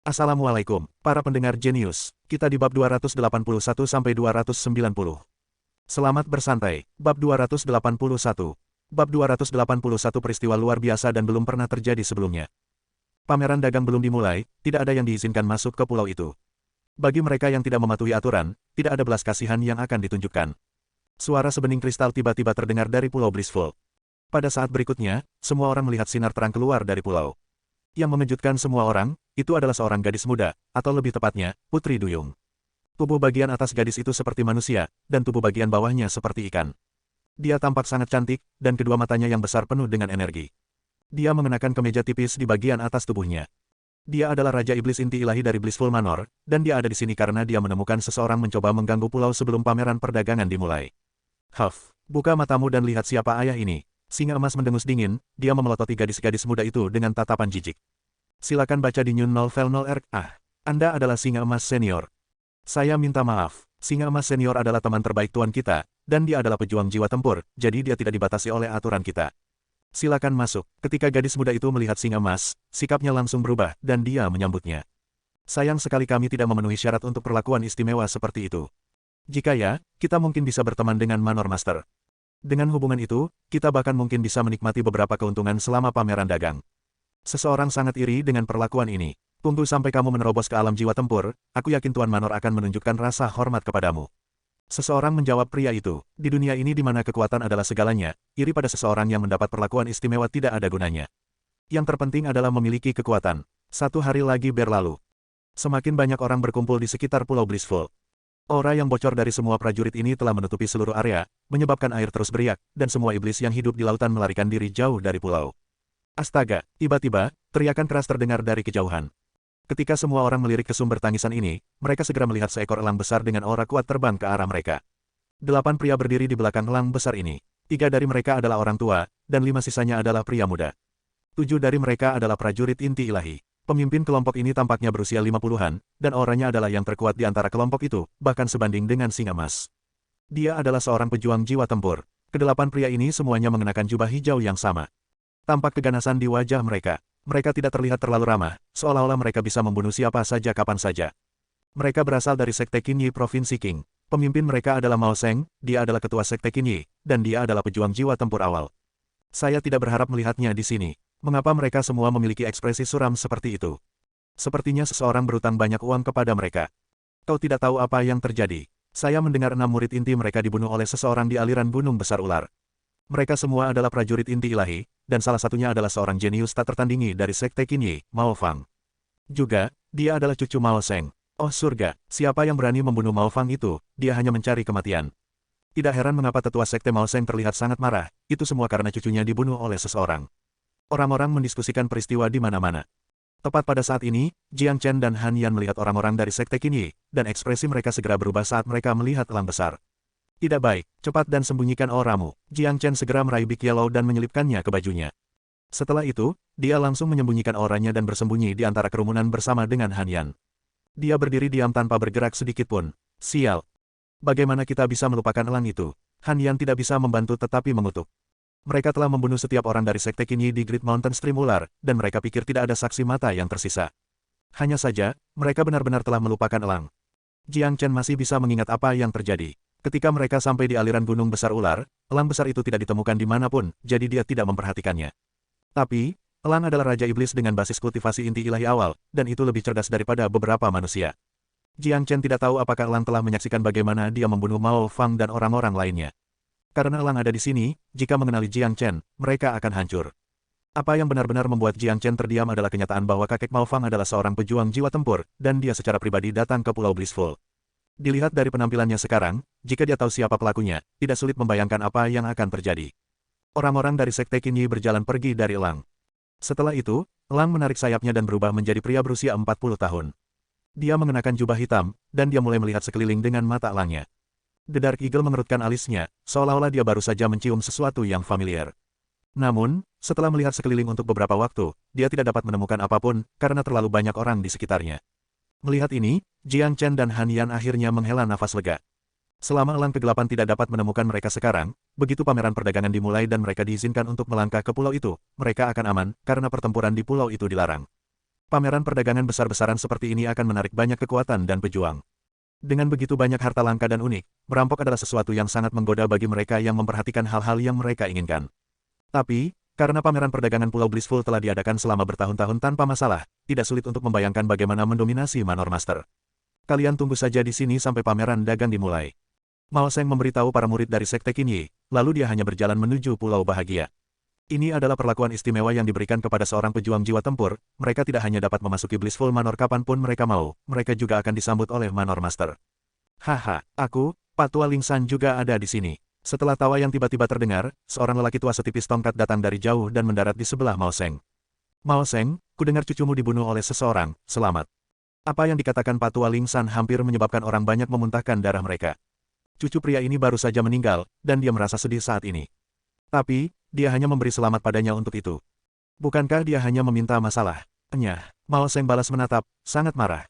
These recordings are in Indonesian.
Assalamualaikum, para pendengar jenius. Kita di bab 281-290. Selamat bersantai. Bab 281. Bab 281 peristiwa luar biasa dan belum pernah terjadi sebelumnya. Pameran dagang belum dimulai, tidak ada yang diizinkan masuk ke pulau itu. Bagi mereka yang tidak mematuhi aturan, tidak ada belas kasihan yang akan ditunjukkan. Suara sebening kristal tiba-tiba terdengar dari Pulau Blissful. Pada saat berikutnya, semua orang melihat sinar terang keluar dari pulau. Yang mengejutkan semua orang, itu adalah seorang gadis muda, atau lebih tepatnya, Putri Duyung. Tubuh bagian atas gadis itu seperti manusia, dan tubuh bagian bawahnya seperti ikan. Dia tampak sangat cantik, dan kedua matanya yang besar penuh dengan energi. Dia mengenakan kemeja tipis di bagian atas tubuhnya. Dia adalah Raja Iblis Inti Ilahi dari Blissful Manor, dan dia ada di sini karena dia menemukan seseorang mencoba mengganggu pulau sebelum pameran perdagangan dimulai. Huff, buka matamu dan lihat siapa ayah ini. Singa emas mendengus dingin, dia memelototi gadis-gadis muda itu dengan tatapan jijik. Silakan baca di New Novel 0 RK. Anda adalah Singa Emas Senior. Saya minta maaf, Singa Emas Senior adalah teman terbaik tuan kita, dan dia adalah pejuang jiwa tempur, jadi dia tidak dibatasi oleh aturan kita. Silakan masuk. Ketika gadis muda itu melihat Singa Emas, sikapnya langsung berubah, dan dia menyambutnya. Sayang sekali kami tidak memenuhi syarat untuk perlakuan istimewa seperti itu. Jika ya, kita mungkin bisa berteman dengan Manor Master. Dengan hubungan itu, kita bahkan mungkin bisa menikmati beberapa keuntungan selama pameran dagang. Seseorang sangat iri dengan perlakuan ini. Tunggu sampai kamu menerobos ke alam jiwa tempur, aku yakin Tuan Manor akan menunjukkan rasa hormat kepadamu. Seseorang menjawab pria itu, di dunia ini di mana kekuatan adalah segalanya, iri pada seseorang yang mendapat perlakuan istimewa tidak ada gunanya. Yang terpenting adalah memiliki kekuatan. Satu hari lagi berlalu. Semakin banyak orang berkumpul di sekitar Pulau Blissful. Aura yang bocor dari semua prajurit ini telah menutupi seluruh area, menyebabkan air terus beriak, dan semua iblis yang hidup di lautan melarikan diri jauh dari pulau. Astaga, tiba-tiba, teriakan keras terdengar dari kejauhan. Ketika semua orang melirik ke sumber tangisan ini, mereka segera melihat seekor elang besar dengan aura kuat terbang ke arah mereka. 8 pria berdiri di belakang elang besar ini. 3 dari mereka adalah orang tua, dan 5 sisanya adalah pria muda. 7 dari mereka adalah prajurit inti ilahi. Pemimpin kelompok ini tampaknya berusia 50-an, dan auranya adalah yang terkuat di antara kelompok itu, bahkan sebanding dengan Singa Emas. Dia adalah seorang pejuang jiwa tempur. Kedelapan pria ini semuanya mengenakan jubah hijau yang sama. Tampak keganasan di wajah mereka. Mereka tidak terlihat terlalu ramah, seolah-olah mereka bisa membunuh siapa saja kapan saja. Mereka berasal dari Sekte Qinyi Provinsi Qing. Pemimpin mereka adalah Mao Seng, dia adalah ketua Sekte Qinyi, dan dia adalah pejuang jiwa tempur awal. Saya tidak berharap melihatnya di sini. Mengapa mereka semua memiliki ekspresi suram seperti itu? Sepertinya seseorang berutang banyak uang kepada mereka. Kau tidak tahu apa yang terjadi. Saya mendengar 6 murid inti mereka dibunuh oleh seseorang di aliran gunung besar ular. Mereka semua adalah prajurit inti ilahi, dan salah satunya adalah seorang jenius tak tertandingi dari Sekte Qinyi, Mao Fang. Juga, dia adalah cucu Mao Seng. Oh surga, siapa yang berani membunuh Mao Fang itu, dia hanya mencari kematian. Tidak heran mengapa tetua Sekte Mao Seng terlihat sangat marah, itu semua karena cucunya dibunuh oleh seseorang. Orang-orang mendiskusikan peristiwa di mana-mana. Tepat pada saat ini, Jiang Chen dan Han Yan melihat orang-orang dari Sekte Qinyi, dan ekspresi mereka segera berubah saat mereka melihat elang besar. Tidak baik, cepat dan sembunyikan auramu. Jiang Chen segera meraih Big Yellow dan menyelipkannya ke bajunya. Setelah itu, dia langsung menyembunyikan auranya dan bersembunyi di antara kerumunan bersama dengan Han Yan. Dia berdiri diam tanpa bergerak sedikit pun. Sial. Bagaimana kita bisa melupakan elang itu? Han Yan tidak bisa membantu tetapi mengutuk. Mereka telah membunuh setiap orang dari Sekte Qinyi di Great Mountain Stream Ular, dan mereka pikir tidak ada saksi mata yang tersisa. Hanya saja, mereka benar-benar telah melupakan elang. Jiang Chen masih bisa mengingat apa yang terjadi. Ketika mereka sampai di aliran gunung besar ular, elang besar itu tidak ditemukan dimanapun, jadi dia tidak memperhatikannya. Tapi, elang adalah Raja Iblis dengan basis kultivasi inti ilahi awal, dan itu lebih cerdas daripada beberapa manusia. Jiang Chen tidak tahu apakah elang telah menyaksikan bagaimana dia membunuh Mao Fang dan orang-orang lainnya. Karena elang ada di sini, jika mengenali Jiang Chen, mereka akan hancur. Apa yang benar-benar membuat Jiang Chen terdiam adalah kenyataan bahwa kakek Mao Fang adalah seorang pejuang jiwa tempur, dan dia secara pribadi datang ke Pulau Blissful. Dilihat dari penampilannya sekarang, jika dia tahu siapa pelakunya, tidak sulit membayangkan apa yang akan terjadi. Orang-orang dari Sekte Qinyi berjalan pergi dari elang. Setelah itu, elang menarik sayapnya dan berubah menjadi pria berusia 40 tahun. Dia mengenakan jubah hitam, dan dia mulai melihat sekeliling dengan mata elangnya. The Dark Eagle mengerutkan alisnya, seolah-olah dia baru saja mencium sesuatu yang familiar. Namun, setelah melihat sekeliling untuk beberapa waktu, dia tidak dapat menemukan apapun, karena terlalu banyak orang di sekitarnya. Melihat ini, Jiang Chen dan Han Yan akhirnya menghela nafas lega. Selama elang kegelapan tidak dapat menemukan mereka sekarang, begitu pameran perdagangan dimulai dan mereka diizinkan untuk melangkah ke pulau itu, mereka akan aman, karena pertempuran di pulau itu dilarang. Pameran perdagangan besar-besaran seperti ini akan menarik banyak kekuatan dan pejuang. Dengan begitu banyak harta langka dan unik, merampok adalah sesuatu yang sangat menggoda bagi mereka yang memperhatikan hal-hal yang mereka inginkan. Tapi, karena pameran perdagangan Pulau Blissful telah diadakan selama bertahun-tahun tanpa masalah, tidak sulit untuk membayangkan bagaimana mendominasi Manor Master. Kalian tunggu saja di sini sampai pameran dagang dimulai. Mao Sheng memberitahu para murid dari Sekte Qinyi, lalu dia hanya berjalan menuju Pulau Bahagia. Ini adalah perlakuan istimewa yang diberikan kepada seorang pejuang jiwa tempur, mereka tidak hanya dapat memasuki Blissful Manor kapanpun mereka mau, mereka juga akan disambut oleh Manor Master. Haha, Pak Tua Lingsan juga ada di sini. Setelah tawa yang tiba-tiba terdengar, seorang lelaki tua setipis tongkat datang dari jauh dan mendarat di sebelah Mao Sheng. Mao Sheng, kudengar cucumu dibunuh oleh seseorang, selamat. Apa yang dikatakan Pak Tua Lingsan hampir menyebabkan orang banyak memuntahkan darah mereka. Cucu pria ini baru saja meninggal, dan dia merasa sedih saat ini. Tapi, dia hanya memberi selamat padanya untuk itu. Bukankah dia hanya meminta masalah? Enyah, Mao Sheng balas menatap, sangat marah.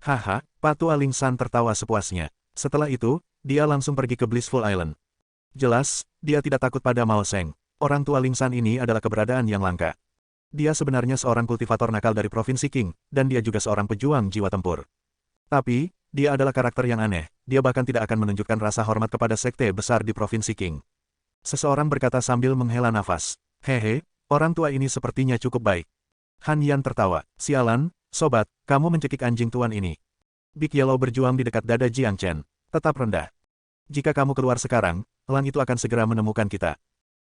Haha, Pak Tua Lingsan tertawa sepuasnya. Setelah itu, dia langsung pergi ke Blissful Island. Jelas, dia tidak takut pada Mao Sheng. Orang tua Lingsan ini adalah keberadaan yang langka. Dia sebenarnya seorang kultivator nakal dari Provinsi Qing, dan dia juga seorang pejuang jiwa tempur. Tapi, dia adalah karakter yang aneh, dia bahkan tidak akan menunjukkan rasa hormat kepada sekte besar di Provinsi Qing. Seseorang berkata sambil menghela nafas. Hehe, orang tua ini sepertinya cukup baik. Han Yan tertawa. Sialan, sobat, kamu mencekik anjing tuan ini. Big Yellow berjuang di dekat dada Jiang Chen. Tetap rendah. Jika kamu keluar sekarang, elang itu akan segera menemukan kita.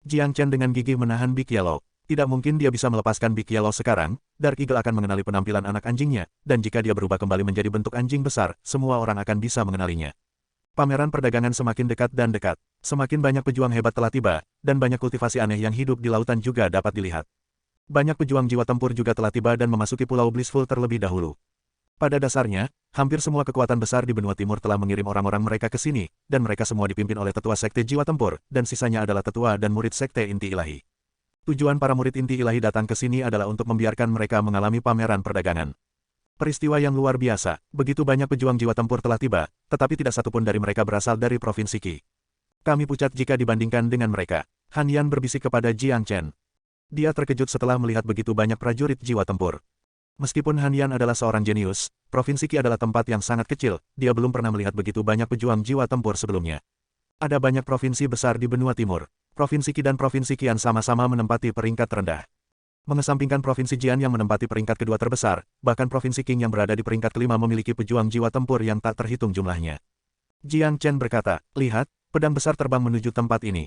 Jiang Chen dengan gigih menahan Big Yellow. Tidak mungkin dia bisa melepaskan Big Yellow sekarang, Dark Eagle akan mengenali penampilan anak anjingnya, dan jika dia berubah kembali menjadi bentuk anjing besar, semua orang akan bisa mengenalinya. Pameran perdagangan semakin dekat dan dekat. Semakin banyak pejuang hebat telah tiba, dan banyak kultivasi aneh yang hidup di lautan juga dapat dilihat. Banyak pejuang jiwa tempur juga telah tiba dan memasuki Pulau Blissful terlebih dahulu. Pada dasarnya, hampir semua kekuatan besar di benua timur telah mengirim orang-orang mereka ke sini, dan mereka semua dipimpin oleh tetua sekte jiwa tempur, dan sisanya adalah tetua dan murid sekte inti ilahi. Tujuan para murid inti ilahi datang ke sini adalah untuk membiarkan mereka mengalami pameran perdagangan. Peristiwa yang luar biasa, begitu banyak pejuang jiwa tempur telah tiba, tetapi tidak satupun dari mereka berasal dari Provinsi Qi. Kami pucat jika dibandingkan dengan mereka. Han Yan berbisik kepada Jiang Chen. Dia terkejut setelah melihat begitu banyak prajurit jiwa tempur. Meskipun Han Yan adalah seorang jenius, Provinsi Qi adalah tempat yang sangat kecil, dia belum pernah melihat begitu banyak pejuang jiwa tempur sebelumnya. Ada banyak provinsi besar di benua timur. Provinsi Qi dan Provinsi Qian sama-sama menempati peringkat rendah. Mengesampingkan Provinsi Jian yang menempati peringkat kedua terbesar, bahkan Provinsi Qing yang berada di peringkat kelima memiliki pejuang jiwa tempur yang tak terhitung jumlahnya. Jiang Chen berkata, lihat, pedang besar terbang menuju tempat ini.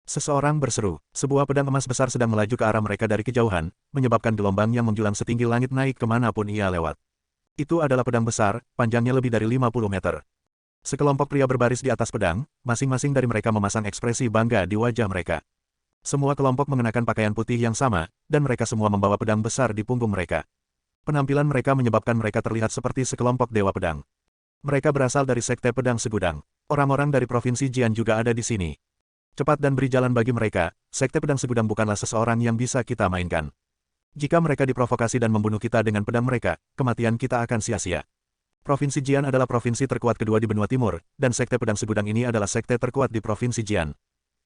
Seseorang berseru, sebuah pedang emas besar sedang melaju ke arah mereka dari kejauhan, menyebabkan gelombang yang menjulang setinggi langit naik kemanapun ia lewat. Itu adalah pedang besar, panjangnya lebih dari 50 meter. Sekelompok pria berbaris di atas pedang, masing-masing dari mereka memasang ekspresi bangga di wajah mereka. Semua kelompok mengenakan pakaian putih yang sama, dan mereka semua membawa pedang besar di punggung mereka. Penampilan mereka menyebabkan mereka terlihat seperti sekelompok dewa pedang. Mereka berasal dari Sekte Pedang Segudang. Orang-orang dari Provinsi Jian juga ada di sini. Cepat dan beri jalan bagi mereka, Sekte Pedang Segudang bukanlah seseorang yang bisa kita mainkan. Jika mereka diprovokasi dan membunuh kita dengan pedang mereka, kematian kita akan sia-sia. Provinsi Jian adalah provinsi terkuat kedua di benua timur, dan Sekte Pedang Segudang ini adalah sekte terkuat di Provinsi Jian.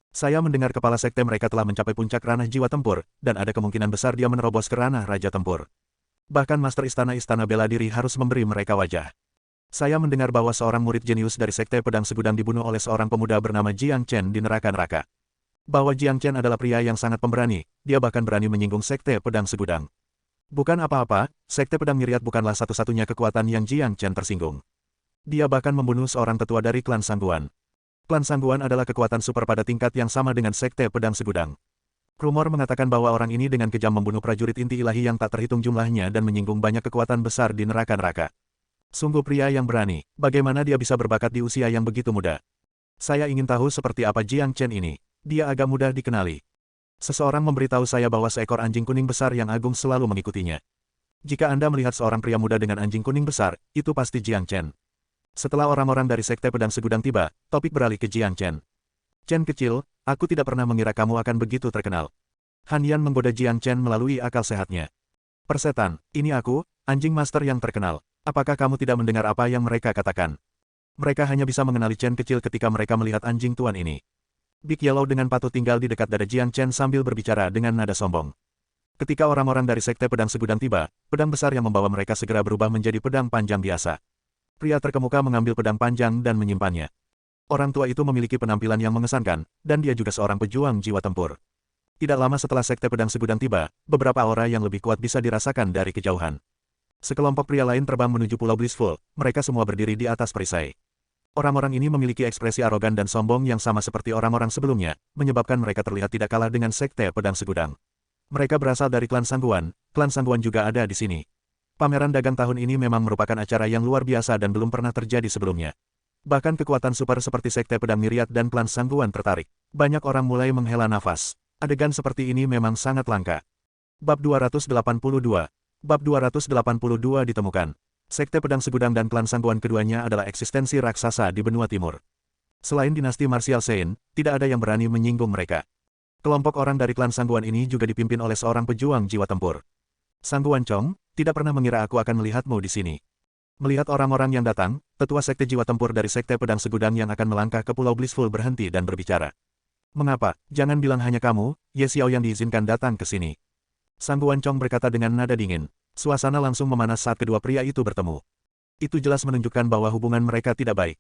Saya mendengar kepala sekte mereka telah mencapai puncak ranah jiwa tempur, dan ada kemungkinan besar dia menerobos ke ranah Raja Tempur. Bahkan Master Istana-Istana Bela Diri harus memberi mereka wajah. Saya mendengar bahwa seorang murid jenius dari Sekte Pedang Segudang dibunuh oleh seorang pemuda bernama Jiang Chen di neraka-neraka. Bahwa Jiang Chen adalah pria yang sangat pemberani, dia bahkan berani menyinggung Sekte Pedang Segudang. Bukan apa-apa, Sekte Pedang Myriad bukanlah satu-satunya kekuatan yang Jiang Chen tersinggung. Dia bahkan membunuh seorang tetua dari klan Sangguan. Klan Sangguan adalah kekuatan super pada tingkat yang sama dengan Sekte Pedang Segudang. Rumor mengatakan bahwa orang ini dengan kejam membunuh prajurit inti ilahi yang tak terhitung jumlahnya dan menyinggung banyak kekuatan besar di neraka-neraka. Sungguh pria yang berani, bagaimana dia bisa berbakat di usia yang begitu muda? Saya ingin tahu seperti apa Jiang Chen ini. Dia agak mudah dikenali. Seseorang memberitahu saya bahwa seekor anjing kuning besar yang agung selalu mengikutinya. Jika Anda melihat seorang pria muda dengan anjing kuning besar, itu pasti Jiang Chen. Setelah orang-orang dari Sekte Pedang Segudang tiba, topik beralih ke Jiang Chen. Chen kecil, aku tidak pernah mengira kamu akan begitu terkenal. Han Yan menggoda Jiang Chen melalui akal sehatnya. Persetan, ini aku, anjing master yang terkenal. Apakah kamu tidak mendengar apa yang mereka katakan? Mereka hanya bisa mengenali Chen kecil ketika mereka melihat anjing tuan ini. Big Yellow dengan patut tinggal di dekat dada Jiang Chen sambil berbicara dengan nada sombong. Ketika orang-orang dari Sekte Pedang Segudang tiba, pedang besar yang membawa mereka segera berubah menjadi pedang panjang biasa. Pria terkemuka mengambil pedang panjang dan menyimpannya. Orang tua itu memiliki penampilan yang mengesankan, dan dia juga seorang pejuang jiwa tempur. Tidak lama setelah Sekte Pedang Segudang tiba, beberapa aura yang lebih kuat bisa dirasakan dari kejauhan. Sekelompok pria lain terbang menuju Pulau Blissful, mereka semua berdiri di atas perisai. Orang-orang ini memiliki ekspresi arogan dan sombong yang sama seperti orang-orang sebelumnya, menyebabkan mereka terlihat tidak kalah dengan Sekte Pedang Segudang. Mereka berasal dari klan Sangguan juga ada di sini. Pameran dagang tahun ini memang merupakan acara yang luar biasa dan belum pernah terjadi sebelumnya. Bahkan kekuatan super seperti Sekte Pedang Myriad dan klan Sangguan tertarik. Banyak orang mulai menghela nafas. Adegan seperti ini memang sangat langka. Bab 282. Bab 282 ditemukan. Sekte Pedang Segudang dan klan Sangguan keduanya adalah eksistensi raksasa di benua timur. Selain dinasti martial Sein, tidak ada yang berani menyinggung mereka. Kelompok orang dari klan Sangguan ini juga dipimpin oleh seorang pejuang jiwa tempur. Sangguan Chong, tidak pernah mengira aku akan melihatmu di sini. Melihat orang-orang yang datang, tetua sekte jiwa tempur dari Sekte Pedang Segudang yang akan melangkah ke Pulau Blissful berhenti dan berbicara. Mengapa, jangan bilang hanya kamu, Ye Xiao yang diizinkan datang ke sini. Sangguan Chong berkata dengan nada dingin. Suasana langsung memanas saat kedua pria itu bertemu. Itu jelas menunjukkan bahwa hubungan mereka tidak baik.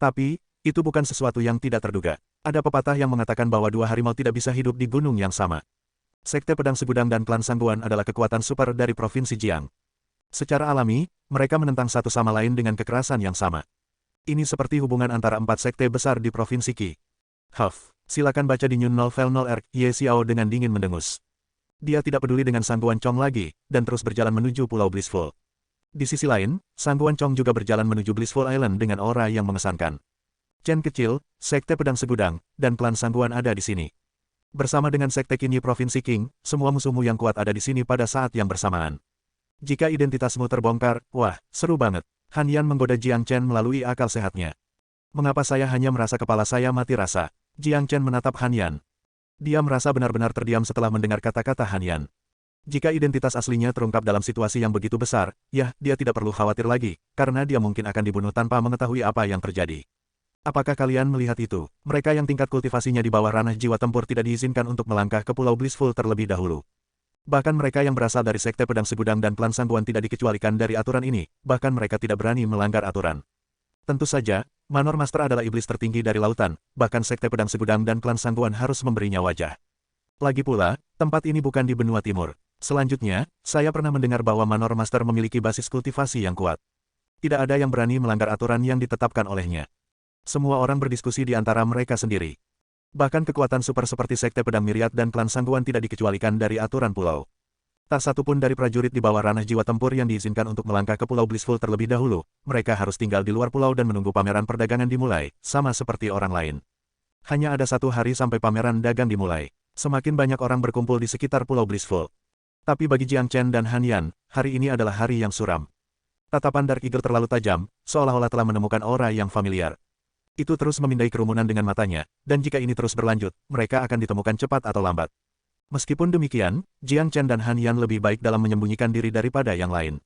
Tapi, itu bukan sesuatu yang tidak terduga. Ada pepatah yang mengatakan bahwa dua harimau tidak bisa hidup di gunung yang sama. Sekte Pedang Segudang dan klan Sangguan adalah kekuatan super dari Provinsi Jiang. Secara alami, mereka menentang satu sama lain dengan kekerasan yang sama. Ini seperti hubungan antara empat sekte besar di Provinsi Qi. Silakan baca di New Novel 0R, Ye Xiao dengan dingin mendengus. Dia tidak peduli dengan Sangguan Chong lagi, dan terus berjalan menuju Pulau Blissful. Di sisi lain, Sangguan Chong juga berjalan menuju Blissful Island dengan aura yang mengesankan. Chen kecil, Sekte Pedang Segudang, dan klan Sangguan ada di sini. Bersama dengan Sekte Qinyi Provinsi Qing, semua musuhmu yang kuat ada di sini pada saat yang bersamaan. Jika identitasmu terbongkar, wah, seru banget. Han Yan menggoda Jiang Chen melalui akal sehatnya. Mengapa saya hanya merasa kepala saya mati rasa? Jiang Chen menatap Han Yan. Dia merasa benar-benar terdiam setelah mendengar kata-kata Han Yan. Jika identitas aslinya terungkap dalam situasi yang begitu besar, ya, dia tidak perlu khawatir lagi, karena dia mungkin akan dibunuh tanpa mengetahui apa yang terjadi. Apakah kalian melihat itu? Mereka yang tingkat kultivasinya di bawah ranah jiwa tempur tidak diizinkan untuk melangkah ke Pulau Blissful terlebih dahulu. Bahkan mereka yang berasal dari Sekte Pedang Segudang dan klan Sangguan tidak dikecualikan dari aturan ini, bahkan mereka tidak berani melanggar aturan. Tentu saja, Manor Master adalah iblis tertinggi dari lautan, bahkan Sekte Pedang Segudang dan klan Sangguan harus memberinya wajah. Lagi pula, tempat ini bukan di benua timur. Selanjutnya, saya pernah mendengar bahwa Manor Master memiliki basis kultivasi yang kuat. Tidak ada yang berani melanggar aturan yang ditetapkan olehnya. Semua orang berdiskusi di antara mereka sendiri. Bahkan kekuatan super seperti Sekte Pedang Myriad dan klan Sangguan tidak dikecualikan dari aturan pulau. Tak satu pun dari prajurit di bawah ranah jiwa tempur yang diizinkan untuk melangkah ke Pulau Blissful terlebih dahulu. Mereka harus tinggal di luar pulau dan menunggu pameran perdagangan dimulai, sama seperti orang lain. Hanya ada 1 hari sampai pameran dagang dimulai. Semakin banyak orang berkumpul di sekitar Pulau Blissful. Tapi bagi Jiang Chen dan Han Yan, hari ini adalah hari yang suram. Tatapan Dark Eagle terlalu tajam, seolah-olah telah menemukan aura yang familiar. Itu terus memindai kerumunan dengan matanya, dan jika ini terus berlanjut, mereka akan ditemukan cepat atau lambat. Meskipun demikian, Jiang Chen dan Han Yan lebih baik dalam menyembunyikan diri daripada yang lain.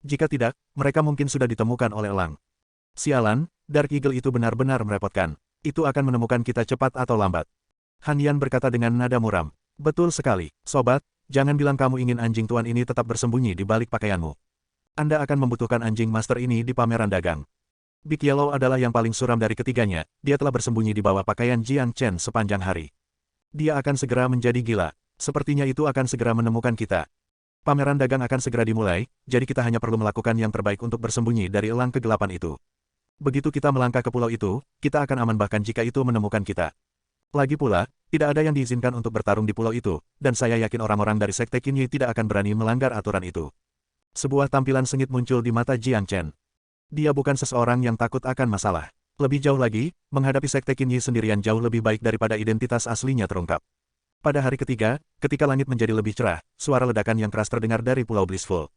Jika tidak, mereka mungkin sudah ditemukan oleh elang. Sialan, Dark Eagle itu benar-benar merepotkan. Itu akan menemukan kita cepat atau lambat. Han Yan berkata dengan nada muram. Betul sekali, sobat, jangan bilang kamu ingin anjing tuan ini tetap bersembunyi di balik pakaianmu. Anda akan membutuhkan anjing master ini di pameran dagang. Big Yellow adalah yang paling suram dari ketiganya, dia telah bersembunyi di bawah pakaian Jiang Chen sepanjang hari. Dia akan segera menjadi gila, sepertinya itu akan segera menemukan kita. Pameran dagang akan segera dimulai, jadi kita hanya perlu melakukan yang terbaik untuk bersembunyi dari elang kegelapan itu. Begitu kita melangkah ke pulau itu, kita akan aman bahkan jika itu menemukan kita. Lagi pula, tidak ada yang diizinkan untuk bertarung di pulau itu, dan saya yakin orang-orang dari Sekte Qinyi tidak akan berani melanggar aturan itu. Sebuah tampilan sengit muncul di mata Jiang Chen. Dia bukan seseorang yang takut akan masalah. Lebih jauh lagi, menghadapi Sekte Qinyi sendirian jauh lebih baik daripada identitas aslinya terungkap. Pada hari ketiga, ketika langit menjadi lebih cerah, suara ledakan yang keras terdengar dari Pulau Blissful.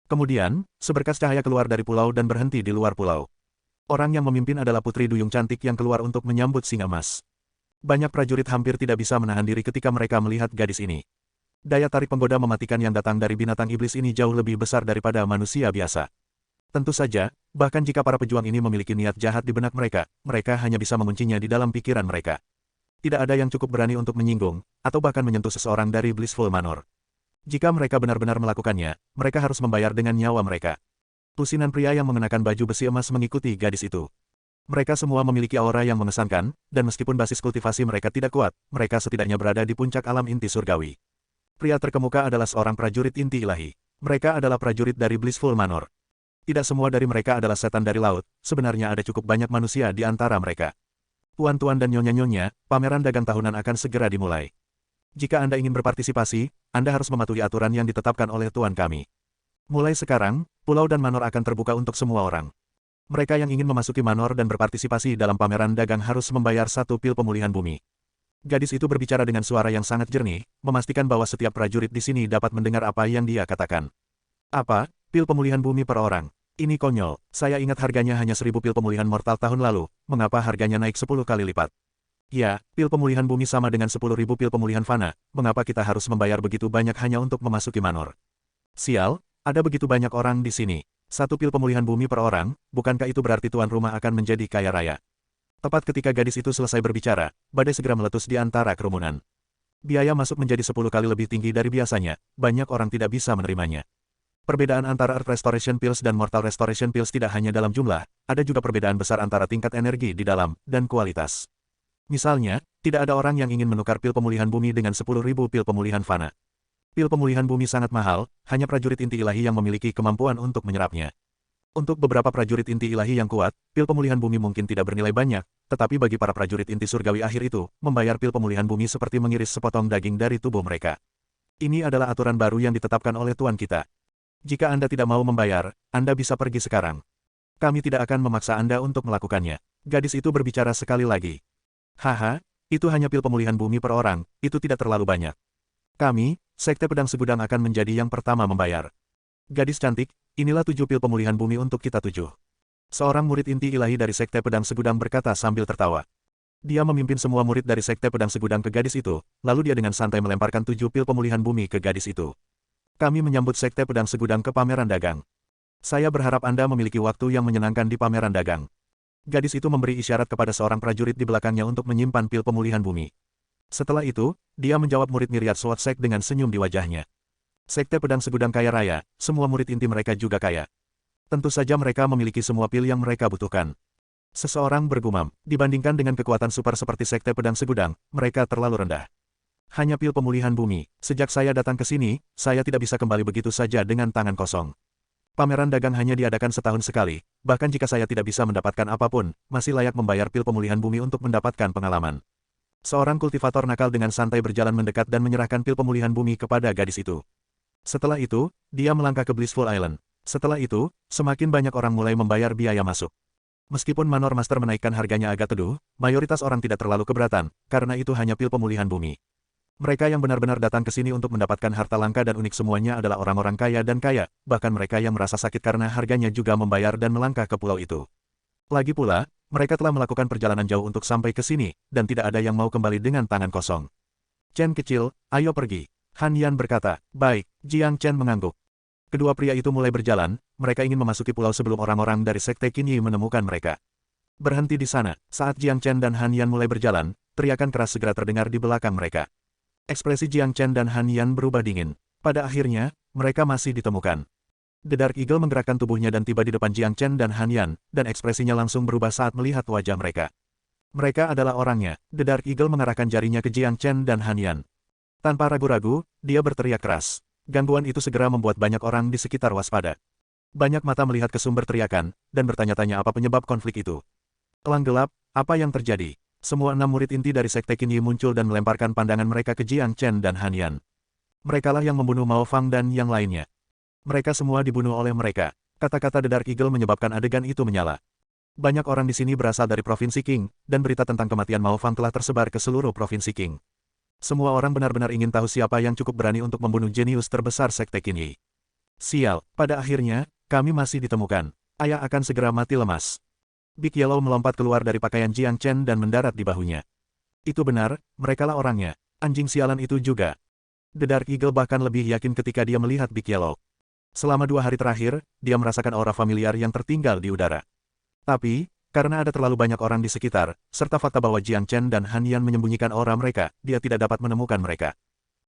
Kemudian, seberkas cahaya keluar dari pulau dan berhenti di luar pulau. Orang yang memimpin adalah putri duyung cantik yang keluar untuk menyambut singa emas. Banyak prajurit hampir tidak bisa menahan diri ketika mereka melihat gadis ini. Daya tarik penggoda mematikan yang datang dari binatang iblis ini jauh lebih besar daripada manusia biasa. Tentu saja, bahkan jika para pejuang ini memiliki niat jahat di benak mereka, mereka hanya bisa menguncinya di dalam pikiran mereka. Tidak ada yang cukup berani untuk menyinggung, atau bahkan menyentuh seseorang dari Blissful Manor. Jika mereka benar-benar melakukannya, mereka harus membayar dengan nyawa mereka. Lusinan pria yang mengenakan baju besi emas mengikuti gadis itu. Mereka semua memiliki aura yang mengesankan, dan meskipun basis kultivasi mereka tidak kuat, mereka setidaknya berada di puncak alam inti surgawi. Pria terkemuka adalah seorang prajurit inti ilahi. Mereka adalah prajurit dari Blissful Manor. Tidak semua dari mereka adalah setan dari laut, sebenarnya ada cukup banyak manusia di antara mereka. Tuan-tuan dan nyonya-nyonya, pameran dagang tahunan akan segera dimulai. Jika Anda ingin berpartisipasi, Anda harus mematuhi aturan yang ditetapkan oleh tuan kami. Mulai sekarang, pulau dan manor akan terbuka untuk semua orang. Mereka yang ingin memasuki manor dan berpartisipasi dalam pameran dagang harus membayar 1 pil pemulihan bumi. Gadis itu berbicara dengan suara yang sangat jernih, memastikan bahwa setiap prajurit di sini dapat mendengar apa yang dia katakan. Apa? Pil pemulihan bumi per orang. Ini konyol, saya ingat harganya hanya 1000 pil pemulihan mortal tahun lalu, mengapa harganya naik 10 kali lipat? Ya, pil pemulihan bumi sama dengan 10.000 pil pemulihan fana, mengapa kita harus membayar begitu banyak hanya untuk memasuki manor? Sial, ada begitu banyak orang di sini. 1 pil pemulihan bumi per orang, bukankah itu berarti tuan rumah akan menjadi kaya raya? Tepat ketika gadis itu selesai berbicara, badai segera meletus di antara kerumunan. Biaya masuk menjadi 10 kali lebih tinggi dari biasanya, banyak orang tidak bisa menerimanya. Perbedaan antara Earth Restoration Pills dan Mortal Restoration Pills tidak hanya dalam jumlah, ada juga perbedaan besar antara tingkat energi di dalam, dan kualitas. Misalnya, tidak ada orang yang ingin menukar pil pemulihan bumi dengan 10.000 pil pemulihan fana. Pil pemulihan bumi sangat mahal, hanya prajurit inti ilahi yang memiliki kemampuan untuk menyerapnya. Untuk beberapa prajurit inti ilahi yang kuat, pil pemulihan bumi mungkin tidak bernilai banyak, tetapi bagi para prajurit inti surgawi akhir itu, membayar pil pemulihan bumi seperti mengiris sepotong daging dari tubuh mereka. Ini adalah aturan baru yang ditetapkan oleh tuan kita. Jika Anda tidak mau membayar, Anda bisa pergi sekarang. Kami tidak akan memaksa Anda untuk melakukannya. Gadis itu berbicara sekali lagi. Haha, itu hanya pil pemulihan bumi per orang, itu tidak terlalu banyak. Kami, Sekte Pedang Segudang akan menjadi yang pertama membayar. Gadis cantik, inilah 7 pil pemulihan bumi untuk kita 7. Seorang murid inti ilahi dari Sekte Pedang Segudang berkata sambil tertawa. Dia memimpin semua murid dari Sekte Pedang Segudang ke gadis itu, lalu dia dengan santai melemparkan 7 pil pemulihan bumi ke gadis itu. Kami menyambut Sekte Pedang Segudang ke pameran dagang. Saya berharap Anda memiliki waktu yang menyenangkan di pameran dagang. Gadis itu memberi isyarat kepada seorang prajurit di belakangnya untuk menyimpan pil pemulihan bumi. Setelah itu, dia menjawab murid Myriad Sword Sect dengan senyum di wajahnya. Sekte Pedang Segudang kaya raya, semua murid inti mereka juga kaya. Tentu saja mereka memiliki semua pil yang mereka butuhkan. Seseorang bergumam, dibandingkan dengan kekuatan super seperti Sekte Pedang Segudang, mereka terlalu rendah. Hanya pil pemulihan bumi. Sejak saya datang ke sini, saya tidak bisa kembali begitu saja dengan tangan kosong. Pameran dagang hanya diadakan setahun sekali, bahkan jika saya tidak bisa mendapatkan apapun, masih layak membayar pil pemulihan bumi untuk mendapatkan pengalaman. Seorang kultivator nakal dengan santai berjalan mendekat dan menyerahkan pil pemulihan bumi kepada gadis itu. Setelah itu, dia melangkah ke Blissful Island. Setelah itu, semakin banyak orang mulai membayar biaya masuk. Meskipun Manor Master menaikkan harganya agak teduh, mayoritas orang tidak terlalu keberatan, karena itu hanya pil pemulihan bumi. Mereka yang benar-benar datang ke sini untuk mendapatkan harta langka dan unik semuanya adalah orang-orang kaya dan kaya, bahkan mereka yang merasa sakit karena harganya juga membayar dan melangkah ke pulau itu. Lagi pula, mereka telah melakukan perjalanan jauh untuk sampai ke sini, dan tidak ada yang mau kembali dengan tangan kosong. Chen kecil, ayo pergi. Han Yan berkata. Baik, Jiang Chen mengangguk. Kedua pria itu mulai berjalan, mereka ingin memasuki pulau sebelum orang-orang dari Sekte Qinyi menemukan mereka. Berhenti di sana, saat Jiang Chen dan Han Yan mulai berjalan, teriakan keras segera terdengar di belakang mereka. Ekspresi Jiang Chen dan Han Yan berubah dingin. Pada akhirnya, mereka masih ditemukan. The Dark Eagle menggerakkan tubuhnya dan tiba di depan Jiang Chen dan Han Yan, dan ekspresinya langsung berubah saat melihat wajah mereka. Mereka adalah orangnya. The Dark Eagle mengarahkan jarinya ke Jiang Chen dan Han Yan. Tanpa ragu-ragu, dia berteriak keras. Gangguan itu segera membuat banyak orang di sekitar waspada. Banyak mata melihat ke sumber teriakan, dan bertanya-tanya apa penyebab konflik itu. Elang gelap, apa yang terjadi? Semua 6 murid inti dari Sekte Qinyi muncul dan melemparkan pandangan mereka ke Jiang Chen dan Han Yan. Merekalah yang membunuh Mao Fang dan yang lainnya. Mereka semua dibunuh oleh mereka. Kata-kata The Dark Eagle menyebabkan adegan itu menyala. Banyak orang di sini berasal dari Provinsi Qing, dan berita tentang kematian Mao Fang telah tersebar ke seluruh Provinsi Qing. Semua orang benar-benar ingin tahu siapa yang cukup berani untuk membunuh jenius terbesar Sekte Qinyi. Sial, pada akhirnya, kami masih ditemukan. Ayah akan segera mati lemas. Big Yellow melompat keluar dari pakaian Jiang Chen dan mendarat di bahunya. Itu benar, merekalah orangnya. Anjing sialan itu juga. The Dark Eagle bahkan lebih yakin ketika dia melihat Big Yellow. Selama 2 hari terakhir, dia merasakan aura familiar yang tertinggal di udara. Tapi, karena ada terlalu banyak orang di sekitar, serta fakta bahwa Jiang Chen dan Han Yan menyembunyikan aura mereka, dia tidak dapat menemukan mereka.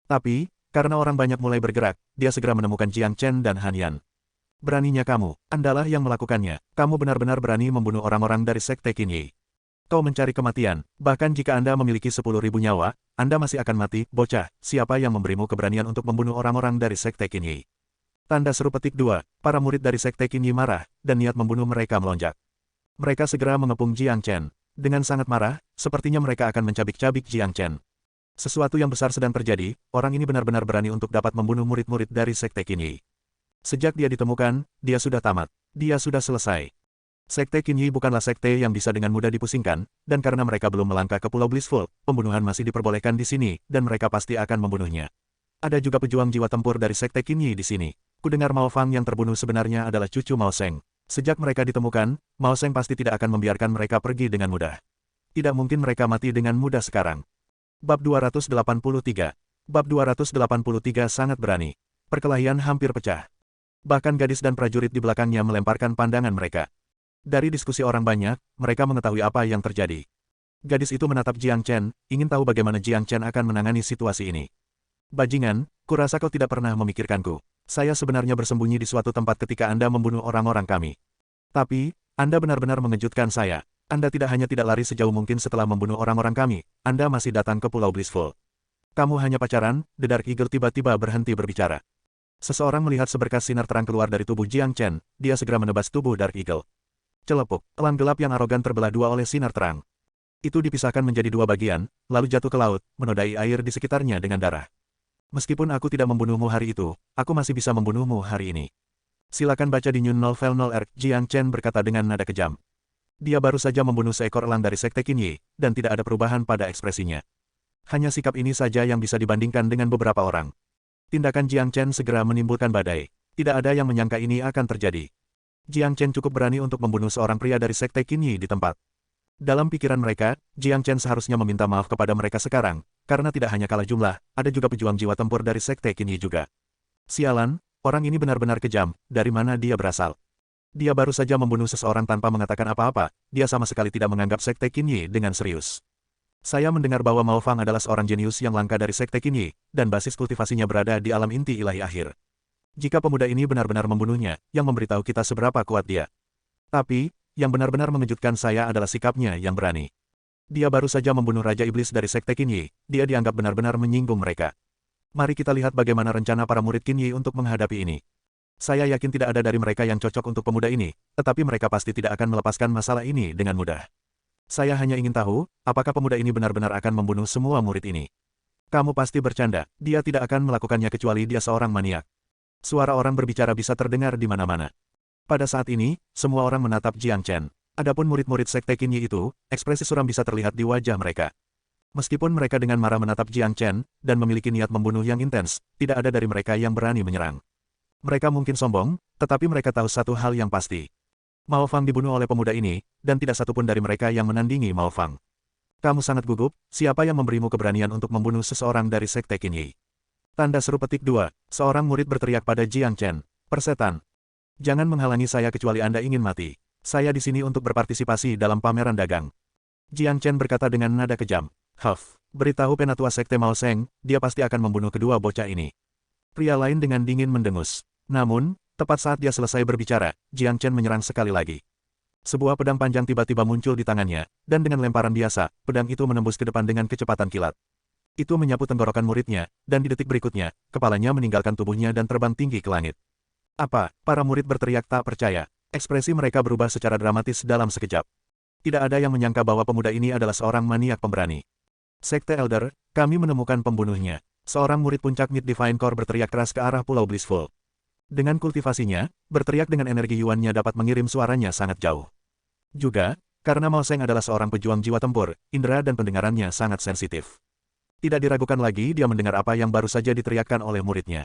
Tapi, Karena orang banyak mulai bergerak, dia segera menemukan Jiang Chen dan Han Yan. Beraninya kamu, Andalah yang melakukannya. Kamu benar-benar berani membunuh orang-orang dari Sekte Qinyi. Kau mencari kematian, bahkan jika Anda memiliki 10.000 nyawa, Anda masih akan mati, bocah. Siapa yang memberimu keberanian untuk membunuh orang-orang dari Sekte Qinyi? Tanda seru petik 2, para murid dari Sekte Qinyi marah, dan niat membunuh mereka melonjak. Mereka segera mengepung Jiang Chen. Dengan sangat marah, sepertinya mereka akan mencabik-cabik Jiang Chen. Sesuatu yang besar sedang terjadi, orang ini benar-benar berani untuk dapat membunuh murid-murid dari Sekte Qinyi. Sejak dia ditemukan, dia sudah tamat. Dia sudah selesai. Sekte Qinyi bukanlah sekte yang bisa dengan mudah dipusingkan, dan karena mereka belum melangkah ke Pulau Blissful, pembunuhan masih diperbolehkan di sini, dan mereka pasti akan membunuhnya. Ada juga pejuang jiwa tempur dari Sekte Qinyi di sini. Kudengar Mao Fang yang terbunuh sebenarnya adalah cucu Mao Sheng. Sejak mereka ditemukan, Mao Sheng pasti tidak akan membiarkan mereka pergi dengan mudah. Tidak mungkin mereka mati dengan mudah sekarang. Bab 283. Bab 283 sangat berani. Perkelahian hampir pecah. Bahkan gadis dan prajurit di belakangnya melemparkan pandangan mereka. Dari diskusi orang banyak, mereka mengetahui apa yang terjadi. Gadis itu menatap Jiang Chen, ingin tahu bagaimana Jiang Chen akan menangani situasi ini. Bajingan, kurasa kau tidak pernah memikirkanku. Saya sebenarnya bersembunyi di suatu tempat ketika Anda membunuh orang-orang kami. Tapi, Anda benar-benar mengejutkan saya. Anda tidak hanya tidak lari sejauh mungkin setelah membunuh orang-orang kami, Anda masih datang ke Pulau Blissful. Kamu hanya pacaran, The Dark Eagle tiba-tiba berhenti berbicara. Seseorang melihat seberkas sinar terang keluar dari tubuh Jiang Chen, dia segera menebas tubuh Dark Eagle. Celepuk, elang gelap yang arogan terbelah dua oleh sinar terang. Itu dipisahkan menjadi dua bagian, lalu jatuh ke laut, menodai air di sekitarnya dengan darah. Meskipun aku tidak membunuhmu hari itu, aku masih bisa membunuhmu hari ini. Silakan baca di New Novel 0R, Jiang Chen berkata dengan nada kejam. Dia baru saja membunuh seekor elang dari Sekte Qinyi, dan tidak ada perubahan pada ekspresinya. Hanya sikap ini saja yang bisa dibandingkan dengan beberapa orang. Tindakan Jiang Chen segera menimbulkan badai. Tidak ada yang menyangka ini akan terjadi. Jiang Chen cukup berani untuk membunuh seorang pria dari Sekte Qinyi di tempat. Dalam pikiran mereka, Jiang Chen seharusnya meminta maaf kepada mereka sekarang, karena tidak hanya kalah jumlah, ada juga pejuang jiwa tempur dari Sekte Qinyi juga. Sialan, orang ini benar-benar kejam, dari mana dia berasal? Dia baru saja membunuh seseorang tanpa mengatakan apa-apa, dia sama sekali tidak menganggap Sekte Qinyi dengan serius. Saya mendengar bahwa Mao Fang adalah seorang jenius yang langka dari Sekte Qinyi, dan basis kultivasinya berada di alam inti ilahi akhir. Jika pemuda ini benar-benar membunuhnya, yang memberitahu kita seberapa kuat dia. Tapi, yang benar-benar mengejutkan saya adalah sikapnya yang berani. Dia baru saja membunuh Raja Iblis dari Sekte Qinyi, dia dianggap benar-benar menyinggung mereka. Mari kita lihat bagaimana rencana para murid Qinyi untuk menghadapi ini. Saya yakin tidak ada dari mereka yang cocok untuk pemuda ini, tetapi mereka pasti tidak akan melepaskan masalah ini dengan mudah. Saya hanya ingin tahu, apakah pemuda ini benar-benar akan membunuh semua murid ini. Kamu pasti bercanda, dia tidak akan melakukannya kecuali dia seorang maniak. Suara orang berbicara bisa terdengar di mana-mana. Pada saat ini, semua orang menatap Jiang Chen. Adapun murid-murid Sekte Qinyi itu, ekspresi suram bisa terlihat di wajah mereka. Meskipun mereka dengan marah menatap Jiang Chen, dan memiliki niat membunuh yang intens, tidak ada dari mereka yang berani menyerang. Mereka mungkin sombong, tetapi mereka tahu satu hal yang pasti. Mao Fang dibunuh oleh pemuda ini, dan tidak satupun dari mereka yang menandingi Mao Fang. Kamu sangat gugup, siapa yang memberimu keberanian untuk membunuh seseorang dari Sekte Qinyi? Tanda seru petik 2, seorang murid berteriak pada Jiang Chen. Persetan. Jangan menghalangi saya kecuali Anda ingin mati. Saya di sini untuk berpartisipasi dalam pameran dagang. Jiang Chen berkata dengan nada kejam. Huff, beritahu penatua Sekte Mao Sheng, dia pasti akan membunuh kedua bocah ini. Pria lain dengan dingin mendengus. Namun, tepat saat dia selesai berbicara, Jiang Chen menyerang sekali lagi. Sebuah pedang panjang tiba-tiba muncul di tangannya, dan dengan lemparan biasa, pedang itu menembus ke depan dengan kecepatan kilat. Itu menyapu tenggorokan muridnya, dan di detik berikutnya, kepalanya meninggalkan tubuhnya dan terbang tinggi ke langit. Apa? Para murid berteriak tak percaya. Ekspresi mereka berubah secara dramatis dalam sekejap. Tidak ada yang menyangka bahwa pemuda ini adalah seorang maniak pemberani. Sekte Elder, kami menemukan pembunuhnya. Seorang murid puncak Mid Divine Core berteriak keras ke arah Pulau Blissful. Dengan kultivasinya, berteriak dengan energi yuannya dapat mengirim suaranya sangat jauh. Juga, karena Mao Sheng adalah seorang pejuang jiwa tempur, indera dan pendengarannya sangat sensitif. Tidak diragukan lagi dia mendengar apa yang baru saja diteriakkan oleh muridnya.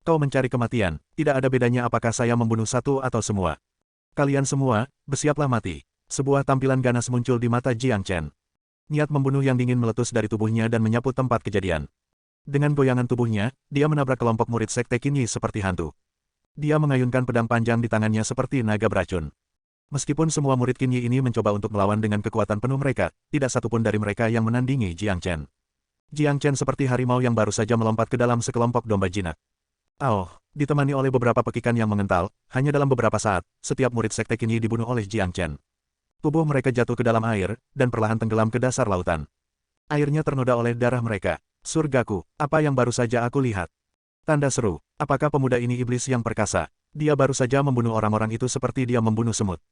Kau mencari kematian, tidak ada bedanya apakah saya membunuh satu atau semua. Kalian semua, bersiaplah mati. Sebuah tampilan ganas muncul di mata Jiang Chen. Niat membunuh yang dingin meletus dari tubuhnya dan menyapu tempat kejadian. Dengan goyangan tubuhnya, dia menabrak kelompok murid Sekte Qinyi seperti hantu. Dia mengayunkan pedang panjang di tangannya seperti naga beracun. Meskipun semua murid Qinyi ini mencoba untuk melawan dengan kekuatan penuh mereka, tidak satupun dari mereka yang menandingi Jiang Chen. Jiang Chen seperti harimau yang baru saja melompat ke dalam sekelompok domba jinak. Ditemani oleh beberapa pekikan yang mengental, hanya dalam beberapa saat, setiap murid sekte Qinyi dibunuh oleh Jiang Chen. Tubuh mereka jatuh ke dalam air, dan perlahan tenggelam ke dasar lautan. Airnya ternoda oleh darah mereka. Surgaku, apa yang baru saja aku lihat? Tanda seru, apakah pemuda ini iblis yang perkasa? Dia baru saja membunuh orang-orang itu seperti dia membunuh semut.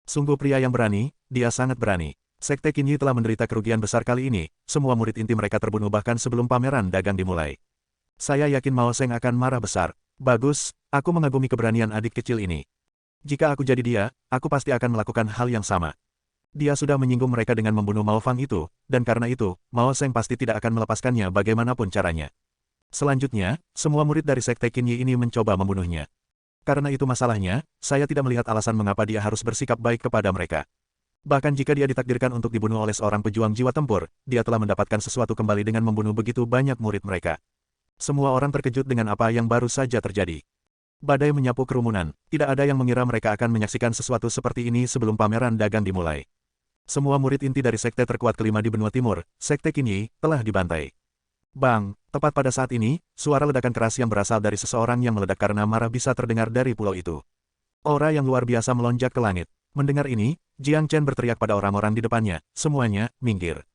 Sungguh pria yang berani, dia sangat berani. Sekte Qinyi telah menderita kerugian besar kali ini, semua murid inti mereka terbunuh bahkan sebelum pameran dagang dimulai. Saya yakin Mao Seng akan marah besar. Bagus, aku mengagumi keberanian adik kecil ini. Jika aku jadi dia, aku pasti akan melakukan hal yang sama. Dia sudah menyinggung mereka dengan membunuh Mao Fang itu, dan karena itu, Mao Seng pasti tidak akan melepaskannya bagaimanapun caranya. Selanjutnya, semua murid dari Sekte Qinyi ini mencoba membunuhnya. Karena itu masalahnya, saya tidak melihat alasan mengapa dia harus bersikap baik kepada mereka. Bahkan jika dia ditakdirkan untuk dibunuh oleh seorang pejuang jiwa tempur, dia telah mendapatkan sesuatu kembali dengan membunuh begitu banyak murid mereka. Semua orang terkejut dengan apa yang baru saja terjadi. Badai menyapu kerumunan, tidak ada yang mengira mereka akan menyaksikan sesuatu seperti ini sebelum pameran dagang dimulai. Semua murid inti dari sekte terkuat kelima di benua timur, Sekte Qinyi, telah dibantai. Bang, tepat pada saat ini, suara ledakan keras yang berasal dari seseorang yang meledak karena marah bisa terdengar dari pulau itu. Aura yang luar biasa melonjak ke langit. Mendengar ini, Jiang Chen berteriak pada orang-orang di depannya, semuanya, minggir.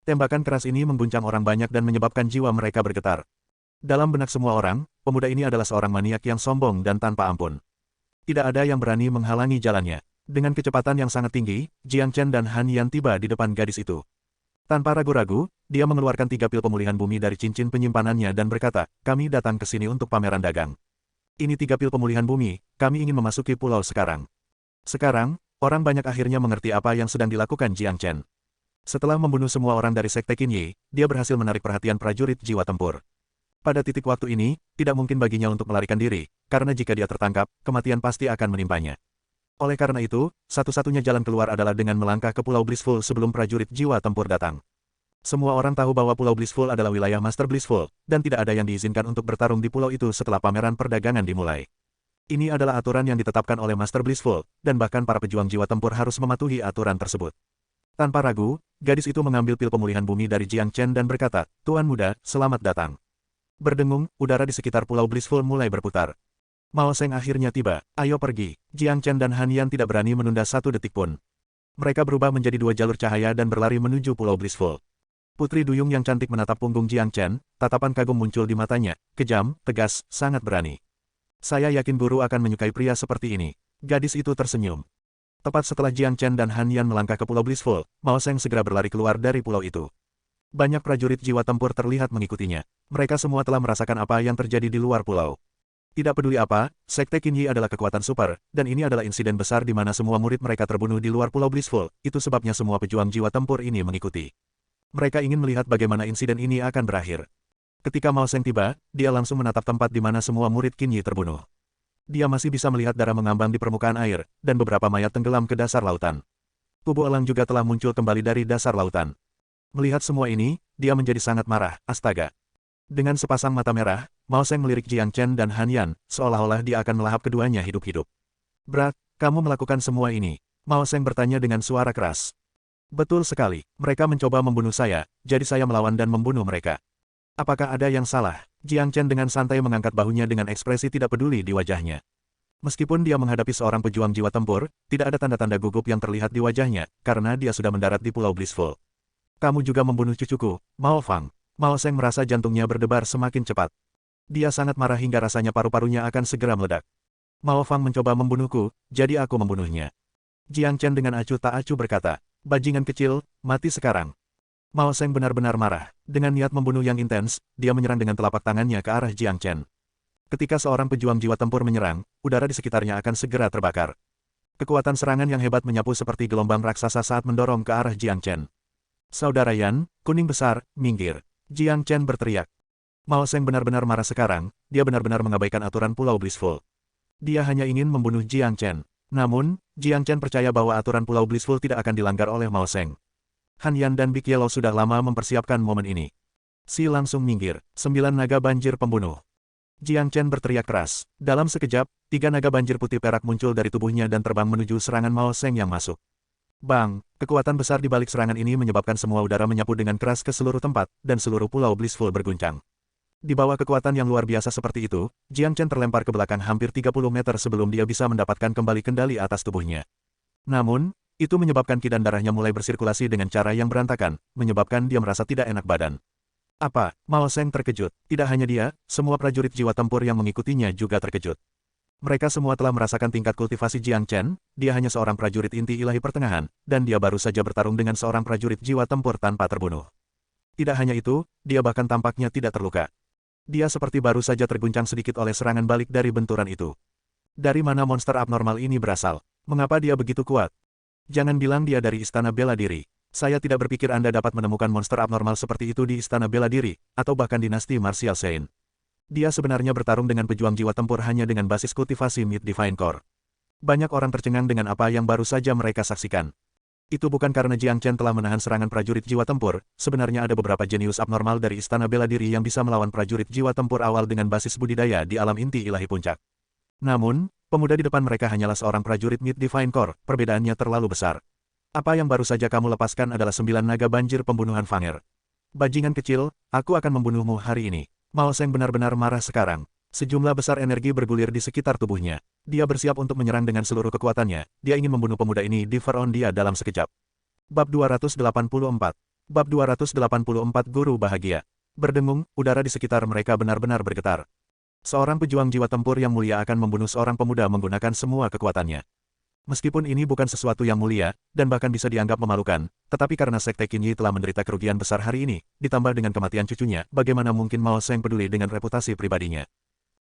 Tembakan keras ini mengguncang orang banyak dan menyebabkan jiwa mereka bergetar. Dalam benak semua orang, pemuda ini adalah seorang maniak yang sombong dan tanpa ampun. Tidak ada yang berani menghalangi jalannya. Dengan kecepatan yang sangat tinggi, Jiang Chen dan Han Yan tiba di depan gadis itu. Tanpa ragu-ragu, dia mengeluarkan 3 pil pemulihan bumi dari cincin penyimpanannya dan berkata, kami datang ke sini untuk pameran dagang. Ini 3 pil pemulihan bumi, kami ingin memasuki pulau sekarang. Sekarang, orang banyak akhirnya mengerti apa yang sedang dilakukan Jiang Chen. Setelah membunuh semua orang dari Sekte Qinyi, dia berhasil menarik perhatian prajurit jiwa tempur. Pada titik waktu ini, tidak mungkin baginya untuk melarikan diri, karena jika dia tertangkap, kematian pasti akan menimpanya. Oleh karena itu, satu-satunya jalan keluar adalah dengan melangkah ke Pulau Blissful sebelum prajurit jiwa tempur datang. Semua orang tahu bahwa Pulau Blissful adalah wilayah Master Blissful, dan tidak ada yang diizinkan untuk bertarung di pulau itu setelah pameran perdagangan dimulai. Ini adalah aturan yang ditetapkan oleh Master Blissful, dan bahkan para pejuang jiwa tempur harus mematuhi aturan tersebut. Tanpa ragu, gadis itu mengambil pil pemulihan bumi dari Jiang Chen dan berkata, Tuan muda, selamat datang. Berdengung, udara di sekitar Pulau Blissful mulai berputar. Mao Seng akhirnya tiba, ayo pergi. Jiang Chen dan Han Yan tidak berani menunda satu detik pun. Mereka berubah menjadi 2 jalur cahaya dan berlari menuju Pulau Blissful. Putri Duyung yang cantik menatap punggung Jiang Chen, tatapan kagum muncul di matanya, kejam, tegas, sangat berani. Saya yakin guru akan menyukai pria seperti ini. Gadis itu tersenyum. Tepat setelah Jiang Chen dan Han Yan melangkah ke Pulau Blissful, Mao Seng segera berlari keluar dari pulau itu. Banyak prajurit jiwa tempur terlihat mengikutinya. Mereka semua telah merasakan apa yang terjadi di luar pulau. Tidak peduli apa, Sekte Qinyi adalah kekuatan super, dan ini adalah insiden besar di mana semua murid mereka terbunuh di luar Pulau Blissful, itu sebabnya semua pejuang jiwa tempur ini mengikuti. Mereka ingin melihat bagaimana insiden ini akan berakhir. Ketika Mao Seng tiba, dia langsung menatap tempat di mana semua murid Qinyi terbunuh. Dia masih bisa melihat darah mengambang di permukaan air, dan beberapa mayat tenggelam ke dasar lautan. Tubuh elang juga telah muncul kembali dari dasar lautan. Melihat semua ini, dia menjadi sangat marah, astaga. Dengan sepasang mata merah, Mao Seng melirik Jiang Chen dan Han Yan, seolah-olah dia akan melahap keduanya hidup-hidup. Brat, kamu melakukan semua ini? Mao Seng bertanya dengan suara keras. Betul sekali, mereka mencoba membunuh saya, jadi saya melawan dan membunuh mereka. Apakah ada yang salah? Jiang Chen dengan santai mengangkat bahunya dengan ekspresi tidak peduli di wajahnya. Meskipun dia menghadapi seorang pejuang jiwa tempur, tidak ada tanda-tanda gugup yang terlihat di wajahnya, karena dia sudah mendarat di Pulau Blissful. Kamu juga membunuh cucuku, Mao Fang. Mao Seng merasa jantungnya berdebar semakin cepat. Dia sangat marah hingga rasanya paru-parunya akan segera meledak. Mao Fang mencoba membunuhku, jadi aku membunuhnya. Jiang Chen dengan acuh tak acuh berkata, bajingan kecil, mati sekarang. Mao Seng benar-benar marah. Dengan niat membunuh yang intens, dia menyerang dengan telapak tangannya ke arah Jiang Chen. Ketika seorang pejuang jiwa tempur menyerang, udara di sekitarnya akan segera terbakar. Kekuatan serangan yang hebat menyapu seperti gelombang raksasa saat mendorong ke arah Jiang Chen. Saudara Yan, kuning besar, minggir. Jiang Chen berteriak. Mao Seng benar-benar marah sekarang, dia benar-benar mengabaikan aturan Pulau Blissful. Dia hanya ingin membunuh Jiang Chen. Namun, Jiang Chen percaya bahwa aturan Pulau Blissful tidak akan dilanggar oleh Mao Seng. Han Yan dan Big Yellow sudah lama mempersiapkan momen ini. Si langsung minggir, 9 naga banjir pembunuh. Jiang Chen berteriak keras. Dalam sekejap, 3 naga banjir putih perak muncul dari tubuhnya dan terbang menuju serangan Mao Seng yang masuk. Bang, kekuatan besar di balik serangan ini menyebabkan semua udara menyapu dengan keras ke seluruh tempat, dan seluruh pulau Blissful berguncang. Di bawah kekuatan yang luar biasa seperti itu, Jiang Chen terlempar ke belakang hampir 30 meter sebelum dia bisa mendapatkan kembali kendali atas tubuhnya. Namun, itu menyebabkan ki dan darahnya mulai bersirkulasi dengan cara yang berantakan, menyebabkan dia merasa tidak enak badan. Apa? Mao Seng terkejut. Tidak hanya dia, semua prajurit jiwa tempur yang mengikutinya juga terkejut. Mereka semua telah merasakan tingkat kultivasi Jiang Chen, dia hanya seorang prajurit inti ilahi pertengahan, dan dia baru saja bertarung dengan seorang prajurit jiwa tempur tanpa terbunuh. Tidak hanya itu, dia bahkan tampaknya tidak terluka. Dia seperti baru saja terguncang sedikit oleh serangan balik dari benturan itu. Dari mana monster abnormal ini berasal? Mengapa dia begitu kuat? Jangan bilang dia dari Istana Bela Diri. Saya tidak berpikir Anda dapat menemukan monster abnormal seperti itu di Istana Bela Diri, atau bahkan dinasti Martial Saint. Dia sebenarnya bertarung dengan pejuang jiwa tempur hanya dengan basis kultivasi Mid Divine Core. Banyak orang tercengang dengan apa yang baru saja mereka saksikan. Itu bukan karena Jiang Chen telah menahan serangan prajurit jiwa tempur, sebenarnya ada beberapa jenius abnormal dari Istana Bela Diri yang bisa melawan prajurit jiwa tempur awal dengan basis budidaya di alam inti ilahi puncak. Namun, pemuda di depan mereka hanyalah seorang prajurit Mid Divine Core, perbedaannya terlalu besar. Apa yang baru saja kamu lepaskan adalah 9 naga banjir pembunuhan Fanger. Bajingan kecil, aku akan membunuhmu hari ini. Mao Seng benar-benar marah sekarang. Sejumlah besar energi bergulir di sekitar tubuhnya. Dia bersiap untuk menyerang dengan seluruh kekuatannya. Dia ingin membunuh pemuda ini di Veron dia dalam sekejap. Bab 284. Bab 284 Guru Bahagia. Berdengung, udara di sekitar mereka benar-benar bergetar. Seorang pejuang jiwa tempur yang mulia akan membunuh seorang pemuda menggunakan semua kekuatannya. Meskipun ini bukan sesuatu yang mulia, dan bahkan bisa dianggap memalukan, tetapi karena Sekte Qinyi telah menderita kerugian besar hari ini, ditambah dengan kematian cucunya, bagaimana mungkin Mao Seng peduli dengan reputasi pribadinya?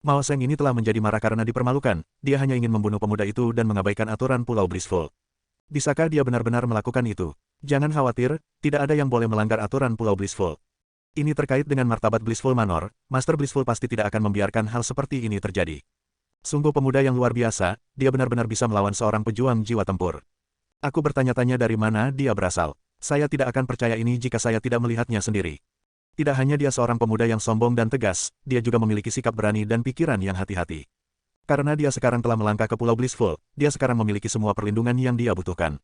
Mao Seng ini telah menjadi marah karena dipermalukan, dia hanya ingin membunuh pemuda itu dan mengabaikan aturan Pulau Blissful. Bisakah dia benar-benar melakukan itu? Jangan khawatir, tidak ada yang boleh melanggar aturan Pulau Blissful. Ini terkait dengan martabat Blissful Manor, Master Blissful pasti tidak akan membiarkan hal seperti ini terjadi. Sungguh pemuda yang luar biasa, dia benar-benar bisa melawan seorang pejuang jiwa tempur. Aku bertanya-tanya dari mana dia berasal. Saya tidak akan percaya ini jika saya tidak melihatnya sendiri. Tidak hanya dia seorang pemuda yang sombong dan tegas, dia juga memiliki sikap berani dan pikiran yang hati-hati. Karena dia sekarang telah melangkah ke Pulau Blissful, dia sekarang memiliki semua perlindungan yang dia butuhkan.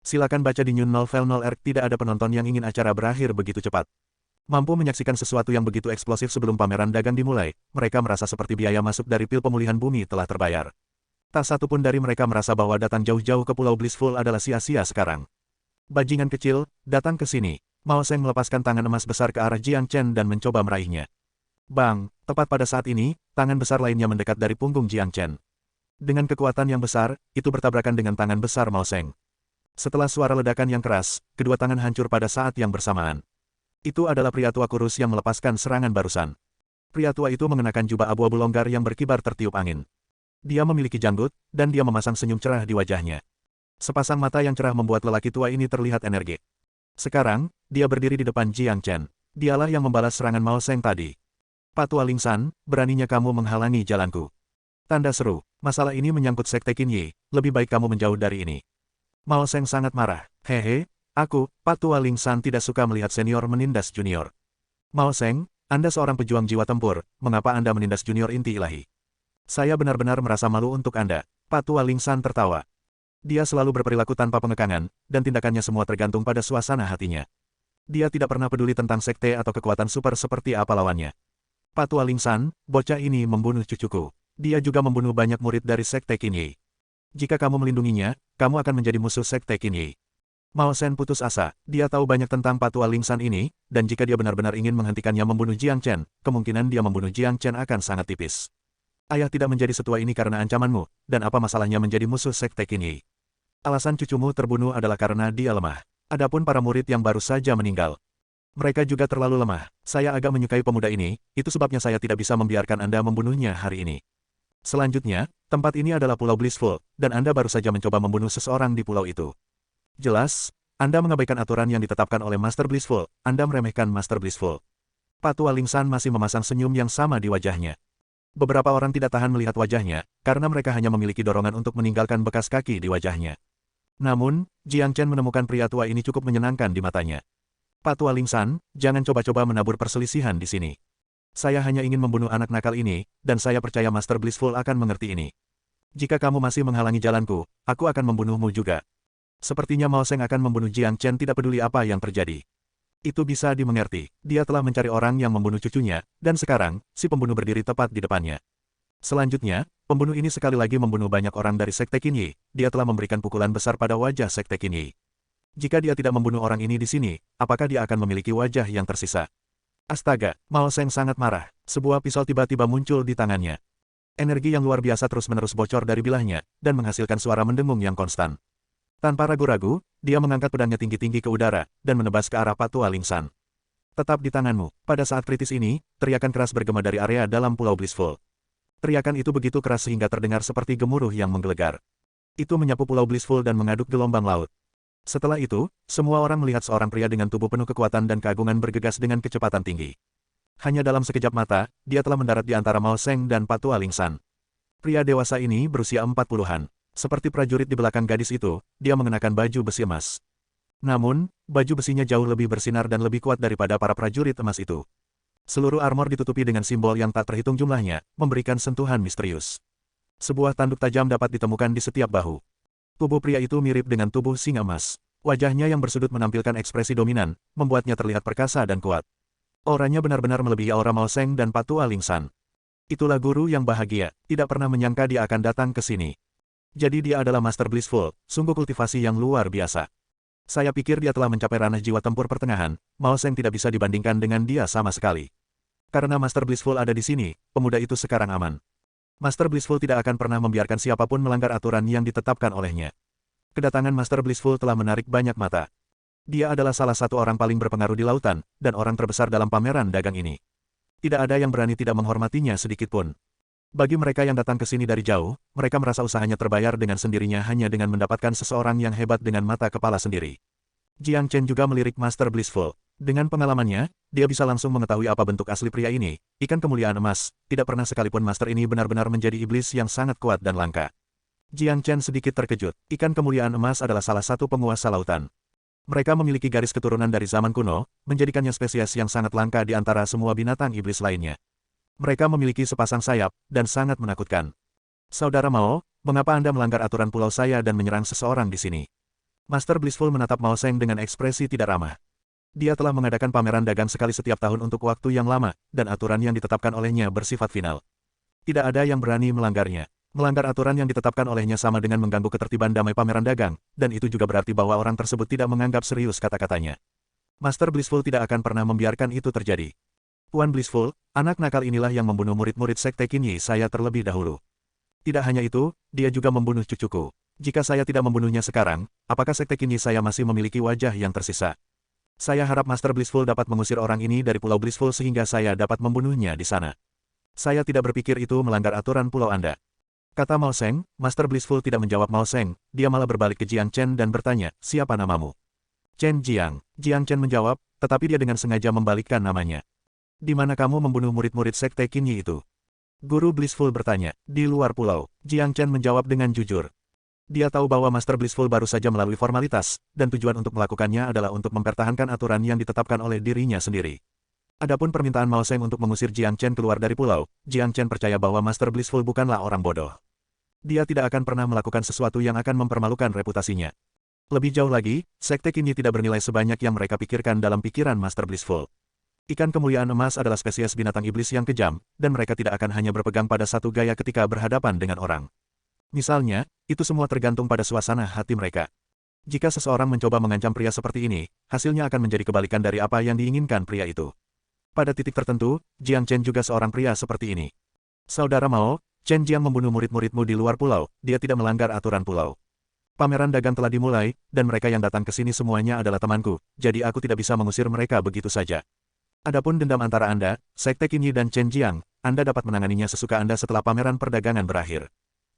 Silakan baca di New Novel 0 Arc, tidak ada penonton yang ingin acara berakhir begitu cepat. Mampu menyaksikan sesuatu yang begitu eksplosif sebelum pameran dagang dimulai, mereka merasa seperti biaya masuk dari pil pemulihan bumi telah terbayar. Tak satu pun dari mereka merasa bahwa datang jauh-jauh ke Pulau Blissful adalah sia-sia sekarang. Bajingan kecil, datang ke sini. Mao Seng melepaskan tangan emas besar ke arah Jiang Chen dan mencoba meraihnya. Bang, tepat pada saat ini, tangan besar lainnya mendekat dari punggung Jiang Chen. Dengan kekuatan yang besar, itu bertabrakan dengan tangan besar Mao Seng. Setelah suara ledakan yang keras, kedua tangan hancur pada saat yang bersamaan. Itu adalah pria tua kurus yang melepaskan serangan barusan. Pria tua itu mengenakan jubah abu-abu longgar yang berkibar tertiup angin. Dia memiliki janggut, dan dia memasang senyum cerah di wajahnya. Sepasang mata yang cerah membuat lelaki tua ini terlihat energik. Sekarang, dia berdiri di depan Jiang Chen. Dialah yang membalas serangan Mao Seng tadi. Pak Tua Lingsan, beraninya kamu menghalangi jalanku. Tanda seru, masalah ini menyangkut Sekte Qinyi, lebih baik kamu menjauh dari ini. Mao Seng sangat marah. Hehe. Aku, Pak Tua Lingsan tidak suka melihat senior menindas junior. Mao Seng, Anda seorang pejuang jiwa tempur, mengapa Anda menindas junior inti ilahi? Saya benar-benar merasa malu untuk Anda. Pak Tua Lingsan tertawa. Dia selalu berperilaku tanpa pengekangan, dan tindakannya semua tergantung pada suasana hatinya. Dia tidak pernah peduli tentang sekte atau kekuatan super seperti apa lawannya. Pak Tua Lingsan, bocah ini membunuh cucuku. Dia juga membunuh banyak murid dari Sekte Qinyi. Jika kamu melindunginya, kamu akan menjadi musuh Sekte Qinyi. Mao Seng putus asa, dia tahu banyak tentang Pak Tua Lingsan ini, dan jika dia benar-benar ingin menghentikannya membunuh Jiang Chen, kemungkinan dia membunuh Jiang Chen akan sangat tipis. Ayah tidak menjadi setua ini karena ancamanmu, dan apa masalahnya menjadi musuh Sekte Qinyi? Alasan cucumu terbunuh adalah karena dia lemah. Adapun para murid yang baru saja meninggal, mereka juga terlalu lemah. Saya agak menyukai pemuda ini, itu sebabnya saya tidak bisa membiarkan Anda membunuhnya hari ini. Selanjutnya, tempat ini adalah Pulau Blissful, dan Anda baru saja mencoba membunuh seseorang di pulau itu. Jelas, Anda mengabaikan aturan yang ditetapkan oleh Master Blissful, Anda meremehkan Master Blissful. Pak Tua Lingsan masih memasang senyum yang sama di wajahnya. Beberapa orang tidak tahan melihat wajahnya, karena mereka hanya memiliki dorongan untuk meninggalkan bekas kaki di wajahnya. Namun, Jiang Chen menemukan pria tua ini cukup menyenangkan di matanya. Pak Tua Lingsan, jangan coba-coba menabur perselisihan di sini. Saya hanya ingin membunuh anak nakal ini, dan saya percaya Master Blissful akan mengerti ini. Jika kamu masih menghalangi jalanku, aku akan membunuhmu juga. Sepertinya Mao Seng akan membunuh Jiang Chen tidak peduli apa yang terjadi. Itu bisa dimengerti, dia telah mencari orang yang membunuh cucunya, dan sekarang, si pembunuh berdiri tepat di depannya. Selanjutnya, pembunuh ini sekali lagi membunuh banyak orang dari Sekte Qinyi, dia telah memberikan pukulan besar pada wajah Sekte Qinyi. Jika dia tidak membunuh orang ini di sini, apakah dia akan memiliki wajah yang tersisa? Astaga, Mao Seng sangat marah, sebuah pisau tiba-tiba muncul di tangannya. Energi yang luar biasa terus-menerus bocor dari bilahnya, dan menghasilkan suara mendengung yang konstan. Tanpa ragu-ragu, dia mengangkat pedangnya tinggi-tinggi ke udara, dan menebas ke arah Patua Lingsan. Tetap di tanganmu. Pada saat kritis ini, teriakan keras bergema dari area dalam Pulau Blissful. Teriakan itu begitu keras sehingga terdengar seperti gemuruh yang menggelegar. Itu menyapu Pulau Blissful dan mengaduk gelombang laut. Setelah itu, semua orang melihat seorang pria dengan tubuh penuh kekuatan dan keagungan bergegas dengan kecepatan tinggi. Hanya dalam sekejap mata, dia telah mendarat di antara Mao Seng dan Patua Lingsan. Pria dewasa ini berusia 40-an. Seperti prajurit di belakang gadis itu, dia mengenakan baju besi emas. Namun, baju besinya jauh lebih bersinar dan lebih kuat daripada para prajurit emas itu. Seluruh armor ditutupi dengan simbol yang tak terhitung jumlahnya, memberikan sentuhan misterius. Sebuah tanduk tajam dapat ditemukan di setiap bahu. Tubuh pria itu mirip dengan tubuh singa emas. Wajahnya yang bersudut menampilkan ekspresi dominan, membuatnya terlihat perkasa dan kuat. Auranya benar-benar melebihi aura Mao Seng dan Patua Lingsan. Itulah guru yang bahagia, tidak pernah menyangka dia akan datang ke sini. Jadi dia adalah Master Blissful, sungguh kultivasi yang luar biasa. Saya pikir dia telah mencapai ranah jiwa tempur pertengahan, Mao Seng tidak bisa dibandingkan dengan dia sama sekali. Karena Master Blissful ada di sini, pemuda itu sekarang aman. Master Blissful tidak akan pernah membiarkan siapapun melanggar aturan yang ditetapkan olehnya. Kedatangan Master Blissful telah menarik banyak mata. Dia adalah salah satu orang paling berpengaruh di lautan, dan orang terbesar dalam pameran dagang ini. Tidak ada yang berani tidak menghormatinya sedikitpun. Bagi mereka yang datang ke sini dari jauh, mereka merasa usahanya terbayar dengan sendirinya hanya dengan mendapatkan seseorang yang hebat dengan mata kepala sendiri. Jiang Chen juga melirik Master Blissful. Dengan pengalamannya, dia bisa langsung mengetahui apa bentuk asli pria ini, ikan kemuliaan emas, tidak pernah sekalipun Master ini benar-benar menjadi iblis yang sangat kuat dan langka. Jiang Chen sedikit terkejut, ikan kemuliaan emas adalah salah satu penguasa lautan. Mereka memiliki garis keturunan dari zaman kuno, menjadikannya spesies yang sangat langka di antara semua binatang iblis lainnya. Mereka memiliki sepasang sayap, dan sangat menakutkan. Saudara Mao, mengapa Anda melanggar aturan pulau saya dan menyerang seseorang di sini? Master Blissful menatap Mao Seng dengan ekspresi tidak ramah. Dia telah mengadakan pameran dagang sekali setiap tahun untuk waktu yang lama, dan aturan yang ditetapkan olehnya bersifat final. Tidak ada yang berani melanggarnya. Melanggar aturan yang ditetapkan olehnya sama dengan mengganggu ketertiban damai pameran dagang, dan itu juga berarti bahwa orang tersebut tidak menganggap serius kata-katanya. Master Blissful tidak akan pernah membiarkan itu terjadi. Tuan Blissful, anak nakal inilah yang membunuh murid-murid Sekte Qinyi saya terlebih dahulu. Tidak hanya itu, dia juga membunuh cucuku. Jika saya tidak membunuhnya sekarang, apakah Sekte Qinyi saya masih memiliki wajah yang tersisa? Saya harap Master Blissful dapat mengusir orang ini dari Pulau Blissful sehingga saya dapat membunuhnya di sana. Saya tidak berpikir itu melanggar aturan pulau Anda. Kata Mao Seng. Master Blissful tidak menjawab Mao Seng, dia malah berbalik ke Jiang Chen dan bertanya, siapa namamu? Chen Jiang. Jiang Chen menjawab, tetapi dia dengan sengaja membalikkan namanya. Di mana kamu membunuh murid-murid Sekte Qinyi itu? Guru Blissful bertanya. Di luar pulau. Jiang Chen menjawab dengan jujur. Dia tahu bahwa Master Blissful baru saja melalui formalitas, dan tujuan untuk melakukannya adalah untuk mempertahankan aturan yang ditetapkan oleh dirinya sendiri. Adapun permintaan Mao Seng untuk mengusir Jiang Chen keluar dari pulau, Jiang Chen percaya bahwa Master Blissful bukanlah orang bodoh. Dia tidak akan pernah melakukan sesuatu yang akan mempermalukan reputasinya. Lebih jauh lagi, Sekte Qinyi tidak bernilai sebanyak yang mereka pikirkan dalam pikiran Master Blissful. Ikan kemuliaan emas adalah spesies binatang iblis yang kejam, dan mereka tidak akan hanya berpegang pada satu gaya ketika berhadapan dengan orang. Misalnya, itu semua tergantung pada suasana hati mereka. Jika seseorang mencoba mengancam pria seperti ini, hasilnya akan menjadi kebalikan dari apa yang diinginkan pria itu. Pada titik tertentu, Jiang Chen juga seorang pria seperti ini. Saudara Mao, Chen Jiang membunuh murid-muridmu di luar pulau, dia tidak melanggar aturan pulau. Pameran dagang telah dimulai, dan mereka yang datang ke sini semuanya adalah temanku, jadi aku tidak bisa mengusir mereka begitu saja. Adapun dendam antara Anda, Sekte Qinyi dan Chen Jiang, Anda dapat menanganinya sesuka Anda setelah pameran perdagangan berakhir.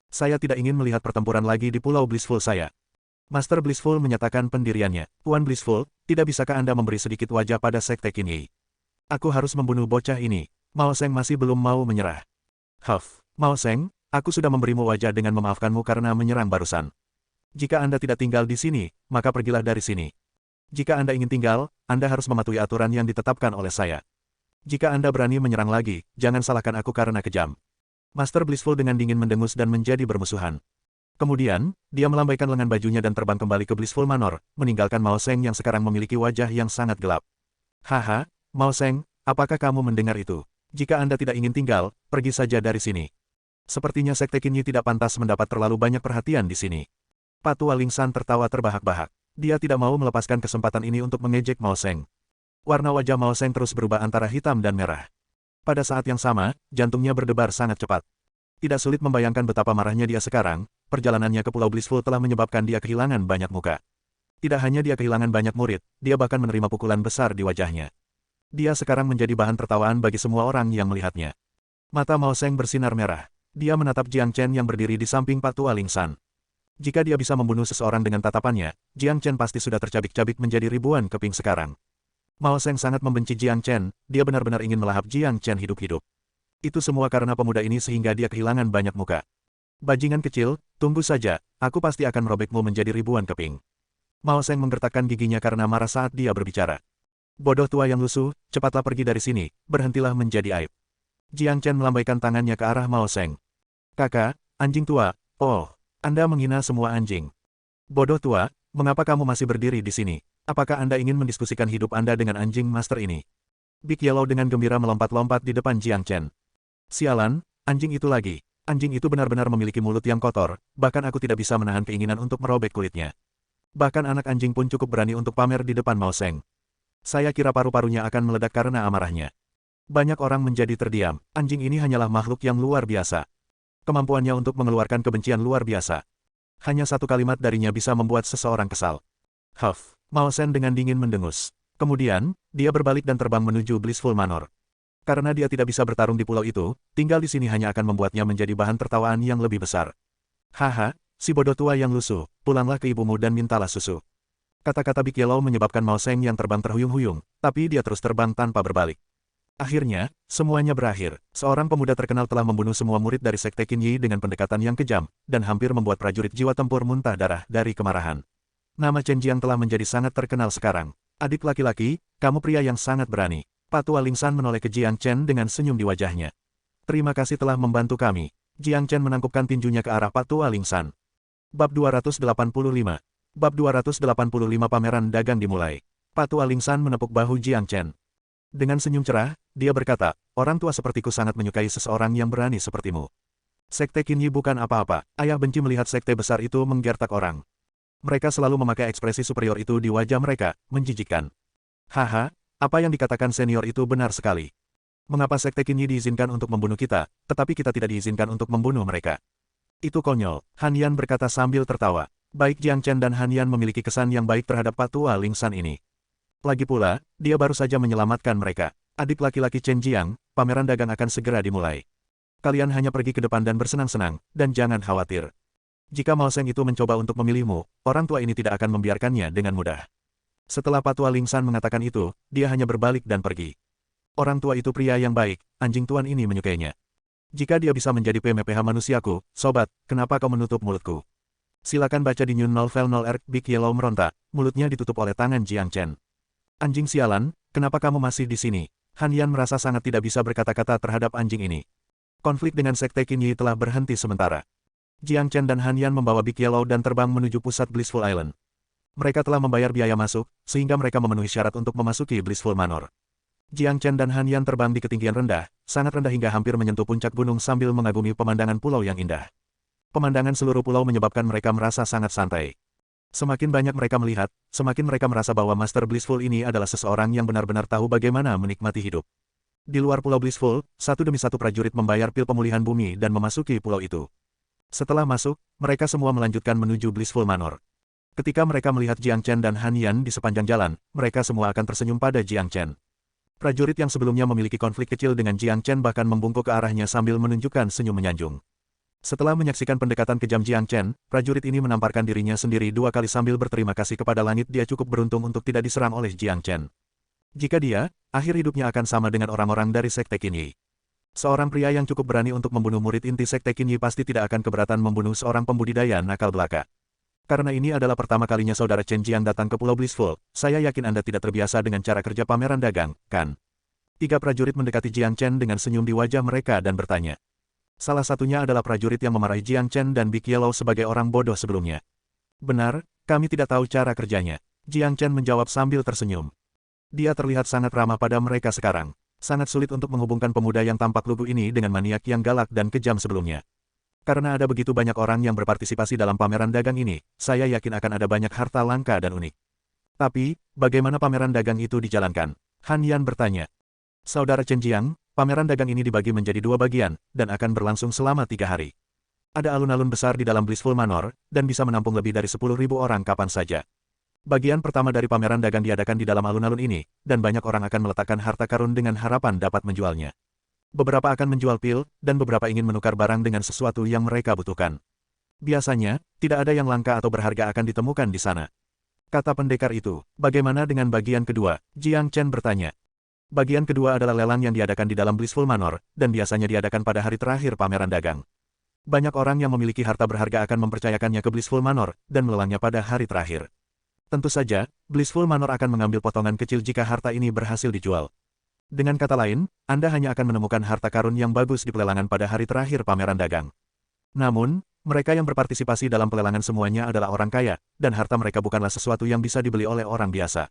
Saya tidak ingin melihat pertempuran lagi di Pulau Blissful saya. Master Blissful menyatakan pendiriannya. Tuan Blissful, tidak bisakah Anda memberi sedikit wajah pada Sekte Qinyi? Aku harus membunuh bocah ini. Mao Seng masih belum mau menyerah. Huff, Mao Seng, aku sudah memberimu wajah dengan memaafkanmu karena menyerang barusan. Jika Anda tidak tinggal di sini, maka pergilah dari sini. Jika Anda ingin tinggal, Anda harus mematuhi aturan yang ditetapkan oleh saya. Jika Anda berani menyerang lagi, jangan salahkan aku karena kejam. Master Blissful dengan dingin mendengus dan menjadi bermusuhan. Kemudian, dia melambaikan lengan bajunya dan terbang kembali ke Blissful Manor, meninggalkan Mao Seng yang sekarang memiliki wajah yang sangat gelap. Haha, Mao Seng, apakah kamu mendengar itu? Jika Anda tidak ingin tinggal, pergi saja dari sini. Sepertinya Sekte Qinyi tidak pantas mendapat terlalu banyak perhatian di sini. Patua Lingsan tertawa terbahak-bahak. Dia tidak mau melepaskan kesempatan ini untuk mengejek Mao Seng. Warna wajah Mao Seng terus berubah antara hitam dan merah. Pada saat yang sama, jantungnya berdebar sangat cepat. Tidak sulit membayangkan betapa marahnya dia sekarang, perjalanannya ke Pulau Blissful telah menyebabkan dia kehilangan banyak muka. Tidak hanya dia kehilangan banyak murid, dia bahkan menerima pukulan besar di wajahnya. Dia sekarang menjadi bahan tertawaan bagi semua orang yang melihatnya. Mata Mao Seng bersinar merah. Dia menatap Jiang Chen yang berdiri di samping Patua Lingsan. Jika dia bisa membunuh seseorang dengan tatapannya, Jiang Chen pasti sudah tercabik-cabik menjadi ribuan keping sekarang. Mao Seng sangat membenci Jiang Chen, dia benar-benar ingin melahap Jiang Chen hidup-hidup. Itu semua karena pemuda ini sehingga dia kehilangan banyak muka. Bajingan kecil, tunggu saja, aku pasti akan merobekmu menjadi ribuan keping. Mao Seng menggertakkan giginya karena marah saat dia berbicara. Bodoh tua yang lusuh, cepatlah pergi dari sini, berhentilah menjadi aib. Jiang Chen melambaikan tangannya ke arah Mao Seng. Kakak, anjing tua, oh, Anda menghina semua anjing. Bodoh tua, mengapa kamu masih berdiri di sini? Apakah Anda ingin mendiskusikan hidup Anda dengan anjing master ini? Big Yellow dengan gembira melompat-lompat di depan Jiang Chen. Sialan, anjing itu lagi. Anjing itu benar-benar memiliki mulut yang kotor, bahkan aku tidak bisa menahan keinginan untuk merobek kulitnya. Bahkan anak anjing pun cukup berani untuk pamer di depan Mao Seng. Saya kira paru-parunya akan meledak karena amarahnya. Banyak orang menjadi terdiam, anjing ini hanyalah makhluk yang luar biasa. Kemampuannya untuk mengeluarkan kebencian luar biasa. Hanya satu kalimat darinya bisa membuat seseorang kesal. Huff, Mao Seng dengan dingin mendengus. Kemudian, dia berbalik dan terbang menuju Blissful Manor. Karena dia tidak bisa bertarung di pulau itu, tinggal di sini hanya akan membuatnya menjadi bahan tertawaan yang lebih besar. Haha, si bodoh tua yang lusuh, pulanglah ke ibumu dan mintalah susu. Kata-kata Big Yellow menyebabkan Mao Seng yang terbang terhuyung-huyung, tapi dia terus terbang tanpa berbalik. Akhirnya, semuanya berakhir. Seorang pemuda terkenal telah membunuh semua murid dari Sekte Qinyi dengan pendekatan yang kejam, dan hampir membuat prajurit jiwa tempur muntah darah dari kemarahan. Nama Chen Jiang telah menjadi sangat terkenal sekarang. Adik laki-laki, kamu pria yang sangat berani. Patua Lingsan menoleh ke Jiang Chen dengan senyum di wajahnya. Terima kasih telah membantu kami. Jiang Chen menangkupkan tinjunya ke arah Patua Lingsan. Bab 285. Bab 285 pameran dagang dimulai. Patua Lingsan menepuk bahu Jiang Chen. Dengan senyum cerah, dia berkata, orang tua sepertiku sangat menyukai seseorang yang berani sepertimu. Sekte Qinyi bukan apa-apa, ayah benci melihat sekte besar itu menggertak orang. Mereka selalu memakai ekspresi superior itu di wajah mereka, menjijikkan. Haha. Apa yang dikatakan senior itu benar sekali. Mengapa Sekte Qinyi diizinkan untuk membunuh kita, tetapi kita tidak diizinkan untuk membunuh mereka? Itu konyol, Han Yan berkata sambil tertawa. Baik Jiang Chen dan Han Yan memiliki kesan yang baik terhadap Patua Lingsan ini. Lagi pula, dia baru saja menyelamatkan mereka. Adik laki-laki Chen Jiang, pameran dagang akan segera dimulai. Kalian hanya pergi ke depan dan bersenang-senang, dan jangan khawatir. Jika Mao Seng itu mencoba untuk memilihmu, orang tua ini tidak akan membiarkannya dengan mudah. Setelah Patua Lingsan mengatakan itu, dia hanya berbalik dan pergi. Orang tua itu pria yang baik, anjing tuan ini menyukainya. Jika dia bisa menjadi PMPH manusiaku, sobat, kenapa kau menutup mulutku? Silakan baca di New Novel 0 Big Yellow meronta, mulutnya ditutup oleh tangan Jiang Chen. Anjing sialan, kenapa kamu masih di sini? Han Yan merasa sangat tidak bisa berkata-kata terhadap anjing ini. Konflik dengan Sekte Qinyi telah berhenti sementara. Jiang Chen dan Han Yan membawa Big Yellow dan terbang menuju pusat Blissful Island. Mereka telah membayar biaya masuk, sehingga mereka memenuhi syarat untuk memasuki Blissful Manor. Jiang Chen dan Han Yan terbang di ketinggian rendah, sangat rendah hingga hampir menyentuh puncak gunung sambil mengagumi pemandangan pulau yang indah. Pemandangan seluruh pulau menyebabkan mereka merasa sangat santai. Semakin banyak mereka melihat, semakin mereka merasa bahwa Master Blissful ini adalah seseorang yang benar-benar tahu bagaimana menikmati hidup. Di luar Pulau Blissful, satu demi satu prajurit membayar pil pemulihan bumi dan memasuki pulau itu. Setelah masuk, mereka semua melanjutkan menuju Blissful Manor. Ketika mereka melihat Jiang Chen dan Han Yan di sepanjang jalan, mereka semua akan tersenyum pada Jiang Chen. Prajurit yang sebelumnya memiliki konflik kecil dengan Jiang Chen bahkan membungkuk ke arahnya sambil menunjukkan senyum menyanjung. Setelah menyaksikan pendekatan kejam Jiang Chen, prajurit ini menamparkan dirinya sendiri dua kali sambil berterima kasih kepada langit. Dia cukup beruntung untuk tidak diserang oleh Jiang Chen. Jika dia, akhir hidupnya akan sama dengan orang-orang dari Sekte Qinyi. Seorang pria yang cukup berani untuk membunuh murid inti Sekte Qinyi pasti tidak akan keberatan membunuh seorang pembudidaya nakal belaka. Karena ini adalah pertama kalinya saudara Chen Jiang datang ke Pulau Blissful, saya yakin Anda tidak terbiasa dengan cara kerja pameran dagang, kan? Tiga prajurit mendekati Jiang Chen dengan senyum di wajah mereka dan bertanya. Salah satunya adalah prajurit yang memarahi Jiang Chen dan Big Yellow sebagai orang bodoh sebelumnya. Benar, kami tidak tahu cara kerjanya. Jiang Chen menjawab sambil tersenyum. Dia terlihat sangat ramah pada mereka sekarang. Sangat sulit untuk menghubungkan pemuda yang tampak lugu ini dengan maniak yang galak dan kejam sebelumnya. Karena ada begitu banyak orang yang berpartisipasi dalam pameran dagang ini, saya yakin akan ada banyak harta langka dan unik. Tapi, bagaimana pameran dagang itu dijalankan? Han Yan bertanya. Saudara Chen Jiang, pameran dagang ini dibagi menjadi 2 bagian, dan akan berlangsung selama 3 hari. Ada alun-alun besar di dalam Blissful Manor, dan bisa menampung lebih dari 10.000 orang kapan saja. Bagian pertama dari pameran dagang diadakan di dalam alun-alun ini, dan banyak orang akan meletakkan harta karun dengan harapan dapat menjualnya. Beberapa akan menjual pil, dan beberapa ingin menukar barang dengan sesuatu yang mereka butuhkan. Biasanya, tidak ada yang langka atau berharga akan ditemukan di sana. Kata pendekar itu. Bagaimana dengan bagian kedua? Jiang Chen bertanya. Bagian kedua adalah lelang yang diadakan di dalam Blissful Manor, dan biasanya diadakan pada hari terakhir pameran dagang. Banyak orang yang memiliki harta berharga akan mempercayakannya ke Blissful Manor, dan melelangnya pada hari terakhir. Tentu saja, Blissful Manor akan mengambil potongan kecil jika harta ini berhasil dijual. Dengan kata lain, Anda hanya akan menemukan harta karun yang bagus di pelelangan pada hari terakhir pameran dagang. Namun, mereka yang berpartisipasi dalam pelelangan semuanya adalah orang kaya, dan harta mereka bukanlah sesuatu yang bisa dibeli oleh orang biasa.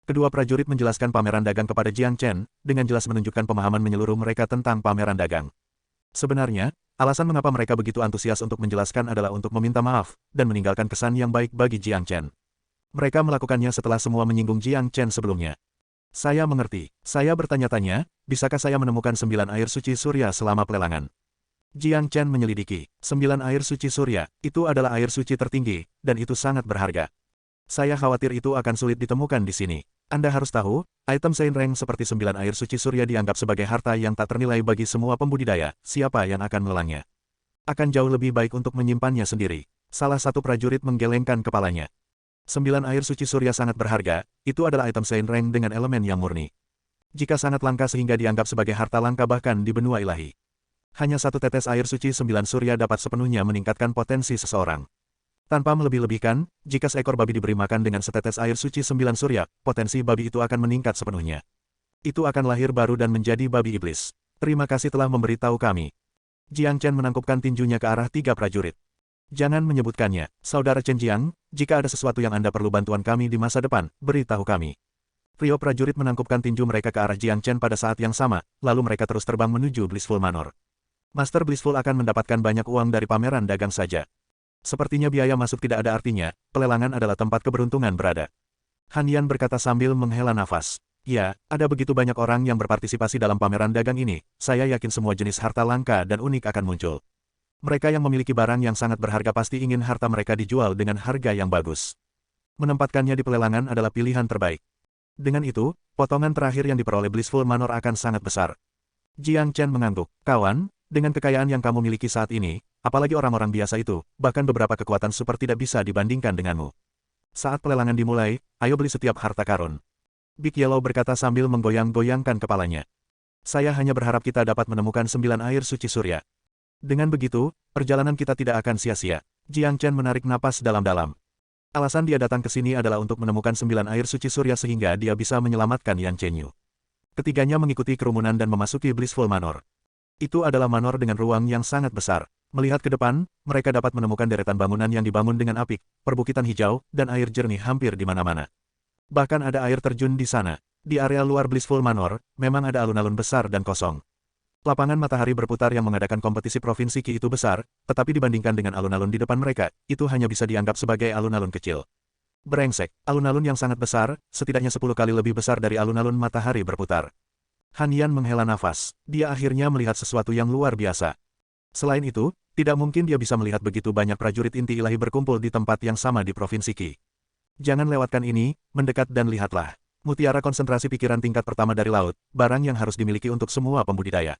Kedua prajurit menjelaskan pameran dagang kepada Jiang Chen, dengan jelas menunjukkan pemahaman menyeluruh mereka tentang pameran dagang. Sebenarnya, alasan mengapa mereka begitu antusias untuk menjelaskan adalah untuk meminta maaf, dan meninggalkan kesan yang baik bagi Jiang Chen. Mereka melakukannya setelah semua menyinggung Jiang Chen sebelumnya. Saya mengerti. Saya bertanya-tanya, bisakah saya menemukan 9 air suci surya selama pelelangan? Jiang Chen menyelidiki. 9 air suci surya, itu adalah air suci tertinggi, dan itu sangat berharga. Saya khawatir itu akan sulit ditemukan di sini. Anda harus tahu, item Seinreng seperti 9 air suci surya dianggap sebagai harta yang tak ternilai bagi semua pembudidaya, siapa yang akan melelangnya. Akan jauh lebih baik untuk menyimpannya sendiri. Salah satu prajurit menggelengkan kepalanya. 9 air suci surya sangat berharga, itu adalah item Seinreng dengan elemen yang murni. Jika sangat langka sehingga dianggap sebagai harta langka bahkan di benua ilahi. Hanya 1 tetes air suci 9 surya dapat sepenuhnya meningkatkan potensi seseorang. Tanpa melebih-lebihkan, jika seekor babi diberi makan dengan setetes air suci 9 surya, potensi babi itu akan meningkat sepenuhnya. Itu akan lahir baru dan menjadi babi iblis. Terima kasih telah memberitahu kami. Jiang Chen menangkupkan tinjunya ke arah 3 prajurit. Jangan menyebutkannya, Saudara Chen Jiang, jika ada sesuatu yang Anda perlu bantuan kami di masa depan, beritahu kami. Trio prajurit menangkupkan tinju mereka ke arah Jiang Chen pada saat yang sama, lalu mereka terus terbang menuju Blissful Manor. Master Blissful akan mendapatkan banyak uang dari pameran dagang saja. Sepertinya biaya masuk tidak ada artinya, pelelangan adalah tempat keberuntungan berada. Han Yan berkata sambil menghela nafas. Ya, ada begitu banyak orang yang berpartisipasi dalam pameran dagang ini, saya yakin semua jenis harta langka dan unik akan muncul. Mereka yang memiliki barang yang sangat berharga pasti ingin harta mereka dijual dengan harga yang bagus. Menempatkannya di pelelangan adalah pilihan terbaik. Dengan itu, potongan terakhir yang diperoleh Blissful Manor akan sangat besar. Jiang Chen mengangguk. Kawan, dengan kekayaan yang kamu miliki saat ini, apalagi orang-orang biasa itu, bahkan beberapa kekuatan super tidak bisa dibandingkan denganmu. Saat pelelangan dimulai, ayo beli setiap harta karun. Big Yellow berkata sambil menggoyang-goyangkan kepalanya. Saya hanya berharap kita dapat menemukan 9 air suci surya. Dengan begitu, perjalanan kita tidak akan sia-sia. Jiang Chen menarik napas dalam-dalam. Alasan dia datang ke sini adalah untuk menemukan 9 air suci surya sehingga dia bisa menyelamatkan Yan Chenyu. Ketiganya mengikuti kerumunan dan memasuki Blissful Manor. Itu adalah manor dengan ruang yang sangat besar. Melihat ke depan, mereka dapat menemukan deretan bangunan yang dibangun dengan apik, perbukitan hijau, dan air jernih hampir di mana-mana. Bahkan ada air terjun di sana. Di area luar Blissful Manor, memang ada alun-alun besar dan kosong. Lapangan matahari berputar yang mengadakan kompetisi provinsi Qi itu besar, tetapi dibandingkan dengan alun-alun di depan mereka, itu hanya bisa dianggap sebagai alun-alun kecil. Brengsek, alun-alun yang sangat besar, setidaknya 10 kali lebih besar dari alun-alun matahari berputar. Han Yan menghela nafas, dia akhirnya melihat sesuatu yang luar biasa. Selain itu, tidak mungkin dia bisa melihat begitu banyak prajurit inti ilahi berkumpul di tempat yang sama di provinsi Qi. Jangan lewatkan ini, mendekat dan lihatlah. Mutiara konsentrasi pikiran tingkat pertama dari laut, barang yang harus dimiliki untuk semua pembudidaya.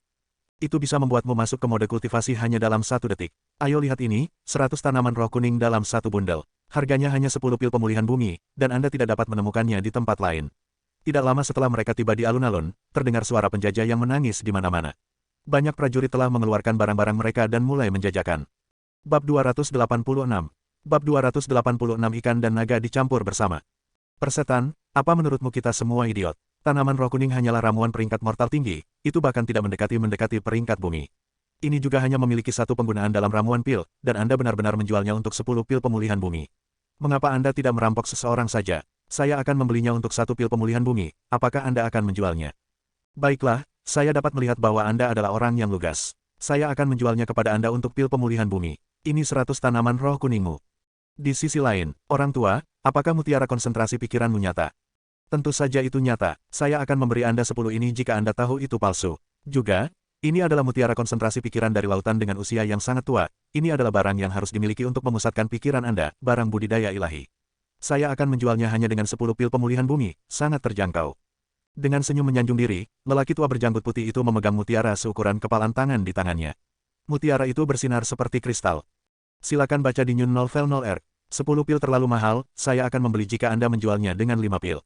Itu bisa membuatmu masuk ke mode kultivasi hanya dalam 1 detik. Ayo lihat ini, 100 tanaman roh kuning dalam 1 bundel. Harganya hanya 10 pil pemulihan bumi, dan Anda tidak dapat menemukannya di tempat lain. Tidak lama setelah mereka tiba di alun-alun, terdengar suara penjajah yang menangis di mana-mana. Banyak prajurit telah mengeluarkan barang-barang mereka dan mulai menjajakan. Bab 286. Bab 286 ikan dan naga dicampur bersama. Persetan, apa menurutmu kita semua idiot? Tanaman roh kuning hanyalah ramuan peringkat mortal tinggi, itu bahkan tidak mendekati peringkat bumi. Ini juga hanya memiliki satu penggunaan dalam ramuan pil, dan Anda benar-benar menjualnya untuk 10 pil pemulihan bumi. Mengapa Anda tidak merampok seseorang saja? Saya akan membelinya untuk 1 pil pemulihan bumi, apakah Anda akan menjualnya? Baiklah, saya dapat melihat bahwa Anda adalah orang yang lugas. Saya akan menjualnya kepada Anda untuk pil pemulihan bumi. Ini 100 tanaman roh kuningmu. Di sisi lain, orang tua, apakah mutiara konsentrasi pikiranmu nyata? Tentu saja itu nyata, saya akan memberi Anda 10 ini jika Anda tahu itu palsu. Juga, ini adalah mutiara konsentrasi pikiran dari lautan dengan usia yang sangat tua. Ini adalah barang yang harus dimiliki untuk memusatkan pikiran Anda, barang budidaya ilahi. Saya akan menjualnya hanya dengan 10 pil pemulihan bumi, sangat terjangkau. Dengan senyum menyanjung diri, lelaki tua berjanggut putih itu memegang mutiara seukuran kepalan tangan di tangannya. Mutiara itu bersinar seperti kristal. Silakan baca di New Novel 0R. 10 pil terlalu mahal, saya akan membeli jika Anda menjualnya dengan 5 pil.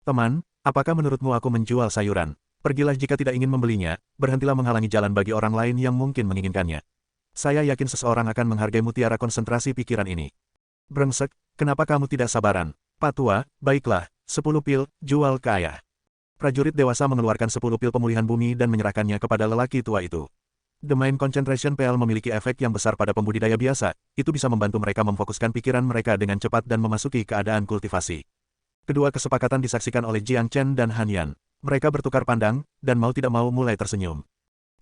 Teman, apakah menurutmu aku menjual sayuran? Pergilah jika tidak ingin membelinya, berhentilah menghalangi jalan bagi orang lain yang mungkin menginginkannya. Saya yakin seseorang akan menghargai mutiara konsentrasi pikiran ini. Brengsek, kenapa kamu tidak sabaran? Pak tua, baiklah, 10 pil, jual ke ayah. Prajurit dewasa mengeluarkan 10 pil pemulihan bumi dan menyerahkannya kepada lelaki tua itu. The Mind Concentration Pel memiliki efek yang besar pada pembudidaya biasa, itu bisa membantu mereka memfokuskan pikiran mereka dengan cepat dan memasuki keadaan kultivasi. Kedua kesepakatan disaksikan oleh Jiang Chen dan Han Yan. Mereka bertukar pandang, dan mau tidak mau mulai tersenyum.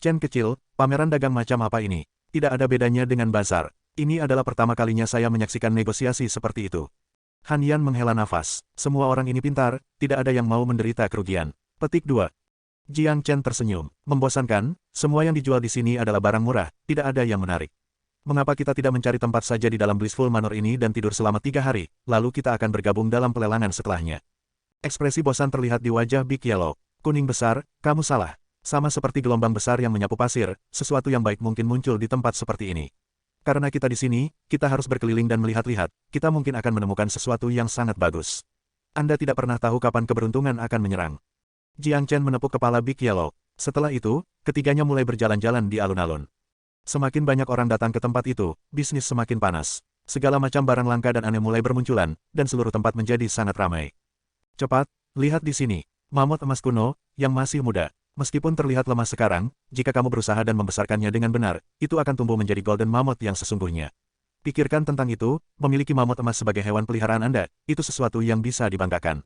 Chen kecil, pameran dagang macam apa ini? Tidak ada bedanya dengan bazar. Ini adalah pertama kalinya saya menyaksikan negosiasi seperti itu. Han Yan menghela nafas. Semua orang ini pintar, tidak ada yang mau menderita kerugian. Petik 2. Jiang Chen tersenyum. Membosankan, semua yang dijual di sini adalah barang murah, tidak ada yang menarik. Mengapa kita tidak mencari tempat saja di dalam Blissful Manor ini dan tidur selama 3 hari, lalu kita akan bergabung dalam pelelangan setelahnya. Ekspresi bosan terlihat di wajah Big Yellow. Kuning besar, kamu salah. Sama seperti gelombang besar yang menyapu pasir, sesuatu yang baik mungkin muncul di tempat seperti ini. Karena kita di sini, kita harus berkeliling dan melihat-lihat, kita mungkin akan menemukan sesuatu yang sangat bagus. Anda tidak pernah tahu kapan keberuntungan akan menyerang. Jiang Chen menepuk kepala Big Yellow. Setelah itu, ketiganya mulai berjalan-jalan di alun-alun. Semakin banyak orang datang ke tempat itu, bisnis semakin panas. Segala macam barang langka dan aneh mulai bermunculan, dan seluruh tempat menjadi sangat ramai. Cepat, lihat di sini. Mamut emas kuno, yang masih muda. Meskipun terlihat lemah sekarang, jika kamu berusaha dan membesarkannya dengan benar, itu akan tumbuh menjadi golden mamut yang sesungguhnya. Pikirkan tentang itu, memiliki mamut emas sebagai hewan peliharaan Anda, itu sesuatu yang bisa dibanggakan.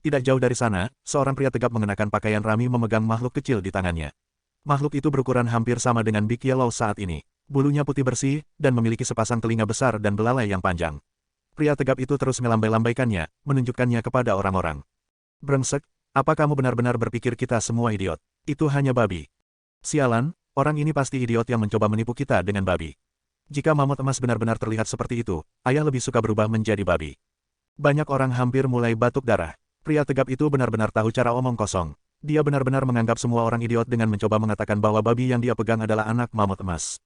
Tidak jauh dari sana, seorang pria tegap mengenakan pakaian rami memegang makhluk kecil di tangannya. Makhluk itu berukuran hampir sama dengan Big Yellow saat ini. Bulunya putih bersih, dan memiliki sepasang telinga besar dan belalai yang panjang. Pria tegap itu terus melambai-lambaikannya, menunjukkannya kepada orang-orang. Brengsek, apa kamu benar-benar berpikir kita semua idiot? Itu hanya babi. Sialan, orang ini pasti idiot yang mencoba menipu kita dengan babi. Jika mamut emas benar-benar terlihat seperti itu, ayah lebih suka berubah menjadi babi. Banyak orang hampir mulai batuk darah. Pria tegap itu benar-benar tahu cara omong kosong. Dia benar-benar menganggap semua orang idiot dengan mencoba mengatakan bahwa babi yang dia pegang adalah anak mamut emas.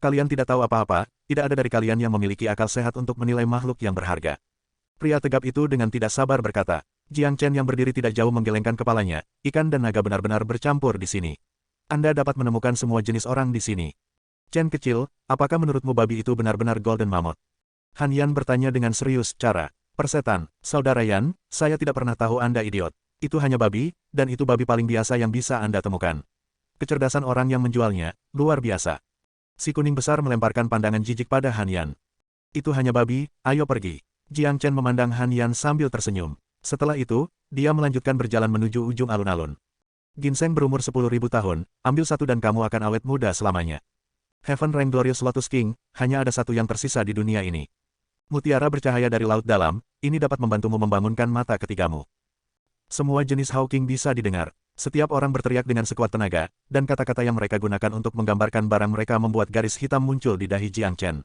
Kalian tidak tahu apa-apa, tidak ada dari kalian yang memiliki akal sehat untuk menilai makhluk yang berharga. Pria tegap itu dengan tidak sabar berkata. Jiang Chen yang berdiri tidak jauh menggelengkan kepalanya, ikan dan naga benar-benar bercampur di sini. Anda dapat menemukan semua jenis orang di sini. Chen kecil, apakah menurutmu babi itu benar-benar golden mammoth? Han Yan bertanya dengan serius, cara. Persetan, saudara Yan, saya tidak pernah tahu Anda idiot. Itu hanya babi, dan itu babi paling biasa yang bisa Anda temukan. Kecerdasan orang yang menjualnya, luar biasa. Si kuning besar melemparkan pandangan jijik pada Han Yan. Itu hanya babi, ayo pergi. Jiang Chen memandang Han Yan sambil tersenyum. Setelah itu, dia melanjutkan berjalan menuju ujung alun-alun. Ginseng berumur 10.000 tahun, ambil satu dan kamu akan awet muda selamanya. Heaven Rank Glorious Lotus King, hanya ada satu yang tersisa di dunia ini. Mutiara bercahaya dari laut dalam, ini dapat membantumu membangunkan mata ketigamu. Semua jenis hawking bisa didengar. Setiap orang berteriak dengan sekuat tenaga, dan kata-kata yang mereka gunakan untuk menggambarkan barang mereka membuat garis hitam muncul di dahi Jiang Chen.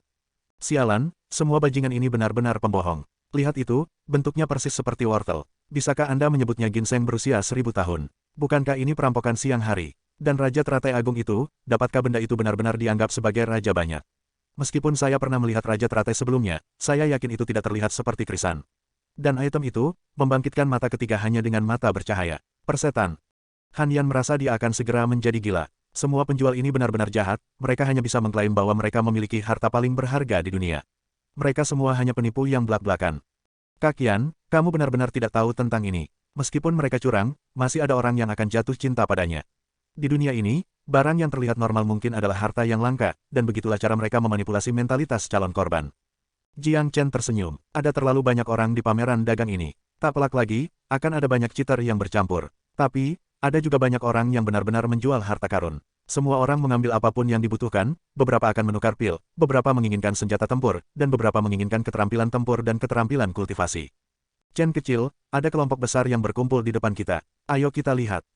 Sialan, semua bajingan ini benar-benar pembohong. Lihat itu, bentuknya persis seperti wortel. Bisakah Anda menyebutnya ginseng berusia 1000 tahun? Bukankah ini perampokan siang hari? Dan Raja Teratai Agung itu, dapatkah benda itu benar-benar dianggap sebagai raja banyak? Meskipun saya pernah melihat Raja Teratai sebelumnya, saya yakin itu tidak terlihat seperti krisan. Dan item itu, membangkitkan mata ketiga hanya dengan mata bercahaya. Persetan. Han Yan merasa dia akan segera menjadi gila. Semua penjual ini benar-benar jahat, mereka hanya bisa mengklaim bahwa mereka memiliki harta paling berharga di dunia. Mereka semua hanya penipu yang belak-belakan. Kak Yan, kamu benar-benar tidak tahu tentang ini. Meskipun mereka curang, masih ada orang yang akan jatuh cinta padanya. Di dunia ini, barang yang terlihat normal mungkin adalah harta yang langka, dan begitulah cara mereka memanipulasi mentalitas calon korban. Jiang Chen tersenyum. Ada terlalu banyak orang di pameran dagang ini. Tak pelak lagi, akan ada banyak cheater yang bercampur. Tapi, ada juga banyak orang yang benar-benar menjual harta karun. Semua orang mengambil apapun yang dibutuhkan, beberapa akan menukar pil, beberapa menginginkan senjata tempur, dan beberapa menginginkan keterampilan tempur dan keterampilan kultivasi. Chen kecil, ada kelompok besar yang berkumpul di depan kita. Ayo kita lihat.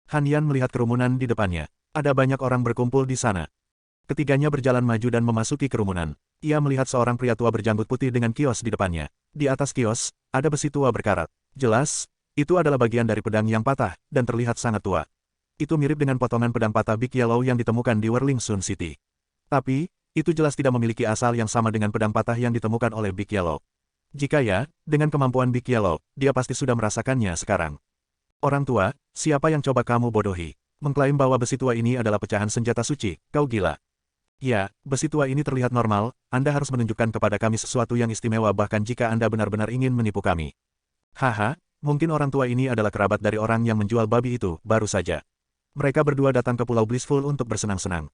Han Yan melihat kerumunan di depannya. Ada banyak orang berkumpul di sana. Ketiganya berjalan maju dan memasuki kerumunan. Ia melihat seorang pria tua berjanggut putih dengan kios di depannya. Di atas kios, ada besi tua berkarat. Jelas, itu adalah bagian dari pedang yang patah, dan terlihat sangat tua. Itu mirip dengan potongan pedang patah Big Yellow yang ditemukan di Whirling Sun City. Tapi, itu jelas tidak memiliki asal yang sama dengan pedang patah yang ditemukan oleh Big Yellow. Jika ya, dengan kemampuan Big Yellow, dia pasti sudah merasakannya sekarang. Orang tua, siapa yang coba kamu bodohi? Mengklaim bahwa besi tua ini adalah pecahan senjata suci, kau gila. Ya, besi tua ini terlihat normal, Anda harus menunjukkan kepada kami sesuatu yang istimewa bahkan jika Anda benar-benar ingin menipu kami. Haha, mungkin orang tua ini adalah kerabat dari orang yang menjual babi itu, baru saja. Mereka berdua datang ke Pulau Blissful untuk bersenang-senang.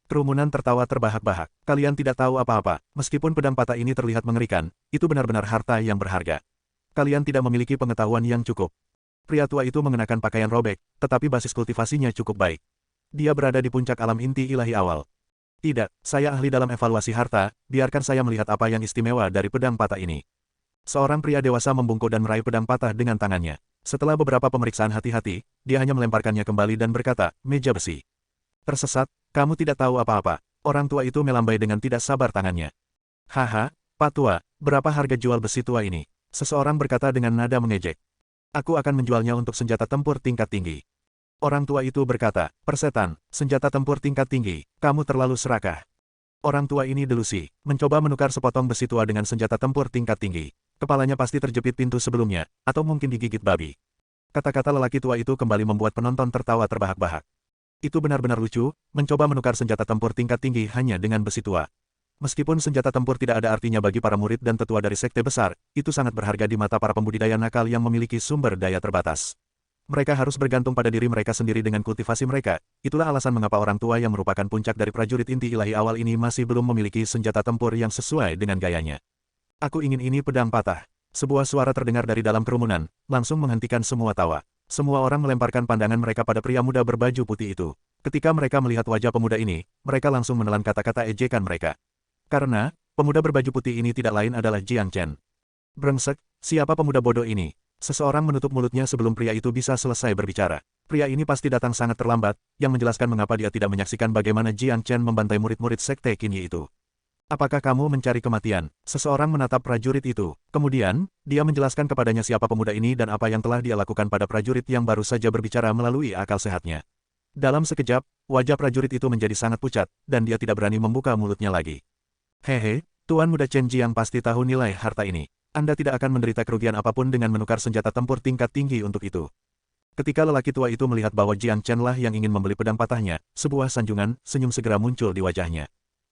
Kerumunan tertawa terbahak-bahak. Kalian tidak tahu apa-apa, meskipun pedang patah ini terlihat mengerikan, itu benar-benar harta yang berharga. Kalian tidak memiliki pengetahuan yang cukup. Pria tua itu mengenakan pakaian robek, tetapi basis kultivasinya cukup baik. Dia berada di puncak alam inti ilahi awal. Tidak, saya ahli dalam evaluasi harta, biarkan saya melihat apa yang istimewa dari pedang patah ini. Seorang pria dewasa membungkuk dan meraih pedang patah dengan tangannya. Setelah beberapa pemeriksaan hati-hati, dia hanya melemparkannya kembali dan berkata, meja besi. Tersesat, kamu tidak tahu apa-apa. Orang tua itu melambai dengan tidak sabar tangannya. Haha, Pak Tua, berapa harga jual besi tua ini? Seseorang berkata dengan nada mengejek. Aku akan menjualnya untuk senjata tempur tingkat tinggi. Orang tua itu berkata, persetan, senjata tempur tingkat tinggi, kamu terlalu serakah. Orang tua ini delusi, mencoba menukar sepotong besi tua dengan senjata tempur tingkat tinggi. Kepalanya pasti terjepit pintu sebelumnya, atau mungkin digigit babi. Kata-kata lelaki tua itu kembali membuat penonton tertawa terbahak-bahak. Itu benar-benar lucu, mencoba menukar senjata tempur tingkat tinggi hanya dengan besi tua. Meskipun senjata tempur tidak ada artinya bagi para murid dan tetua dari sekte besar, itu sangat berharga di mata para pembudidaya nakal yang memiliki sumber daya terbatas. Mereka harus bergantung pada diri mereka sendiri dengan kultivasi mereka. Itulah alasan mengapa orang tua yang merupakan puncak dari prajurit inti ilahi awal ini masih belum memiliki senjata tempur yang sesuai dengan gayanya. Aku ingin ini pedang patah. Sebuah suara terdengar dari dalam kerumunan, langsung menghentikan semua tawa. Semua orang melemparkan pandangan mereka pada pria muda berbaju putih itu. Ketika mereka melihat wajah pemuda ini, mereka langsung menelan kata-kata ejekan mereka. Karena, pemuda berbaju putih ini tidak lain adalah Jiang Chen. Brengsek, siapa pemuda bodoh ini? Seseorang menutup mulutnya sebelum pria itu bisa selesai berbicara. Pria ini pasti datang sangat terlambat, yang menjelaskan mengapa dia tidak menyaksikan bagaimana Jiang Chen membantai murid-murid sekte Qinyi itu. Apakah kamu mencari kematian? Seseorang menatap prajurit itu. Kemudian, dia menjelaskan kepadanya siapa pemuda ini dan apa yang telah dia lakukan pada prajurit yang baru saja berbicara melalui akal sehatnya. Dalam sekejap, wajah prajurit itu menjadi sangat pucat, dan dia tidak berani membuka mulutnya lagi. Hehe, Tuan Muda Chen Jiang pasti tahu nilai harta ini. Anda tidak akan menderita kerugian apapun dengan menukar senjata tempur tingkat tinggi untuk itu. Ketika lelaki tua itu melihat bahwa Jiang Chen lah yang ingin membeli pedang patahnya, sebuah sanjungan, senyum segera muncul di wajahnya.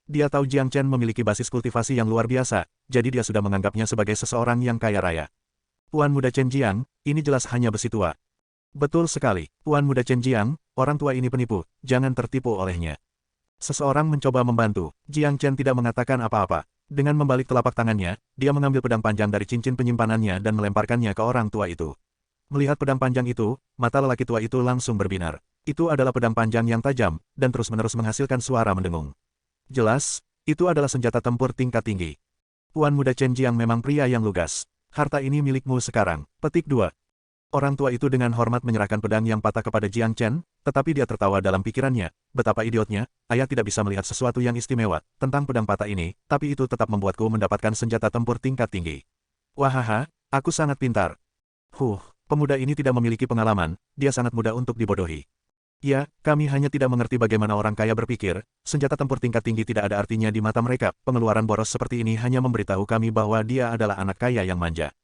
Dia tahu Jiang Chen memiliki basis kultivasi yang luar biasa, jadi dia sudah menganggapnya sebagai seseorang yang kaya raya. Tuan Muda Chen Jiang, ini jelas hanya besi tua. Betul sekali, Tuan Muda Chen Jiang, orang tua ini penipu, jangan tertipu olehnya. Seseorang mencoba membantu. Jiang Chen tidak mengatakan apa-apa. Dengan membalik telapak tangannya, dia mengambil pedang panjang dari cincin penyimpanannya dan melemparkannya ke orang tua itu. Melihat pedang panjang itu, mata lelaki tua itu langsung berbinar. Itu adalah pedang panjang yang tajam, dan terus-menerus menghasilkan suara mendengung. Jelas, itu adalah senjata tempur tingkat tinggi. Tuan Muda Chen Jiang memang pria yang lugas. Harta ini milikmu sekarang. Petik 2. Orang tua itu dengan hormat menyerahkan pedang yang patah kepada Jiang Chen, tetapi dia tertawa dalam pikirannya. Betapa idiotnya, ayah tidak bisa melihat sesuatu yang istimewa tentang pedang patah ini, tapi itu tetap membuatku mendapatkan senjata tempur tingkat tinggi. Wahaha, aku sangat pintar. Pemuda ini tidak memiliki pengalaman, dia sangat mudah untuk dibodohi. Ya, kami hanya tidak mengerti bagaimana orang kaya berpikir, senjata tempur tingkat tinggi tidak ada artinya di mata mereka, pengeluaran boros seperti ini hanya memberitahu kami bahwa dia adalah anak kaya yang manja.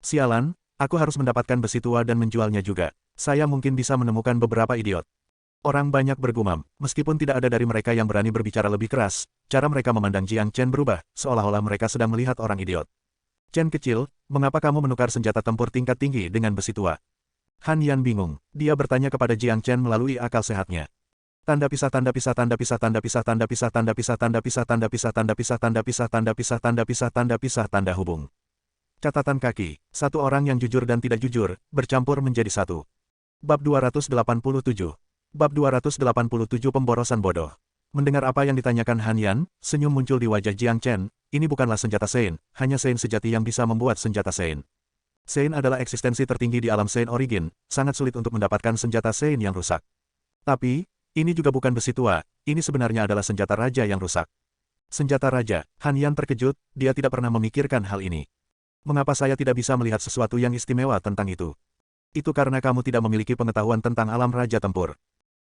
Sialan, aku harus mendapatkan besi tua dan menjualnya juga. Saya mungkin bisa menemukan beberapa idiot. Orang banyak bergumam, meskipun tidak ada dari mereka yang berani berbicara lebih keras, cara mereka memandang Jiang Chen berubah, seolah-olah mereka sedang melihat orang idiot. Chen kecil, mengapa kamu menukar senjata tempur tingkat tinggi dengan besi tua? Han Yan bingung. Dia bertanya kepada Jiang Chen melalui akal sehatnya. Tanda pisah tanda pisah tanda pisah tanda pisah tanda pisah tanda pisah tanda pisah tanda pisah tanda pisah tanda pisah tanda pisah tanda pisah tanda pisah tanda hubung. Catatan kaki. Satu orang yang jujur dan tidak jujur, bercampur menjadi satu. Bab 287. Bab 287 Pemborosan bodoh. Mendengar apa yang ditanyakan Han Yan, senyum muncul di wajah Jiang Chen. Ini bukanlah senjata Sein, hanya Sein sejati yang bisa membuat senjata Sein. Sein adalah eksistensi tertinggi di alam Sein Origin, sangat sulit untuk mendapatkan senjata Sein yang rusak. Tapi, ini juga bukan besi tua, ini sebenarnya adalah senjata raja yang rusak. Senjata raja, Han Yan terkejut, dia tidak pernah memikirkan hal ini. Mengapa saya tidak bisa melihat sesuatu yang istimewa tentang itu? Itu karena kamu tidak memiliki pengetahuan tentang alam raja tempur.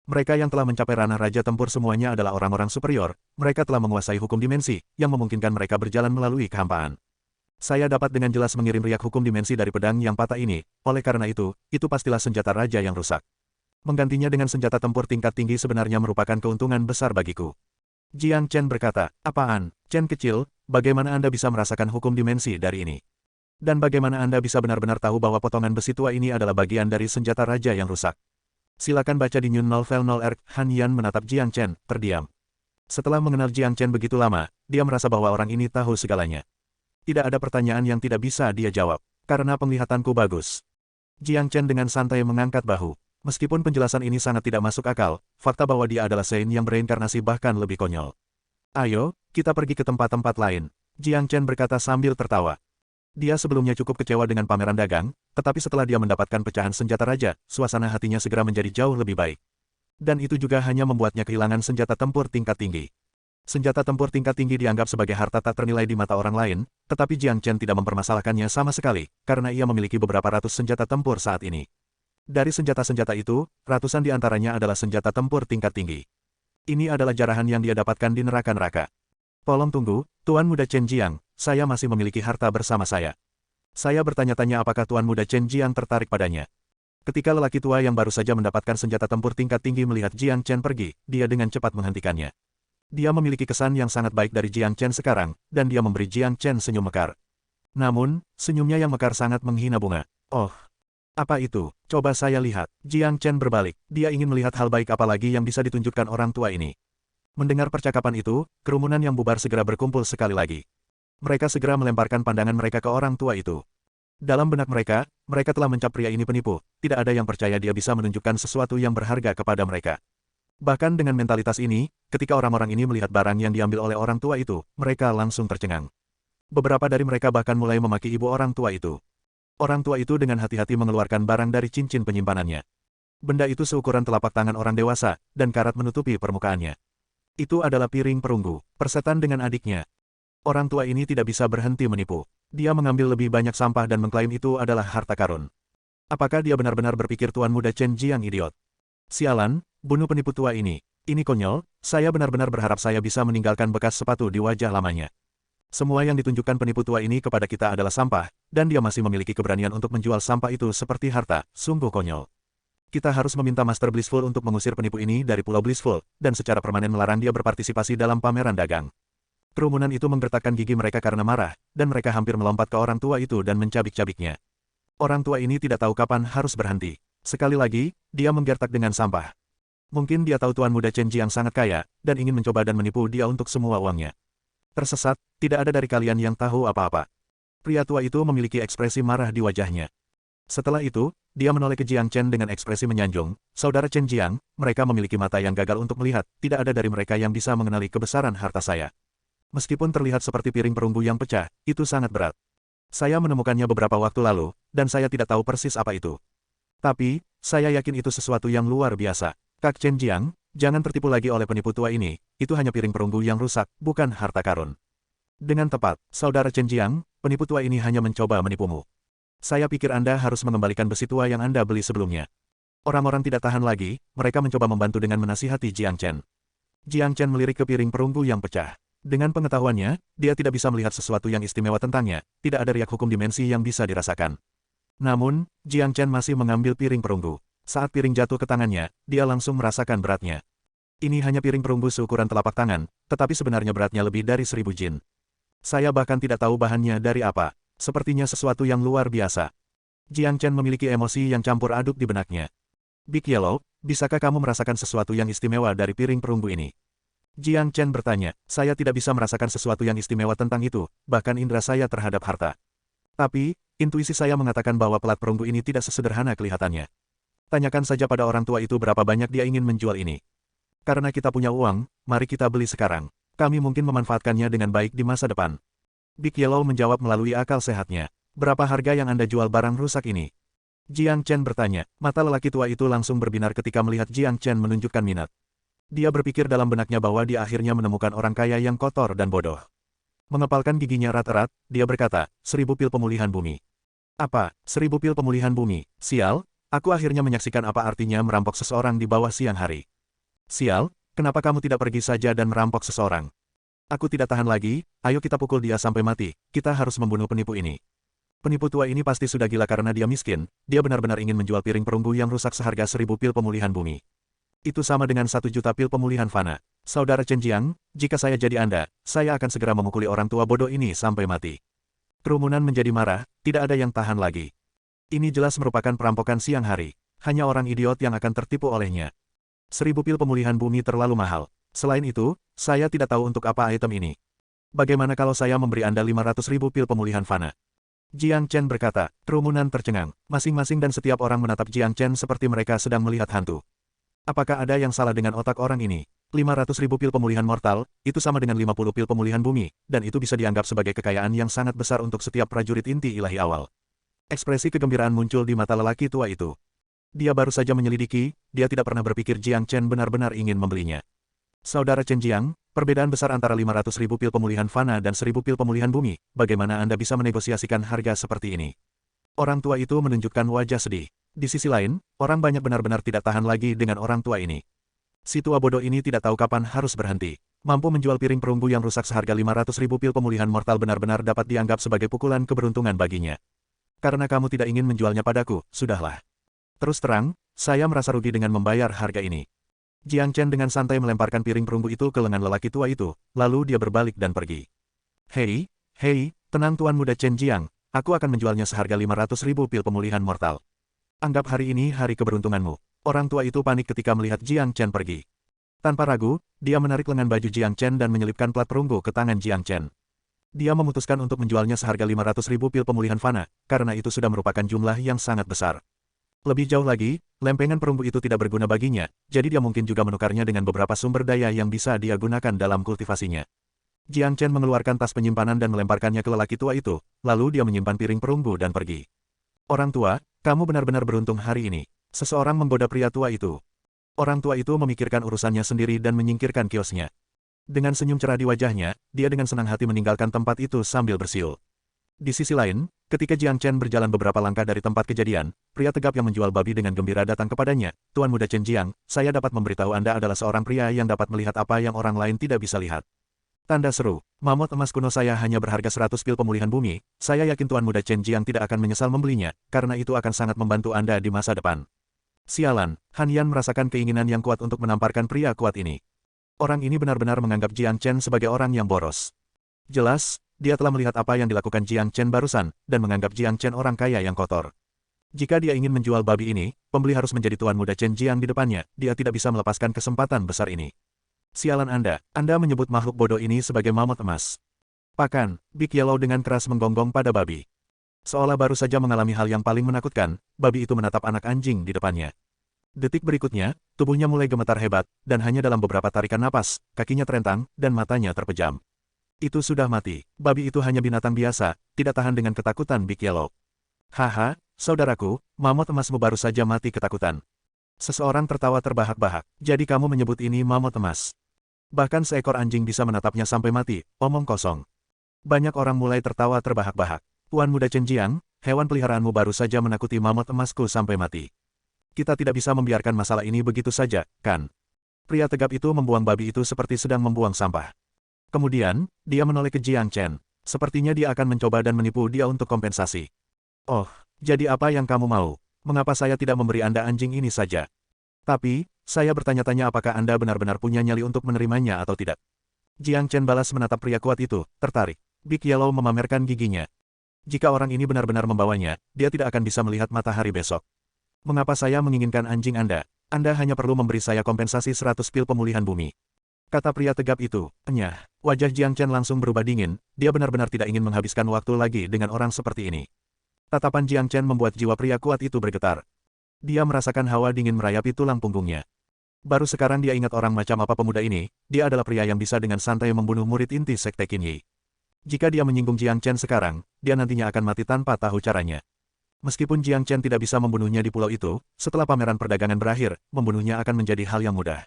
Mereka yang telah mencapai ranah raja tempur semuanya adalah orang-orang superior, mereka telah menguasai hukum dimensi, yang memungkinkan mereka berjalan melalui kehampaan. Saya dapat dengan jelas mengirim riak hukum dimensi dari pedang yang patah ini, oleh karena itu pastilah senjata raja yang rusak. Menggantinya dengan senjata tempur tingkat tinggi sebenarnya merupakan keuntungan besar bagiku. Jiang Chen berkata, apaan, Chen kecil, bagaimana Anda bisa merasakan hukum dimensi dari ini? Dan bagaimana Anda bisa benar-benar tahu bahwa potongan besi tua ini adalah bagian dari senjata raja yang rusak? Silakan baca di New Novel 0 Han Yan menatap Jiang Chen, terdiam. Setelah mengenal Jiang Chen begitu lama, dia merasa bahwa orang ini tahu segalanya. Tidak ada pertanyaan yang tidak bisa dia jawab, karena penglihatanku bagus. Jiang Chen dengan santai mengangkat bahu. Meskipun penjelasan ini sangat tidak masuk akal, fakta bahwa dia adalah Sein yang bereinkarnasi bahkan lebih konyol. Ayo, kita pergi ke tempat-tempat lain, Jiang Chen berkata sambil tertawa. Dia sebelumnya cukup kecewa dengan pameran dagang, tetapi setelah dia mendapatkan pecahan senjata raja, suasana hatinya segera menjadi jauh lebih baik. Dan itu juga hanya membuatnya kehilangan senjata tempur tingkat tinggi. Senjata tempur tingkat tinggi dianggap sebagai harta tak ternilai di mata orang lain, tetapi Jiang Chen tidak mempermasalahkannya sama sekali, karena ia memiliki beberapa ratus senjata tempur saat ini. Dari senjata-senjata itu, ratusan di antaranya adalah senjata tempur tingkat tinggi. Ini adalah jarahan yang dia dapatkan di neraka-neraka. Tolong tunggu, Tuan Muda Chen Jiang, saya masih memiliki harta bersama saya. Saya bertanya-tanya apakah Tuan Muda Chen Jiang tertarik padanya. Ketika lelaki tua yang baru saja mendapatkan senjata tempur tingkat tinggi melihat Jiang Chen pergi, dia dengan cepat menghentikannya. Dia memiliki kesan yang sangat baik dari Jiang Chen sekarang, dan dia memberi Jiang Chen senyum mekar. Namun, senyumnya yang mekar sangat menghina bunga. Oh, apa itu? Coba saya lihat. Jiang Chen berbalik. Dia ingin melihat hal baik apa lagi yang bisa ditunjukkan orang tua ini. Mendengar percakapan itu, kerumunan yang bubar segera berkumpul sekali lagi. Mereka segera melemparkan pandangan mereka ke orang tua itu. Dalam benak mereka, mereka telah mencap pria ini penipu. Tidak ada yang percaya dia bisa menunjukkan sesuatu yang berharga kepada mereka. Bahkan dengan mentalitas ini, ketika orang-orang ini melihat barang yang diambil oleh orang tua itu, mereka langsung tercengang. Beberapa dari mereka bahkan mulai memaki ibu orang tua itu. Orang tua itu dengan hati-hati mengeluarkan barang dari cincin penyimpanannya. Benda itu seukuran telapak tangan orang dewasa, dan karat menutupi permukaannya. Itu adalah piring perunggu, persetan dengan adiknya. Orang tua ini tidak bisa berhenti menipu. Dia mengambil lebih banyak sampah dan mengklaim itu adalah harta karun. Apakah dia benar-benar berpikir Tuan Muda Chen Jiang idiot? Sialan, bunuh penipu tua ini. Ini konyol, saya benar-benar berharap saya bisa meninggalkan bekas sepatu di wajah lamanya. Semua yang ditunjukkan penipu tua ini kepada kita adalah sampah, dan dia masih memiliki keberanian untuk menjual sampah itu seperti harta, sungguh konyol. Kita harus meminta Master Blissful untuk mengusir penipu ini dari Pulau Blissful, dan secara permanen melarang dia berpartisipasi dalam pameran dagang. Kerumunan itu menggertakkan gigi mereka karena marah, dan mereka hampir melompat ke orang tua itu dan mencabik-cabiknya. Orang tua ini tidak tahu kapan harus berhenti. Sekali lagi, dia menggertak dengan sampah. Mungkin dia tahu Tuan Muda Chen Jiang sangat kaya, dan ingin mencoba dan menipu dia untuk semua uangnya. Tersesat, tidak ada dari kalian yang tahu apa-apa. Pria tua itu memiliki ekspresi marah di wajahnya. Setelah itu, dia menoleh ke Jiang Chen dengan ekspresi menyanjung, Saudara Chen Jiang, mereka memiliki mata yang gagal untuk melihat, tidak ada dari mereka yang bisa mengenali kebesaran harta saya. Meskipun terlihat seperti piring perunggu yang pecah, itu sangat berat. Saya menemukannya beberapa waktu lalu, dan saya tidak tahu persis apa itu. Tapi, saya yakin itu sesuatu yang luar biasa. Kak Chen Jiang, jangan tertipu lagi oleh penipu tua ini, itu hanya piring perunggu yang rusak, bukan harta karun. Dengan tepat, Saudara Chen Jiang, penipu tua ini hanya mencoba menipumu. Saya pikir Anda harus mengembalikan besi tua yang Anda beli sebelumnya. Orang-orang tidak tahan lagi, mereka mencoba membantu dengan menasihati Jiang Chen. Jiang Chen melirik ke piring perunggu yang pecah. Dengan pengetahuannya, dia tidak bisa melihat sesuatu yang istimewa tentangnya, tidak ada riak hukum dimensi yang bisa dirasakan. Namun, Jiang Chen masih mengambil piring perunggu. Saat piring jatuh ke tangannya, dia langsung merasakan beratnya. Ini hanya piring perunggu seukuran telapak tangan, tetapi sebenarnya beratnya lebih dari 1000 jin. Saya bahkan tidak tahu bahannya dari apa. Sepertinya sesuatu yang luar biasa. Jiang Chen memiliki emosi yang campur aduk di benaknya. Big Yellow, bisakah kamu merasakan sesuatu yang istimewa dari piring perunggu ini? Jiang Chen bertanya, saya tidak bisa merasakan sesuatu yang istimewa tentang itu, bahkan indera saya terhadap harta. Tapi, intuisi saya mengatakan bahwa pelat perunggu ini tidak sesederhana kelihatannya. Tanyakan saja pada orang tua itu berapa banyak dia ingin menjual ini. Karena kita punya uang, mari kita beli sekarang. Kami mungkin memanfaatkannya dengan baik di masa depan. Big Yellow menjawab melalui akal sehatnya. Berapa harga yang Anda jual barang rusak ini? Jiang Chen bertanya. Mata lelaki tua itu langsung berbinar ketika melihat Jiang Chen menunjukkan minat. Dia berpikir dalam benaknya bahwa dia akhirnya menemukan orang kaya yang kotor dan bodoh. Mengepalkan giginya erat-erat, dia berkata, 1000 pil pemulihan bumi. Apa, 1000 pil pemulihan bumi? Sial, aku akhirnya menyaksikan apa artinya merampok seseorang di bawah siang hari. Sial, kenapa kamu tidak pergi saja dan merampok seseorang? Aku tidak tahan lagi, ayo kita pukul dia sampai mati, kita harus membunuh penipu ini. Penipu tua ini pasti sudah gila karena dia miskin, dia benar-benar ingin menjual piring perunggu yang rusak seharga 1000 pil pemulihan bumi. Itu sama dengan 1 juta pil pemulihan fana. Saudara Chen Jiang, jika saya jadi Anda, saya akan segera memukuli orang tua bodoh ini sampai mati. Kerumunan menjadi marah, tidak ada yang tahan lagi. Ini jelas merupakan perampokan siang hari. Hanya orang idiot yang akan tertipu olehnya. 1000 pil pemulihan bumi terlalu mahal. Selain itu, saya tidak tahu untuk apa item ini. Bagaimana kalau saya memberi Anda 500.000 pil pemulihan fana? Jiang Chen berkata, kerumunan tercengang. Masing-masing dan setiap orang menatap Jiang Chen seperti mereka sedang melihat hantu. Apakah ada yang salah dengan otak orang ini? 500.000 pil pemulihan mortal, itu sama dengan 50 pil pemulihan bumi, dan itu bisa dianggap sebagai kekayaan yang sangat besar untuk setiap prajurit inti ilahi awal. Ekspresi kegembiraan muncul di mata lelaki tua itu. Dia baru saja menyelidiki, dia tidak pernah berpikir Jiang Chen benar-benar ingin membelinya. Saudara Chen Jiang, perbedaan besar antara 500.000 pil pemulihan fana dan 1000 pil pemulihan bumi, bagaimana Anda bisa menegosiasikan harga seperti ini? Orang tua itu menunjukkan wajah sedih. Di sisi lain, orang banyak benar-benar tidak tahan lagi dengan orang tua ini. Si tua bodoh ini tidak tahu kapan harus berhenti. Mampu menjual piring perunggu yang rusak seharga 500.000 pil pemulihan mortal benar-benar dapat dianggap sebagai pukulan keberuntungan baginya. Karena kamu tidak ingin menjualnya padaku, sudahlah. Terus terang, saya merasa rugi dengan membayar harga ini. Jiang Chen dengan santai melemparkan piring perunggu itu ke lengan lelaki tua itu, lalu dia berbalik dan pergi. Hei, tenang Tuan Muda Chen Jiang, aku akan menjualnya seharga 500.000 pil pemulihan mortal. Anggap hari ini hari keberuntunganmu. Orang tua itu panik ketika melihat Jiang Chen pergi. Tanpa ragu, dia menarik lengan baju Jiang Chen dan menyelipkan plat perunggu ke tangan Jiang Chen. Dia memutuskan untuk menjualnya seharga 500.000 pil pemulihan fana, karena itu sudah merupakan jumlah yang sangat besar. Lebih jauh lagi, lempengan perunggu itu tidak berguna baginya, jadi dia mungkin juga menukarnya dengan beberapa sumber daya yang bisa dia gunakan dalam kultivasinya. Jiang Chen mengeluarkan tas penyimpanan dan melemparkannya ke lelaki tua itu, lalu dia menyimpan piring perunggu dan pergi. Orang tua, kamu benar-benar beruntung hari ini. Seseorang menggoda pria tua itu. Orang tua itu memikirkan urusannya sendiri dan menyingkirkan kiosnya. Dengan senyum cerah di wajahnya, dia dengan senang hati meninggalkan tempat itu sambil bersiul. Di sisi lain, ketika Jiang Chen berjalan beberapa langkah dari tempat kejadian, pria tegap yang menjual babi dengan gembira datang kepadanya. Tuan Muda Chen Jiang, saya dapat memberitahu Anda adalah seorang pria yang dapat melihat apa yang orang lain tidak bisa lihat. Tanda seru, mamut emas kuno saya hanya berharga 100 pil pemulihan bumi, saya yakin Tuan Muda Chen Jiang tidak akan menyesal membelinya, karena itu akan sangat membantu Anda di masa depan. Sialan, Han Yan merasakan keinginan yang kuat untuk menamparkan pria kuat ini. Orang ini benar-benar menganggap Jiang Chen sebagai orang yang boros. Jelas, dia telah melihat apa yang dilakukan Jiang Chen barusan, dan menganggap Jiang Chen orang kaya yang kotor. Jika dia ingin menjual babi ini, pembeli harus menjadi Tuan Muda Chen Jiang di depannya, dia tidak bisa melepaskan kesempatan besar ini. Sialan Anda menyebut makhluk bodoh ini sebagai mamut emas. Pakan, Big Yellow dengan keras menggonggong pada babi. Seolah baru saja mengalami hal yang paling menakutkan, babi itu menatap anak anjing di depannya. Detik berikutnya, tubuhnya mulai gemetar hebat, dan hanya dalam beberapa tarikan napas, kakinya terentang, dan matanya terpejam. Itu sudah mati, babi itu hanya binatang biasa, tidak tahan dengan ketakutan Big Yellow. Haha, saudaraku, mamut emasmu baru saja mati ketakutan. Seseorang tertawa terbahak-bahak, jadi kamu menyebut ini mamut emas. Bahkan seekor anjing bisa menatapnya sampai mati, omong kosong. Banyak orang mulai tertawa terbahak-bahak. Tuan Muda Chen Jiang, hewan peliharaanmu baru saja menakuti mamut emasku sampai mati. Kita tidak bisa membiarkan masalah ini begitu saja, kan? Pria tegap itu membuang babi itu seperti sedang membuang sampah. Kemudian, dia menoleh ke Jiang Chen. Sepertinya dia akan mencoba dan menipu dia untuk kompensasi. Oh, jadi apa yang kamu mau? Mengapa saya tidak memberi Anda anjing ini saja? Tapi, saya bertanya-tanya apakah Anda benar-benar punya nyali untuk menerimanya atau tidak. Jiang Chen balas menatap pria kuat itu, tertarik. Big Yellow memamerkan giginya. Jika orang ini benar-benar membawanya, dia tidak akan bisa melihat matahari besok. Mengapa saya menginginkan anjing Anda? Anda hanya perlu memberi saya kompensasi 100 pil pemulihan bumi. Kata pria tegap itu, enyah. Wajah Jiang Chen langsung berubah dingin, dia benar-benar tidak ingin menghabiskan waktu lagi dengan orang seperti ini. Tatapan Jiang Chen membuat jiwa pria kuat itu bergetar. Dia merasakan hawa dingin merayapi tulang punggungnya. Baru sekarang dia ingat orang macam apa pemuda ini, dia adalah pria yang bisa dengan santai membunuh murid inti Sekte Qinyi. Jika dia menyinggung Jiang Chen sekarang, dia nantinya akan mati tanpa tahu caranya. Meskipun Jiang Chen tidak bisa membunuhnya di pulau itu, setelah pameran perdagangan berakhir, membunuhnya akan menjadi hal yang mudah.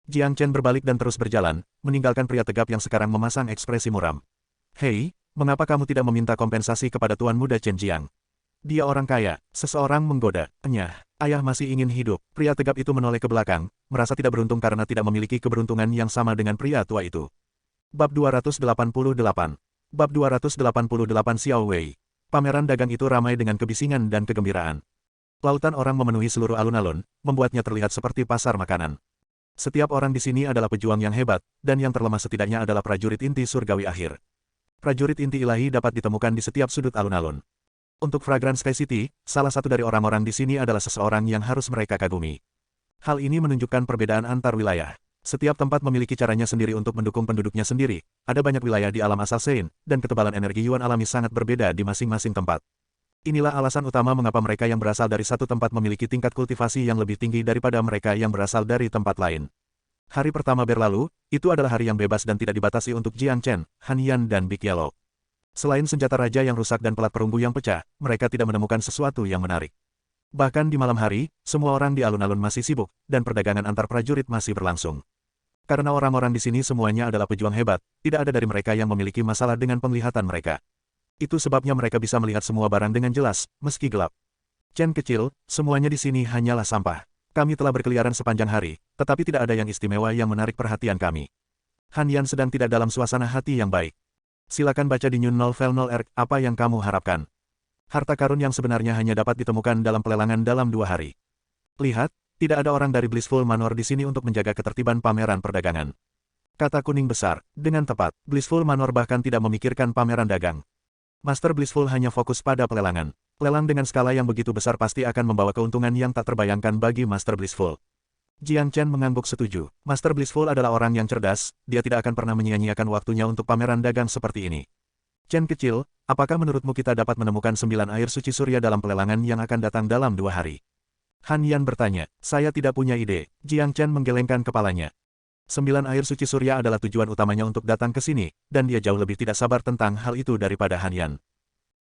Jiang Chen berbalik dan terus berjalan, meninggalkan pria tegap yang sekarang memasang ekspresi muram. Hei, mengapa kamu tidak meminta kompensasi kepada Tuan Muda Chen Jiang? Dia orang kaya, seseorang menggoda, enyah. Ayah masih ingin hidup. Pria tegap itu menoleh ke belakang, merasa tidak beruntung karena tidak memiliki keberuntungan yang sama dengan pria tua itu. Bab 288. Bab 288 Xiao Wei. Pameran dagang itu ramai dengan kebisingan dan kegembiraan. Lautan orang memenuhi seluruh alun-alun, membuatnya terlihat seperti pasar makanan. Setiap orang di sini adalah pejuang yang hebat, dan yang terlemah setidaknya adalah prajurit inti surgawi akhir. Prajurit inti ilahi dapat ditemukan di setiap sudut alun-alun. Untuk Fragrant Sky City, salah satu dari orang-orang di sini adalah seseorang yang harus mereka kagumi. Hal ini menunjukkan perbedaan antar wilayah. Setiap tempat memiliki caranya sendiri untuk mendukung penduduknya sendiri. Ada banyak wilayah di alam asal Sein, dan ketebalan energi Yuan alami sangat berbeda di masing-masing tempat. Inilah alasan utama mengapa mereka yang berasal dari satu tempat memiliki tingkat kultivasi yang lebih tinggi daripada mereka yang berasal dari tempat lain. Hari pertama berlalu, itu adalah hari yang bebas dan tidak dibatasi untuk Jiang Chen, Han Yan dan Big Yellow. Selain senjata raja yang rusak dan pelat perunggu yang pecah, mereka tidak menemukan sesuatu yang menarik. Bahkan di malam hari, semua orang di alun-alun masih sibuk, dan perdagangan antar prajurit masih berlangsung. Karena orang-orang di sini semuanya adalah pejuang hebat, tidak ada dari mereka yang memiliki masalah dengan penglihatan mereka. Itu sebabnya mereka bisa melihat semua barang dengan jelas, meski gelap. Chen kecil, semuanya di sini hanyalah sampah. Kami telah berkeliaran sepanjang hari, tetapi tidak ada yang istimewa yang menarik perhatian kami. Han Yan sedang tidak dalam suasana hati yang baik. Silakan baca di New Novel 0 apa yang kamu harapkan. Harta karun yang sebenarnya hanya dapat ditemukan dalam pelelangan dalam 2 hari. Lihat, tidak ada orang dari Blissful Manor di sini untuk menjaga ketertiban pameran perdagangan. Kata kuning besar, dengan tepat, Blissful Manor bahkan tidak memikirkan pameran dagang. Master Blissful hanya fokus pada pelelangan. Lelang dengan skala yang begitu besar pasti akan membawa keuntungan yang tak terbayangkan bagi Master Blissful. Jiang Chen mengangguk setuju. Master Blissful adalah orang yang cerdas, dia tidak akan pernah menyia-nyiakan waktunya untuk pameran dagang seperti ini. Chen kecil, apakah menurutmu kita dapat menemukan 9 air suci surya dalam pelelangan yang akan datang dalam 2 hari? Han Yan bertanya, saya tidak punya ide. Jiang Chen menggelengkan kepalanya. 9 air suci surya adalah tujuan utamanya untuk datang ke sini, dan dia jauh lebih tidak sabar tentang hal itu daripada Han Yan.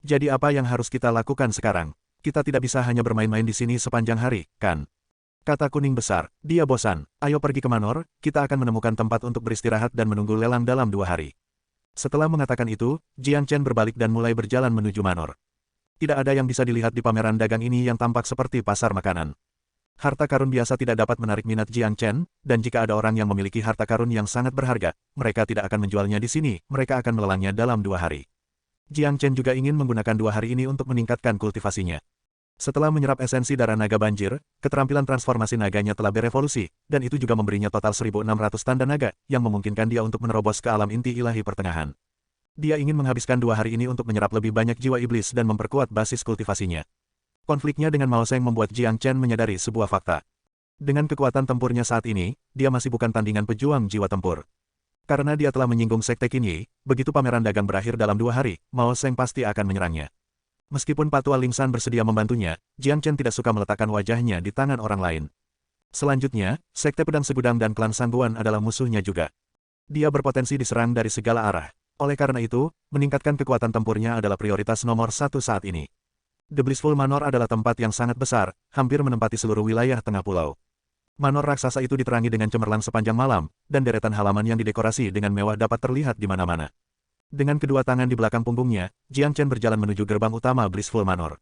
Jadi apa yang harus kita lakukan sekarang? Kita tidak bisa hanya bermain-main di sini sepanjang hari, kan? Kata kuning besar, dia bosan. Ayo pergi ke Manor, kita akan menemukan tempat untuk beristirahat dan menunggu lelang dalam 2 hari. Setelah mengatakan itu, Jiang Chen berbalik dan mulai berjalan menuju Manor. Tidak ada yang bisa dilihat di pameran dagang ini yang tampak seperti pasar makanan. Harta karun biasa tidak dapat menarik minat Jiang Chen, dan jika ada orang yang memiliki harta karun yang sangat berharga, mereka tidak akan menjualnya di sini, mereka akan melelangnya dalam 2 hari. Jiang Chen juga ingin menggunakan 2 hari ini untuk meningkatkan kultivasinya. Setelah menyerap esensi darah naga banjir, keterampilan transformasi naganya telah berevolusi, dan itu juga memberinya total 1.600 tanda naga, yang memungkinkan dia untuk menerobos ke alam inti ilahi pertengahan. Dia ingin menghabiskan 2 hari ini untuk menyerap lebih banyak jiwa iblis dan memperkuat basis kultivasinya. Konfliknya dengan Mao Seng membuat Jiang Chen menyadari sebuah fakta. Dengan kekuatan tempurnya saat ini, dia masih bukan tandingan pejuang jiwa tempur. Karena dia telah menyinggung Sekte Qinyi, begitu pameran dagang berakhir dalam 2 hari, Mao Seng pasti akan menyerangnya. Meskipun Patua Ling San bersedia membantunya, Jiang Chen tidak suka meletakkan wajahnya di tangan orang lain. Selanjutnya, Sekte Pedang Segudang dan klan Sangguan adalah musuhnya juga. Dia berpotensi diserang dari segala arah. Oleh karena itu, meningkatkan kekuatan tempurnya adalah prioritas nomor 1 saat ini. The Blissful Manor adalah tempat yang sangat besar, hampir menempati seluruh wilayah tengah pulau. Manor raksasa itu diterangi dengan cemerlang sepanjang malam, dan deretan halaman yang didekorasi dengan mewah dapat terlihat di mana-mana. Dengan kedua tangan di belakang punggungnya, Jiang Chen berjalan menuju gerbang utama Blissful Manor.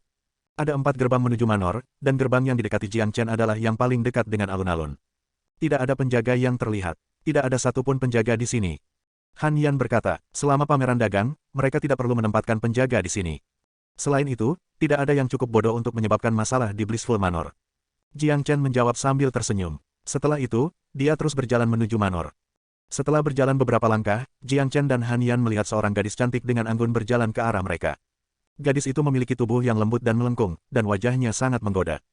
Ada 4 gerbang menuju Manor, dan gerbang yang didekati Jiang Chen adalah yang paling dekat dengan alun-alun. Tidak ada penjaga yang terlihat. Tidak ada satupun penjaga di sini. Han Yan berkata, selama pameran dagang, mereka tidak perlu menempatkan penjaga di sini. Selain itu, tidak ada yang cukup bodoh untuk menyebabkan masalah di Blissful Manor. Jiang Chen menjawab sambil tersenyum. Setelah itu, dia terus berjalan menuju Manor. Setelah berjalan beberapa langkah, Jiang Chen dan Han Yan melihat seorang gadis cantik dengan anggun berjalan ke arah mereka. Gadis itu memiliki tubuh yang lembut dan melengkung, dan wajahnya sangat menggoda.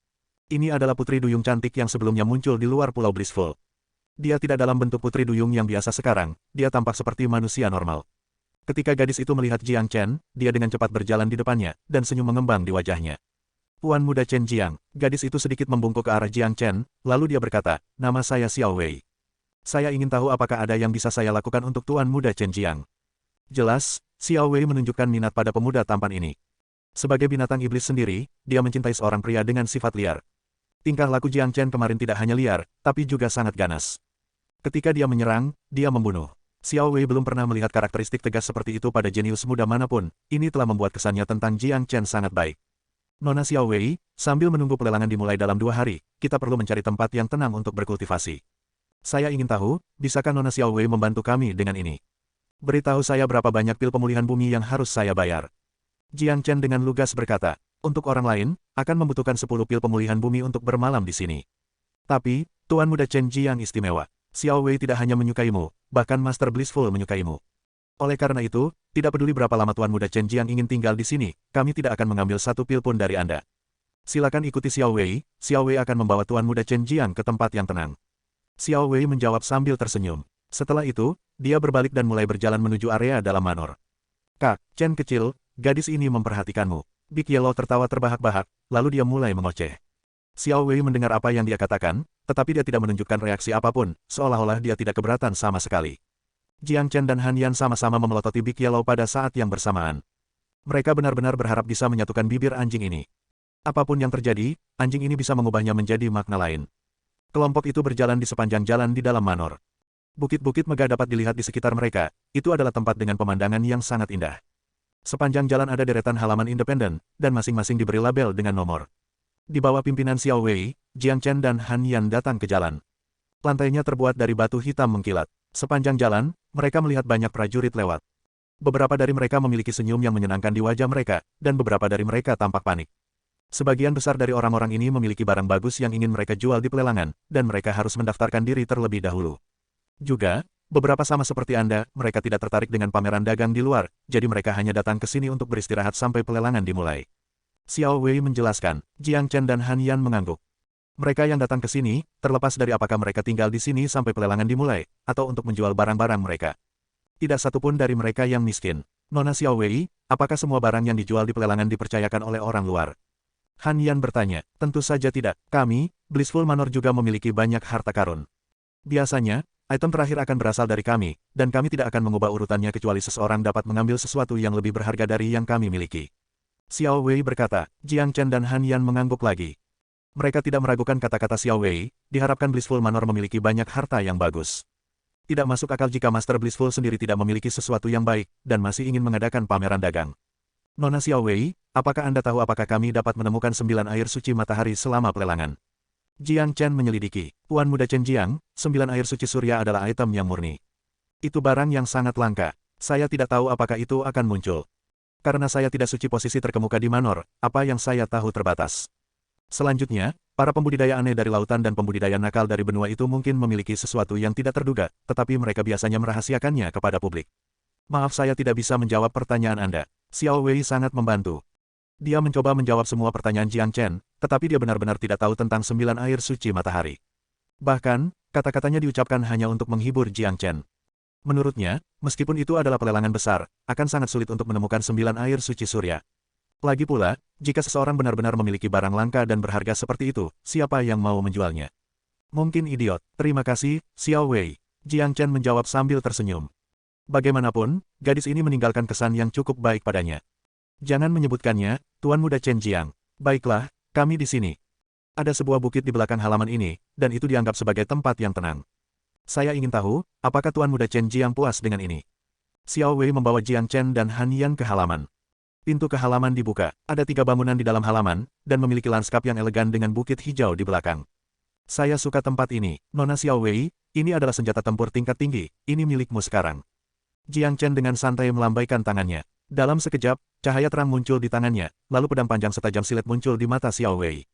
Ini adalah putri duyung cantik yang sebelumnya muncul di luar Pulau Blissful. Dia tidak dalam bentuk putri duyung yang biasa sekarang, dia tampak seperti manusia normal. Ketika gadis itu melihat Jiang Chen, dia dengan cepat berjalan di depannya, dan senyum mengembang di wajahnya. Tuan muda Chen Jiang, gadis itu sedikit membungkuk ke arah Jiang Chen, lalu dia berkata, nama saya Xiao Wei. Saya ingin tahu apakah ada yang bisa saya lakukan untuk Tuan muda Chen Jiang. Jelas, Xiao Wei menunjukkan minat pada pemuda tampan ini. Sebagai binatang iblis sendiri, dia mencintai seorang pria dengan sifat liar. Tingkah laku Jiang Chen kemarin tidak hanya liar, tapi juga sangat ganas. Ketika dia menyerang, dia membunuh. Xiao Wei belum pernah melihat karakteristik tegas seperti itu pada jenius muda manapun, ini telah membuat kesannya tentang Jiang Chen sangat baik. Nona Xiao Wei, sambil menunggu pelelangan dimulai dalam 2 hari, kita perlu mencari tempat yang tenang untuk berkultivasi. Saya ingin tahu, bisakah Nona Xiao Wei membantu kami dengan ini? Beritahu saya berapa banyak pil pemulihan bumi yang harus saya bayar. Jiang Chen dengan lugas berkata, untuk orang lain, akan membutuhkan 10 pil pemulihan bumi untuk bermalam di sini. Tapi, Tuan muda Chen Jiang istimewa. Xiao Wei tidak hanya menyukaimu, bahkan Master Blissful menyukaimu. Oleh karena itu, tidak peduli berapa lama Tuan muda Chen Jiang ingin tinggal di sini, kami tidak akan mengambil 1 pil pun dari Anda. Silakan ikuti Xiao Wei akan membawa Tuan muda Chen Jiang ke tempat yang tenang. Xiao Wei menjawab sambil tersenyum. Setelah itu, dia berbalik dan mulai berjalan menuju area dalam manor. Kak, Chen kecil, gadis ini memperhatikanmu. Big Yellow tertawa terbahak-bahak, lalu dia mulai mengoceh. Xiao Wei mendengar apa yang dia katakan, tetapi dia tidak menunjukkan reaksi apapun, seolah-olah dia tidak keberatan sama sekali. Jiang Chen dan Han Yan sama-sama memelototi Big Yellow pada saat yang bersamaan. Mereka benar-benar berharap bisa menyatukan bibir anjing ini. Apapun yang terjadi, anjing ini bisa mengubahnya menjadi makna lain. Kelompok itu berjalan di sepanjang jalan di dalam manor. Bukit-bukit megah dapat dilihat di sekitar mereka, itu adalah tempat dengan pemandangan yang sangat indah. Sepanjang jalan ada deretan halaman independen, dan masing-masing diberi label dengan nomor. Di bawah pimpinan Xiao Wei, Jiang Chen dan Han Yan datang ke jalan. Lantainya terbuat dari batu hitam mengkilat. Sepanjang jalan, mereka melihat banyak prajurit lewat. Beberapa dari mereka memiliki senyum yang menyenangkan di wajah mereka, dan beberapa dari mereka tampak panik. Sebagian besar dari orang-orang ini memiliki barang bagus yang ingin mereka jual di pelelangan, dan mereka harus mendaftarkan diri terlebih dahulu. Juga, beberapa sama seperti Anda, mereka tidak tertarik dengan pameran dagang di luar, jadi mereka hanya datang ke sini untuk beristirahat sampai pelelangan dimulai. Xiao Wei menjelaskan, Jiang Chen dan Han Yan mengangguk. Mereka yang datang ke sini, terlepas dari apakah mereka tinggal di sini sampai pelelangan dimulai, atau untuk menjual barang-barang mereka. Tidak satupun dari mereka yang miskin. Nona Xiao Wei, apakah semua barang yang dijual di pelelangan dipercayakan oleh orang luar? Han Yan bertanya, tentu saja tidak. Kami, Blissful Manor juga memiliki banyak harta karun. Biasanya, item terakhir akan berasal dari kami, dan kami tidak akan mengubah urutannya kecuali seseorang dapat mengambil sesuatu yang lebih berharga dari yang kami miliki. Xiao Wei berkata, Jiang Chen dan Han Yan mengangguk lagi. Mereka tidak meragukan kata-kata Xiao Wei, diharapkan Blissful Manor memiliki banyak harta yang bagus. Tidak masuk akal jika Master Blissful sendiri tidak memiliki sesuatu yang baik, dan masih ingin mengadakan pameran dagang. Nona Xiao Wei, apakah Anda tahu apakah kami dapat menemukan 9 air suci matahari selama pelelangan? Jiang Chen menyelidiki, Tuan muda Chen Jiang, 9 air suci surya adalah item yang murni. Itu barang yang sangat langka. Saya tidak tahu apakah itu akan muncul. Karena saya tidak suci posisi terkemuka di Manor, apa yang saya tahu terbatas. Selanjutnya, para pembudidaya aneh dari lautan dan pembudidaya nakal dari benua itu mungkin memiliki sesuatu yang tidak terduga, tetapi mereka biasanya merahasiakannya kepada publik. Maaf saya tidak bisa menjawab pertanyaan Anda. Xiao Wei sangat membantu. Dia mencoba menjawab semua pertanyaan Jiang Chen, tetapi dia benar-benar tidak tahu tentang 9 air suci matahari. Bahkan, kata-katanya diucapkan hanya untuk menghibur Jiang Chen. Menurutnya, meskipun itu adalah pelelangan besar, akan sangat sulit untuk menemukan 9 air suci surya. Lagi pula, jika seseorang benar-benar memiliki barang langka dan berharga seperti itu, siapa yang mau menjualnya? Mungkin idiot. Terima kasih, Xiao Wei. Jiang Chen menjawab sambil tersenyum. Bagaimanapun, gadis ini meninggalkan kesan yang cukup baik padanya. Jangan menyebutkannya, Tuan muda Chen Jiang. Baiklah, kami di sini. Ada sebuah bukit di belakang halaman ini, dan itu dianggap sebagai tempat yang tenang. Saya ingin tahu, apakah Tuan muda Chen Jiang puas dengan ini? Xiao Wei membawa Jiang Chen dan Han Yan ke halaman. Pintu ke halaman dibuka, ada 3 bangunan di dalam halaman, dan memiliki lanskap yang elegan dengan bukit hijau di belakang. Saya suka tempat ini, Nona Xiao Wei, ini adalah senjata tempur tingkat tinggi, ini milikmu sekarang. Jiang Chen dengan santai melambaikan tangannya. Dalam sekejap, cahaya terang muncul di tangannya, lalu pedang panjang setajam silet muncul di mata Xiao Wei.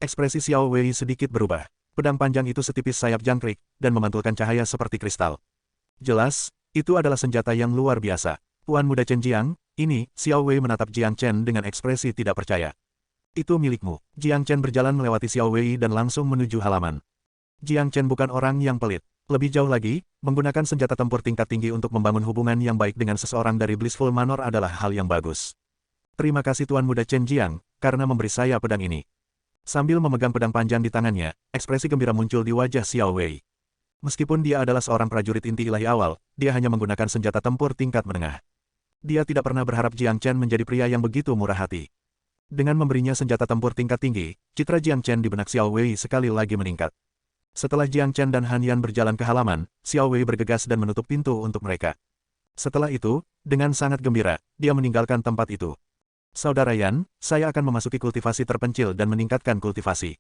Ekspresi Xiao Wei sedikit berubah. Pedang panjang itu setipis sayap jangkrik, dan memantulkan cahaya seperti kristal. Jelas, itu adalah senjata yang luar biasa. Tuan muda Chen Jiang, Ini, Xiao Wei menatap Jiang Chen dengan ekspresi tidak percaya. Itu milikmu. Jiang Chen berjalan melewati Xiao Wei dan langsung menuju halaman. Jiang Chen bukan orang yang pelit. Lebih jauh lagi, menggunakan senjata tempur tingkat tinggi untuk membangun hubungan yang baik dengan seseorang dari Blissful Manor adalah hal yang bagus. Terima kasih Tuan Muda Chen Jiang, karena memberi saya pedang ini. Sambil memegang pedang panjang di tangannya, ekspresi gembira muncul di wajah Xiao Wei. Meskipun dia adalah seorang prajurit inti ilahi awal, dia hanya menggunakan senjata tempur tingkat menengah. Dia tidak pernah berharap Jiang Chen menjadi pria yang begitu murah hati. Dengan memberinya senjata tempur tingkat tinggi, citra Jiang Chen di benak Xiao Wei sekali lagi meningkat. Setelah Jiang Chen dan Han Yan berjalan ke halaman, Xiao Wei bergegas dan menutup pintu untuk mereka. Setelah itu, dengan sangat gembira, dia meninggalkan tempat itu. Saudara Yan, saya akan memasuki kultivasi terpencil dan meningkatkan kultivasi.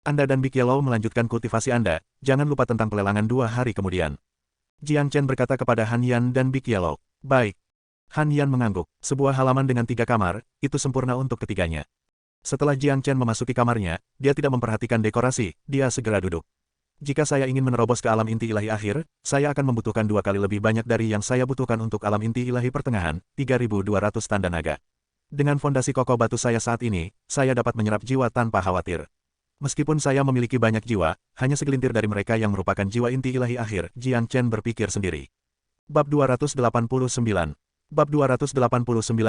Anda dan Big Yellow melanjutkan kultivasi Anda, jangan lupa tentang pelelangan 2 hari kemudian. Jiang Chen berkata kepada Han Yan dan Big Yellow. Baik. Han Yan mengangguk. Sebuah halaman dengan 3 kamar, itu sempurna untuk ketiganya. Setelah Jiang Chen memasuki kamarnya, dia tidak memperhatikan dekorasi, dia segera duduk. Jika saya ingin menerobos ke alam inti ilahi akhir, saya akan membutuhkan 2 kali lebih banyak dari yang saya butuhkan untuk alam inti ilahi pertengahan, 3.200 tanda naga. Dengan fondasi kokoh batu saya saat ini, saya dapat menyerap jiwa tanpa khawatir. Meskipun saya memiliki banyak jiwa, hanya segelintir dari mereka yang merupakan jiwa inti ilahi akhir, Jiang Chen berpikir sendiri. Bab 289. Bab 289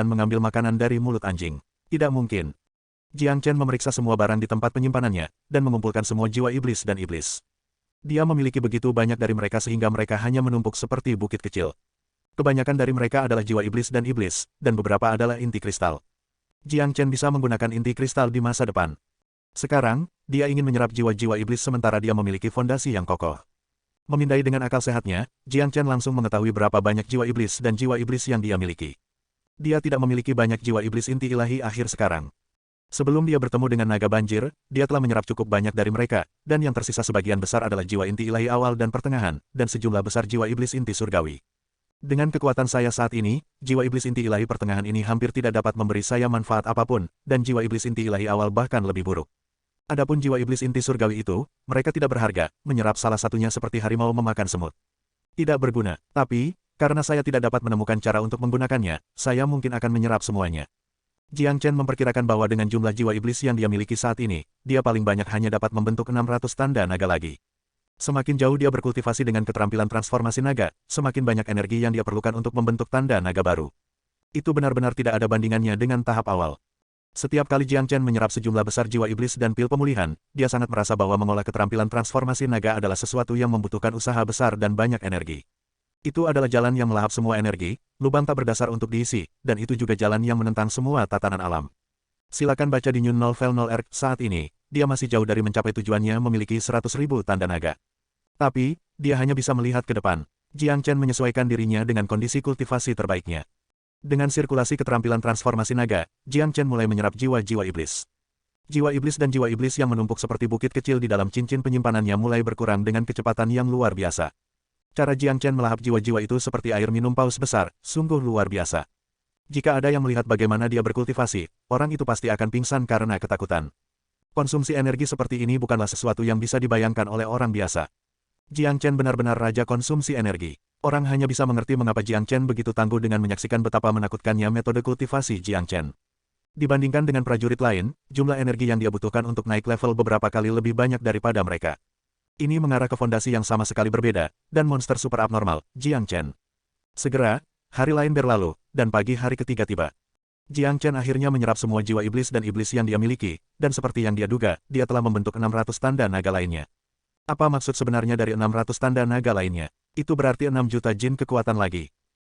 mengambil makanan dari mulut anjing. Tidak mungkin. Jiang Chen memeriksa semua barang di tempat penyimpanannya, dan mengumpulkan semua jiwa iblis dan iblis. Dia memiliki begitu banyak dari mereka sehingga mereka hanya menumpuk seperti bukit kecil. Kebanyakan dari mereka adalah jiwa iblis, dan beberapa adalah inti kristal. Jiang Chen bisa menggunakan inti kristal di masa depan. Sekarang, dia ingin menyerap jiwa-jiwa iblis sementara dia memiliki fondasi yang kokoh. Memindai dengan akal sehatnya, Jiang Chen langsung mengetahui berapa banyak jiwa iblis dan jiwa iblis yang dia miliki. Dia tidak memiliki banyak jiwa iblis inti ilahi akhir sekarang. Sebelum dia bertemu dengan naga banjir, dia telah menyerap cukup banyak dari mereka, dan yang tersisa sebagian besar adalah jiwa inti ilahi awal dan pertengahan, dan sejumlah besar jiwa iblis inti surgawi. Dengan kekuatan saya saat ini, jiwa iblis inti ilahi pertengahan ini hampir tidak dapat memberi saya manfaat apapun, dan jiwa iblis inti ilahi awal bahkan lebih buruk. Adapun jiwa iblis inti surgawi itu, mereka tidak berharga, menyerap salah satunya seperti harimau memakan semut. Tidak berguna, tapi, karena saya tidak dapat menemukan cara untuk menggunakannya, saya mungkin akan menyerap semuanya. Jiang Chen memperkirakan bahwa dengan jumlah jiwa iblis yang dia miliki saat ini, dia paling banyak hanya dapat membentuk 600 tanda naga lagi. Semakin jauh dia berkultivasi dengan keterampilan transformasi naga, semakin banyak energi yang dia perlukan untuk membentuk tanda naga baru. Itu benar-benar tidak ada bandingannya dengan tahap awal. Setiap kali Jiang Chen menyerap sejumlah besar jiwa iblis dan pil pemulihan, dia sangat merasa bahwa mengolah keterampilan transformasi naga adalah sesuatu yang membutuhkan usaha besar dan banyak energi. Itu adalah jalan yang melahap semua energi, lubang tak berdasar untuk diisi, dan itu juga jalan yang menentang semua tatanan alam. Silakan baca di New Novel 0 saat ini, dia masih jauh dari mencapai tujuannya memiliki 100.000 tanda naga. Tapi, dia hanya bisa melihat ke depan. Jiang Chen menyesuaikan dirinya dengan kondisi kultivasi terbaiknya. Dengan sirkulasi keterampilan transformasi naga, Jiang Chen mulai menyerap jiwa-jiwa iblis. Jiwa iblis dan jiwa iblis yang menumpuk seperti bukit kecil di dalam cincin penyimpanannya mulai berkurang dengan kecepatan yang luar biasa. Cara Jiang Chen melahap jiwa-jiwa itu seperti air minum paus besar, sungguh luar biasa. Jika ada yang melihat bagaimana dia berkultivasi, orang itu pasti akan pingsan karena ketakutan. Konsumsi energi seperti ini bukanlah sesuatu yang bisa dibayangkan oleh orang biasa. Jiang Chen benar-benar raja konsumsi energi. Orang hanya bisa mengerti mengapa Jiang Chen begitu tangguh dengan menyaksikan betapa menakutkannya metode kultivasi Jiang Chen. Dibandingkan dengan prajurit lain, jumlah energi yang dia butuhkan untuk naik level beberapa kali lebih banyak daripada mereka. Ini mengarah ke fondasi yang sama sekali berbeda, dan monster super abnormal, Jiang Chen. Segera, hari lain berlalu, dan pagi hari ketiga tiba. Jiang Chen akhirnya menyerap semua jiwa iblis dan iblis yang dia miliki, dan seperti yang dia duga, dia telah membentuk 600 tanda naga lainnya. Apa maksud sebenarnya dari 600 tanda naga lainnya? Itu berarti 6 juta jin kekuatan lagi.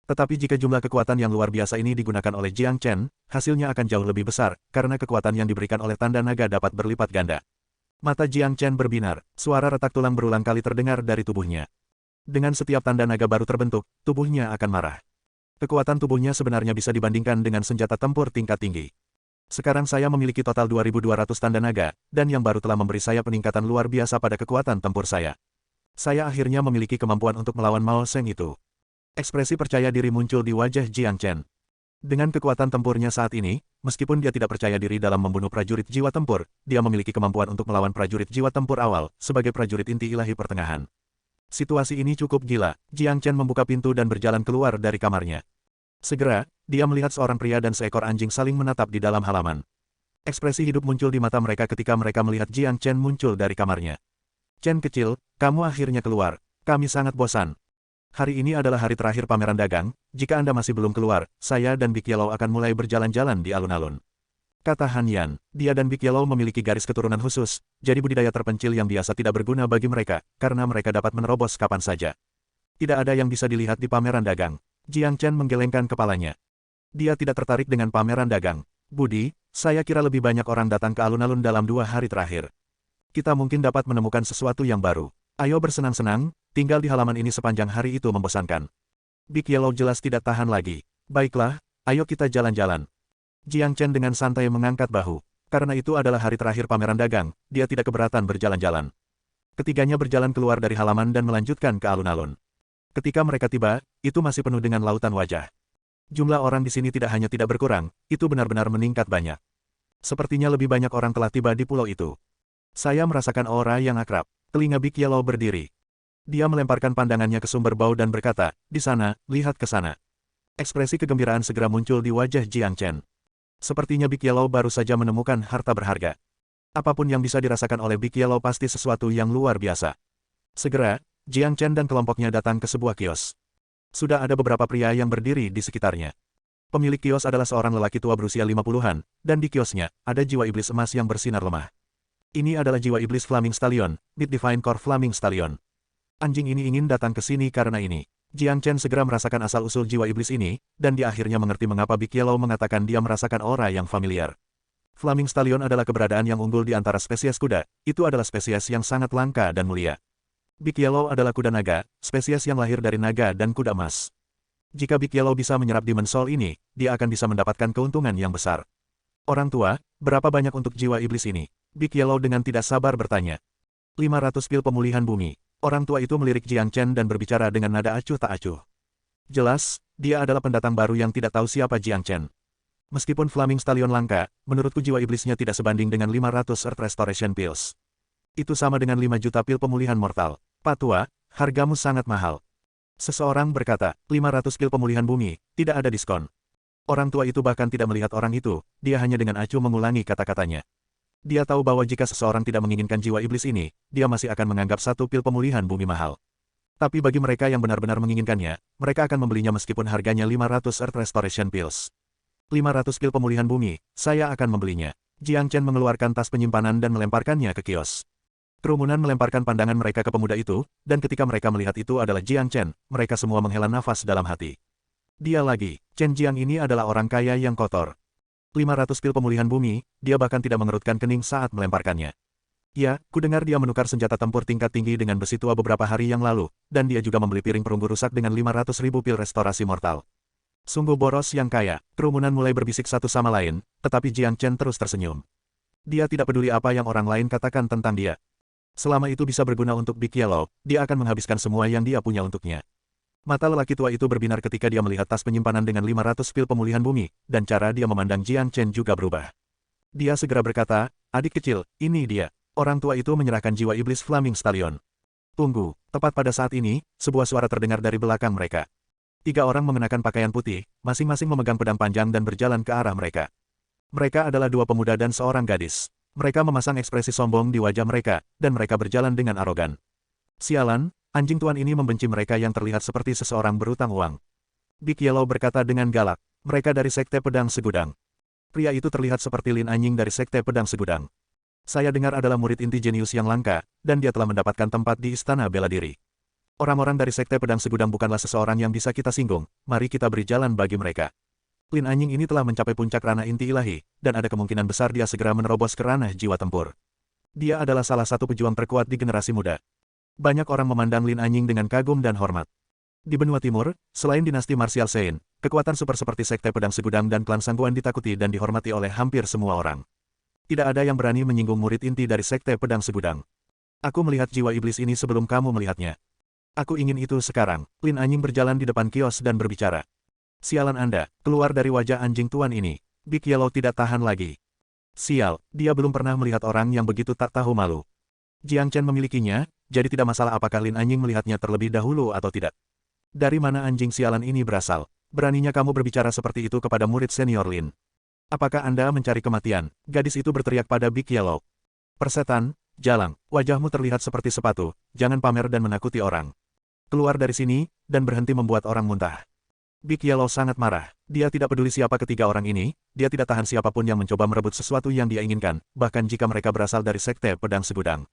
Tetapi jika jumlah kekuatan yang luar biasa ini digunakan oleh Jiang Chen, hasilnya akan jauh lebih besar, karena kekuatan yang diberikan oleh tanda naga dapat berlipat ganda. Mata Jiang Chen berbinar, suara retak tulang berulang kali terdengar dari tubuhnya. Dengan setiap tanda naga baru terbentuk, tubuhnya akan marah. Kekuatan tubuhnya sebenarnya bisa dibandingkan dengan senjata tempur tingkat tinggi. Sekarang saya memiliki total 2.200 tanda naga, dan yang baru telah memberi saya peningkatan luar biasa pada kekuatan tempur saya. Saya akhirnya memiliki kemampuan untuk melawan Mao Sheng itu. Ekspresi percaya diri muncul di wajah Jiang Chen. Dengan kekuatan tempurnya saat ini, meskipun dia tidak percaya diri dalam membunuh prajurit jiwa tempur, dia memiliki kemampuan untuk melawan prajurit jiwa tempur awal, sebagai prajurit inti ilahi pertengahan. Situasi ini cukup gila. Jiang Chen membuka pintu dan berjalan keluar dari kamarnya. Segera, dia melihat seorang pria dan seekor anjing saling menatap di dalam halaman. Ekspresi hidup muncul di mata mereka ketika mereka melihat Jiang Chen muncul dari kamarnya. Chen kecil, kamu akhirnya keluar. Kami sangat bosan. Hari ini adalah hari terakhir pameran dagang, jika Anda masih belum keluar, saya dan Big Yellow akan mulai berjalan-jalan di alun-alun. Kata Han Yan, dia dan Big Yellow memiliki garis keturunan khusus, jadi budidaya terpencil yang biasa tidak berguna bagi mereka, karena mereka dapat menerobos kapan saja. Tidak ada yang bisa dilihat di pameran dagang. Jiang Chen menggelengkan kepalanya. Dia tidak tertarik dengan pameran dagang. Budi, saya kira lebih banyak orang datang ke alun-alun dalam 2 hari terakhir. Kita mungkin dapat menemukan sesuatu yang baru. Ayo bersenang-senang, tinggal di halaman ini sepanjang hari itu membosankan. Big Yellow jelas tidak tahan lagi. Baiklah, ayo kita jalan-jalan. Jiang Chen dengan santai mengangkat bahu. Karena itu adalah hari terakhir pameran dagang, dia tidak keberatan berjalan-jalan. Ketiganya berjalan keluar dari halaman dan melanjutkan ke alun-alun. Ketika mereka tiba, itu masih penuh dengan lautan wajah. Jumlah orang di sini tidak hanya tidak berkurang, itu benar-benar meningkat banyak. Sepertinya lebih banyak orang telah tiba di pulau itu. Saya merasakan aura yang akrab. Telinga Big Yellow berdiri. Dia melemparkan pandangannya ke sumber bau dan berkata, di sana, lihat ke sana. Ekspresi kegembiraan segera muncul di wajah Jiang Chen. Sepertinya Big Yellow baru saja menemukan harta berharga. Apapun yang bisa dirasakan oleh Big Yellow pasti sesuatu yang luar biasa. Segera, Jiang Chen dan kelompoknya datang ke sebuah kios. Sudah ada beberapa pria yang berdiri di sekitarnya. Pemilik kios adalah seorang lelaki tua berusia 50-an, dan di kiosnya, ada jiwa iblis emas yang bersinar lemah. Ini adalah jiwa iblis Flaming Stallion, Mid Divine Core Flaming Stallion. Anjing ini ingin datang ke sini karena ini. Jiang Chen segera merasakan asal-usul jiwa iblis ini, dan dia akhirnya mengerti mengapa Big Yellow mengatakan dia merasakan aura yang familiar. Flaming Stallion adalah keberadaan yang unggul di antara spesies kuda, itu adalah spesies yang sangat langka dan mulia. Big Yellow adalah kuda naga, spesies yang lahir dari naga dan kuda emas. Jika Big Yellow bisa menyerap Demon Soul ini, dia akan bisa mendapatkan keuntungan yang besar. Orang tua, berapa banyak untuk jiwa iblis ini? Big Yellow dengan tidak sabar bertanya. 500 pil pemulihan bumi. Orang tua itu melirik Jiang Chen dan berbicara dengan nada acuh tak acuh. Jelas, dia adalah pendatang baru yang tidak tahu siapa Jiang Chen. Meskipun Flaming Stallion langka, menurutku jiwa iblisnya tidak sebanding dengan 500 Earth Restoration Pills. Itu sama dengan 5 juta pil pemulihan mortal. Pak tua, hargamu sangat mahal. Seseorang berkata, 500 pil pemulihan bumi, tidak ada diskon. Orang tua itu bahkan tidak melihat orang itu, dia hanya dengan acuh mengulangi kata-katanya. Dia tahu bahwa jika seseorang tidak menginginkan jiwa iblis ini, dia masih akan menganggap 1 pil pemulihan bumi mahal. Tapi bagi mereka yang benar-benar menginginkannya, mereka akan membelinya meskipun harganya 500 Earth Restoration Pills. 500 pil pemulihan bumi, saya akan membelinya. Jiang Chen mengeluarkan tas penyimpanan dan melemparkannya ke kios. Kerumunan melemparkan pandangan mereka ke pemuda itu, dan ketika mereka melihat itu adalah Jiang Chen, mereka semua menghela nafas dalam hati. Dia lagi, Chen Jiang ini adalah orang kaya yang kotor. 500 pil pemulihan bumi, dia bahkan tidak mengerutkan kening saat melemparkannya. Ya, kudengar dia menukar senjata tempur tingkat tinggi dengan besi tua beberapa hari yang lalu, dan dia juga membeli piring perunggu rusak dengan 500.000 pil restorasi mortal. Sungguh boros yang kaya, kerumunan mulai berbisik satu sama lain, tetapi Jiang Chen terus tersenyum. Dia tidak peduli apa yang orang lain katakan tentang dia. Selama itu bisa berguna untuk Big Yellow, dia akan menghabiskan semua yang dia punya untuknya. Mata lelaki tua itu berbinar ketika dia melihat tas penyimpanan dengan 500 pil pemulihan bumi, dan cara dia memandang Jiang Chen juga berubah. Dia segera berkata, adik kecil, ini dia. Orang tua itu menyerahkan jiwa iblis Flaming Stallion. Tunggu, tepat pada saat ini, sebuah suara terdengar dari belakang mereka. 3 orang mengenakan pakaian putih, masing-masing memegang pedang panjang dan berjalan ke arah mereka. Mereka adalah 2 pemuda dan seorang gadis. Mereka memasang ekspresi sombong di wajah mereka, dan mereka berjalan dengan arogan. Sialan, anjing tuan ini membenci mereka yang terlihat seperti seseorang berutang uang. Big Yellow berkata dengan galak, mereka dari Sekte Pedang Segudang. Pria itu terlihat seperti Lin Anying dari Sekte Pedang Segudang. Saya dengar adalah murid inti jenius yang langka, dan dia telah mendapatkan tempat di Istana Bela Diri. Orang-orang dari Sekte Pedang Segudang bukanlah seseorang yang bisa kita singgung, mari kita beri jalan bagi mereka. Lin Anying ini telah mencapai puncak ranah inti ilahi, dan ada kemungkinan besar dia segera menerobos ke ranah jiwa tempur. Dia adalah salah satu pejuang terkuat di generasi muda. Banyak orang memandang Lin Anying dengan kagum dan hormat. Di benua timur, selain dinasti Martial Saint, kekuatan super seperti Sekte Pedang Segudang dan klan Sangguan ditakuti dan dihormati oleh hampir semua orang. Tidak ada yang berani menyinggung murid inti dari Sekte Pedang Segudang. Aku melihat jiwa iblis ini sebelum kamu melihatnya. Aku ingin itu sekarang. Lin Anying berjalan di depan kios dan berbicara. Sialan Anda, keluar dari wajah anjing tuan ini. Big Yellow tidak tahan lagi. Sial, dia belum pernah melihat orang yang begitu tak tahu malu. Jiang Chen memilikinya, jadi tidak masalah apakah Lin Anying melihatnya terlebih dahulu atau tidak. Dari mana anjing sialan ini berasal? Beraninya kamu berbicara seperti itu kepada murid senior Lin. Apakah Anda mencari kematian? Gadis itu berteriak pada Big Yellow. Persetan, jalang, wajahmu terlihat seperti sepatu, jangan pamer dan menakuti orang. Keluar dari sini, dan berhenti membuat orang muntah. Big Yellow sangat marah. Dia tidak peduli siapa ketiga orang ini, dia tidak tahan siapapun yang mencoba merebut sesuatu yang dia inginkan, bahkan jika mereka berasal dari Sekte Pedang Segudang.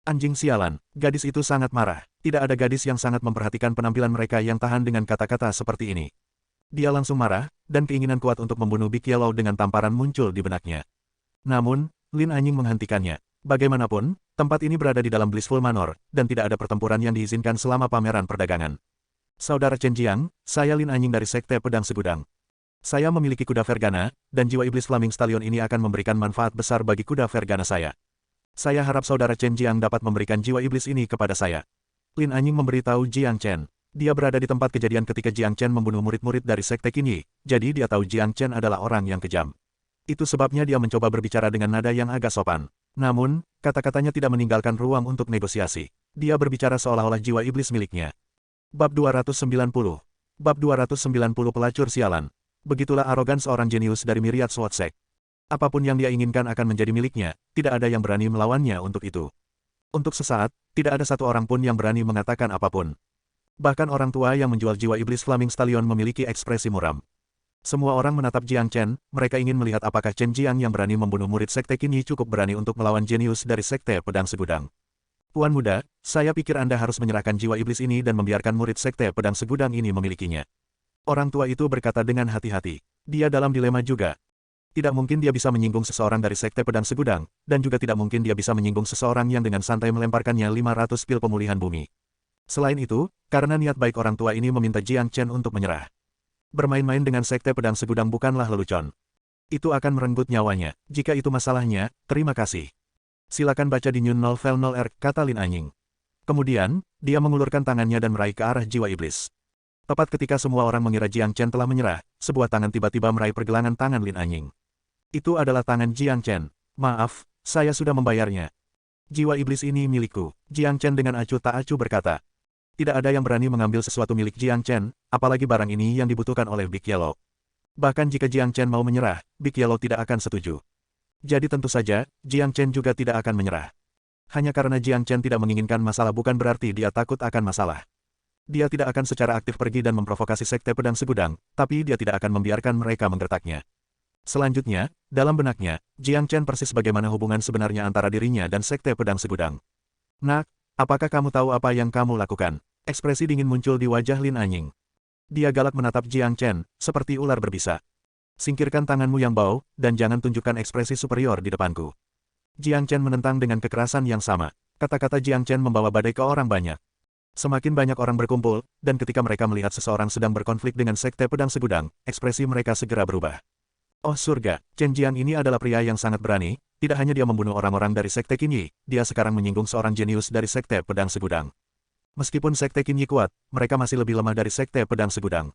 Anjing sialan, gadis itu sangat marah. Tidak ada gadis yang sangat memperhatikan penampilan mereka yang tahan dengan kata-kata seperti ini. Dia langsung marah, dan keinginan kuat untuk membunuh Big Yellow dengan tamparan muncul di benaknya. Namun, Lin Anying menghentikannya. Bagaimanapun, tempat ini berada di dalam Blissful Manor, dan tidak ada pertempuran yang diizinkan selama pameran perdagangan. Saudara Chen Jiang, saya Lin Anying dari Sekte Pedang Segudang. Saya memiliki kuda Vergana, dan jiwa iblis Flaming Stallion ini akan memberikan manfaat besar bagi kuda Vergana saya. Saya harap saudara Chen Jiang dapat memberikan jiwa iblis ini kepada saya. Lin Anying memberitahu Jiang Chen. Dia berada di tempat kejadian ketika Jiang Chen membunuh murid-murid dari Sekte Qinyi, jadi dia tahu Jiang Chen adalah orang yang kejam. Itu sebabnya dia mencoba berbicara dengan nada yang agak sopan. Namun, kata-katanya tidak meninggalkan ruang untuk negosiasi. Dia berbicara seolah-olah jiwa iblis miliknya. Bab 290. Bab 290 Pelacur Sialan. Begitulah arogan seorang jenius dari Myriad Sword Sect. Apapun yang dia inginkan akan menjadi miliknya, tidak ada yang berani melawannya untuk itu. Untuk sesaat, tidak ada satu orang pun yang berani mengatakan apapun. Bahkan orang tua yang menjual jiwa iblis Flaming Stallion memiliki ekspresi muram. Semua orang menatap Jiang Chen, mereka ingin melihat apakah Chen Jiang yang berani membunuh murid Sekte Qinyi cukup berani untuk melawan jenius dari Sekte Pedang Segudang. Tuan muda, saya pikir Anda harus menyerahkan jiwa iblis ini dan membiarkan murid Sekte Pedang Segudang ini memilikinya. Orang tua itu berkata dengan hati-hati. Dia dalam dilema juga. Tidak mungkin dia bisa menyinggung seseorang dari Sekte Pedang Segudang, dan juga tidak mungkin dia bisa menyinggung seseorang yang dengan santai melemparkannya 500 pil pemulihan bumi. Selain itu, karena niat baik orang tua ini meminta Jiang Chen untuk menyerah. Bermain-main dengan Sekte Pedang Segudang bukanlah lelucon. Itu akan merenggut nyawanya. Jika itu masalahnya, terima kasih. Silakan baca di New Novel 0R, kata Lin Anying. Kemudian, dia mengulurkan tangannya dan meraih ke arah jiwa iblis. Tepat ketika semua orang mengira Jiang Chen telah menyerah, sebuah tangan tiba-tiba meraih pergelangan tangan Lin Anying. Itu adalah tangan Jiang Chen. Maaf, saya sudah membayarnya. Jiwa iblis ini milikku. Jiang Chen dengan acuh tak acuh berkata. Tidak ada yang berani mengambil sesuatu milik Jiang Chen, apalagi barang ini yang dibutuhkan oleh Big Yellow. Bahkan jika Jiang Chen mau menyerah, Big Yellow tidak akan setuju. Jadi tentu saja, Jiang Chen juga tidak akan menyerah. Hanya karena Jiang Chen tidak menginginkan masalah bukan berarti dia takut akan masalah. Dia tidak akan secara aktif pergi dan memprovokasi Sekte Pedang Segudang, tapi dia tidak akan membiarkan mereka menggertaknya. Selanjutnya, dalam benaknya, Jiang Chen persis bagaimana hubungan sebenarnya antara dirinya dan Sekte Pedang Segudang. Nak, apakah kamu tahu apa yang kamu lakukan? Ekspresi dingin muncul di wajah Lin Anying. Dia galak menatap Jiang Chen, seperti ular berbisa. Singkirkan tanganmu yang bau, dan jangan tunjukkan ekspresi superior di depanku. Jiang Chen menentang dengan kekerasan yang sama. Kata-kata Jiang Chen membawa badai ke orang banyak. Semakin banyak orang berkumpul, dan ketika mereka melihat seseorang sedang berkonflik dengan Sekte Pedang Segudang, ekspresi mereka segera berubah. Oh surga, Chen Jiang ini adalah pria yang sangat berani, tidak hanya dia membunuh orang-orang dari Sekte Qinyi, dia sekarang menyinggung seorang jenius dari Sekte Pedang Segudang. Meskipun Sekte Qinyi kuat, mereka masih lebih lemah dari Sekte Pedang Segudang.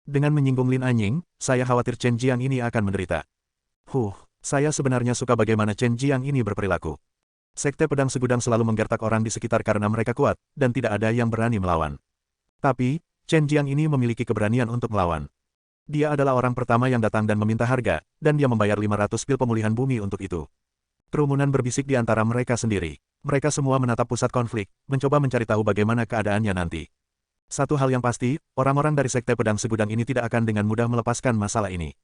Dengan menyinggung Lin Anying, saya khawatir Chen Jiang ini akan menderita. Saya sebenarnya suka bagaimana Chen Jiang ini berperilaku. Sekte Pedang Segudang selalu menggertak orang di sekitar karena mereka kuat, dan tidak ada yang berani melawan. Tapi, Chen Jiang ini memiliki keberanian untuk melawan. Dia adalah orang pertama yang datang dan meminta harga, dan dia membayar 500 pil pemulihan bumi untuk itu. Kerumunan berbisik di antara mereka sendiri. Mereka semua menatap pusat konflik, mencoba mencari tahu bagaimana keadaannya nanti. Satu hal yang pasti, orang-orang dari Sekte Pedang Segudang ini tidak akan dengan mudah melepaskan masalah ini.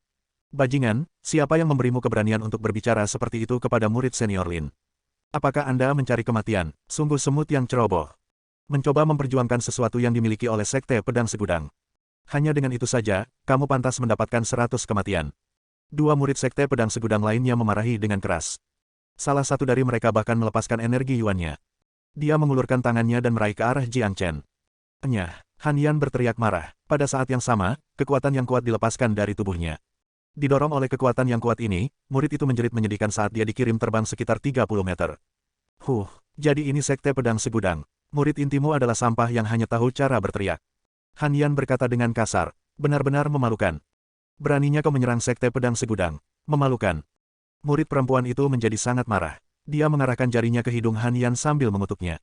Bajingan, siapa yang memberimu keberanian untuk berbicara seperti itu kepada murid senior Lin? Apakah Anda mencari kematian? Sungguh semut yang ceroboh. Mencoba memperjuangkan sesuatu yang dimiliki oleh Sekte Pedang Segudang. Hanya dengan itu saja, kamu pantas mendapatkan 100 kematian. Dua murid Sekte Pedang Segudang lainnya memarahi dengan keras. Salah satu dari mereka bahkan melepaskan energi yuannya. Dia mengulurkan tangannya dan meraih ke arah Jiang Chen. Enyah, Han Yan berteriak marah. Pada saat yang sama, kekuatan yang kuat dilepaskan dari tubuhnya. Didorong oleh kekuatan yang kuat ini, murid itu menjerit menyedihkan saat dia dikirim terbang sekitar 30 meter. Jadi ini Sekte Pedang Segudang. Murid intimu adalah sampah yang hanya tahu cara berteriak. Han Yan berkata dengan kasar, benar-benar memalukan. Beraninya kau menyerang Sekte Pedang Segudang. Memalukan. Murid perempuan itu menjadi sangat marah. Dia mengarahkan jarinya ke hidung Han Yan sambil mengutuknya.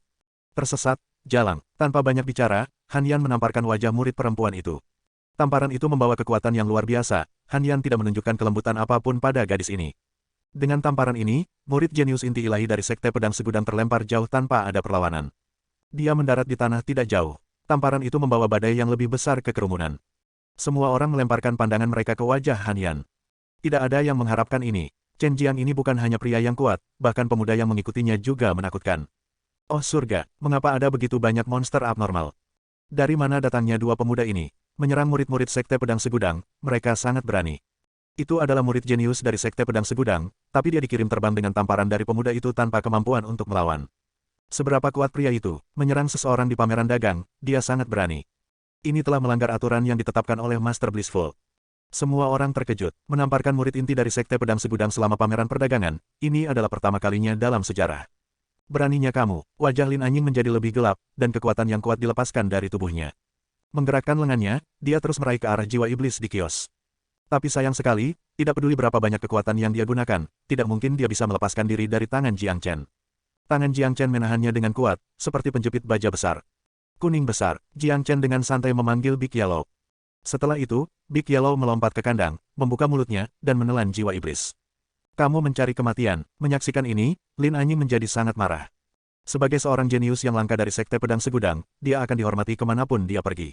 Tersesat, jalang. Tanpa banyak bicara, Han Yan menamparkan wajah murid perempuan itu. Tamparan itu membawa kekuatan yang luar biasa, Han Yan tidak menunjukkan kelembutan apapun pada gadis ini. Dengan tamparan ini, murid jenius inti ilahi dari Sekte Pedang Segudang terlempar jauh tanpa ada perlawanan. Dia mendarat di tanah tidak jauh. Tamparan itu membawa badai yang lebih besar ke kerumunan. Semua orang melemparkan pandangan mereka ke wajah Han Yan. Tidak ada yang mengharapkan ini. Chen Jiang ini bukan hanya pria yang kuat, bahkan pemuda yang mengikutinya juga menakutkan. Oh surga, mengapa ada begitu banyak monster abnormal? Dari mana datangnya dua pemuda ini? Menyerang murid-murid Sekte Pedang Segudang, mereka sangat berani. Itu adalah murid jenius dari Sekte Pedang Segudang, tapi dia dikirim terbang dengan tamparan dari pemuda itu tanpa kemampuan untuk melawan. Seberapa kuat pria itu, menyerang seseorang di pameran dagang, dia sangat berani. Ini telah melanggar aturan yang ditetapkan oleh Master Blissful. Semua orang terkejut, menamparkan murid inti dari Sekte Pedang Segudang selama pameran perdagangan, ini adalah pertama kalinya dalam sejarah. Beraninya kamu, wajah Lin Anying menjadi lebih gelap, dan kekuatan yang kuat dilepaskan dari tubuhnya. Menggerakkan lengannya, dia terus meraih ke arah jiwa iblis di kios. Tapi sayang sekali, tidak peduli berapa banyak kekuatan yang dia gunakan, tidak mungkin dia bisa melepaskan diri dari tangan Jiang Chen. Tangan Jiang Chen menahannya dengan kuat, seperti penjepit baja besar. Kuning besar, Jiang Chen dengan santai memanggil Big Yellow. Setelah itu, Big Yellow melompat ke kandang, membuka mulutnya, dan menelan jiwa iblis. Kamu mencari kematian. Menyaksikan ini, Lin Anying menjadi sangat marah. Sebagai seorang jenius yang langka dari Sekte Pedang Segudang, dia akan dihormati kemanapun dia pergi.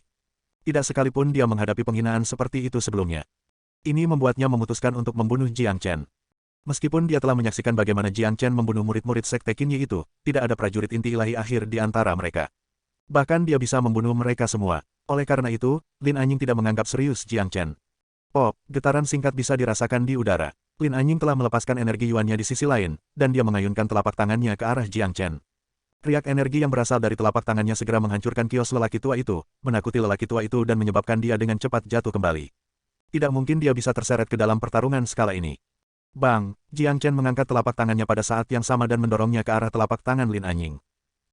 Tidak sekalipun dia menghadapi penghinaan seperti itu sebelumnya. Ini membuatnya memutuskan untuk membunuh Jiang Chen. Meskipun dia telah menyaksikan bagaimana Jiang Chen membunuh murid-murid Sekte Qinyi itu, tidak ada prajurit inti ilahi akhir di antara mereka. Bahkan dia bisa membunuh mereka semua. Oleh karena itu, Lin Anying tidak menganggap serius Jiang Chen. Pop, getaran singkat bisa dirasakan di udara. Lin Anying telah melepaskan energi yuannya di sisi lain, dan dia mengayunkan telapak tangannya ke arah Jiang Chen. Riak energi yang berasal dari telapak tangannya segera menghancurkan kios lelaki tua itu, menakuti lelaki tua itu dan menyebabkan dia dengan cepat jatuh kembali. Tidak mungkin dia bisa terseret ke dalam pertarungan skala ini. Bang, Jiang Chen mengangkat telapak tangannya pada saat yang sama dan mendorongnya ke arah telapak tangan Lin Anying.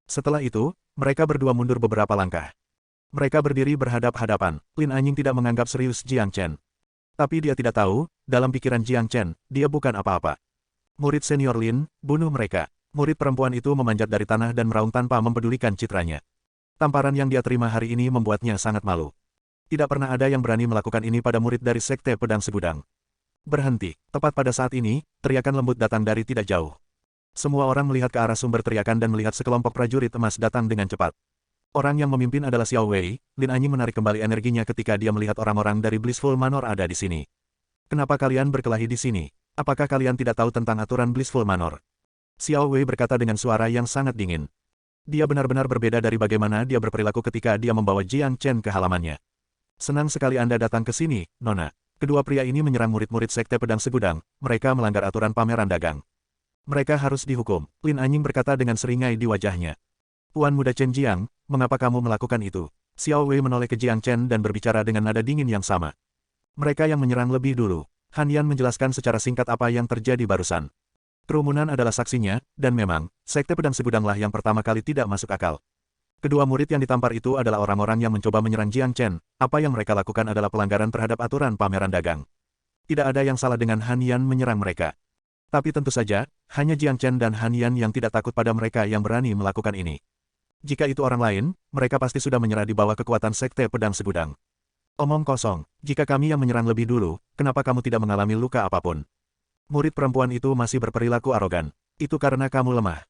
Setelah itu, mereka berdua mundur beberapa langkah. Mereka berdiri berhadap-hadapan. Lin Anying tidak menganggap serius Jiang Chen. Tapi dia tidak tahu, dalam pikiran Jiang Chen, dia bukan apa-apa. Murid senior Lin, bunuh mereka. Murid perempuan itu memanjat dari tanah dan meraung tanpa mempedulikan citranya. Tamparan yang dia terima hari ini membuatnya sangat malu. Tidak pernah ada yang berani melakukan ini pada murid dari Sekte Pedang Segudang. Berhenti. Tepat pada saat ini, teriakan lembut datang dari tidak jauh. Semua orang melihat ke arah sumber teriakan dan melihat sekelompok prajurit emas datang dengan cepat. Orang yang memimpin adalah Xiao Wei. Lin Anying menarik kembali energinya ketika dia melihat orang-orang dari Blissful Manor ada di sini. Kenapa kalian berkelahi di sini? Apakah kalian tidak tahu tentang aturan Blissful Manor? Xiao Wei berkata dengan suara yang sangat dingin. Dia benar-benar berbeda dari bagaimana dia berperilaku ketika dia membawa Jiang Chen ke halamannya. Senang sekali Anda datang ke sini, Nona. Kedua pria ini menyerang murid-murid Sekte Pedang Segudang, mereka melanggar aturan pameran dagang. Mereka harus dihukum, Lin Anying berkata dengan seringai di wajahnya. Tuan muda Chen Jiang, mengapa kamu melakukan itu? Xiao Wei menoleh ke Jiang Chen dan berbicara dengan nada dingin yang sama. Mereka yang menyerang lebih dulu. Han Yan menjelaskan secara singkat apa yang terjadi barusan. Kerumunan adalah saksinya, dan memang, Sekte Pedang Segudanglah yang pertama kali tidak masuk akal. Kedua murid yang ditampar itu adalah orang-orang yang mencoba menyerang Jiang Chen. Apa yang mereka lakukan adalah pelanggaran terhadap aturan pameran dagang. Tidak ada yang salah dengan Han Yan menyerang mereka. Tapi tentu saja, hanya Jiang Chen dan Han Yan yang tidak takut pada mereka yang berani melakukan ini. Jika itu orang lain, mereka pasti sudah menyerah di bawah kekuatan Sekte Pedang Segudang. Omong kosong, jika kami yang menyerang lebih dulu, kenapa kamu tidak mengalami luka apapun? Murid perempuan itu masih berperilaku arogan. Itu karena kamu lemah.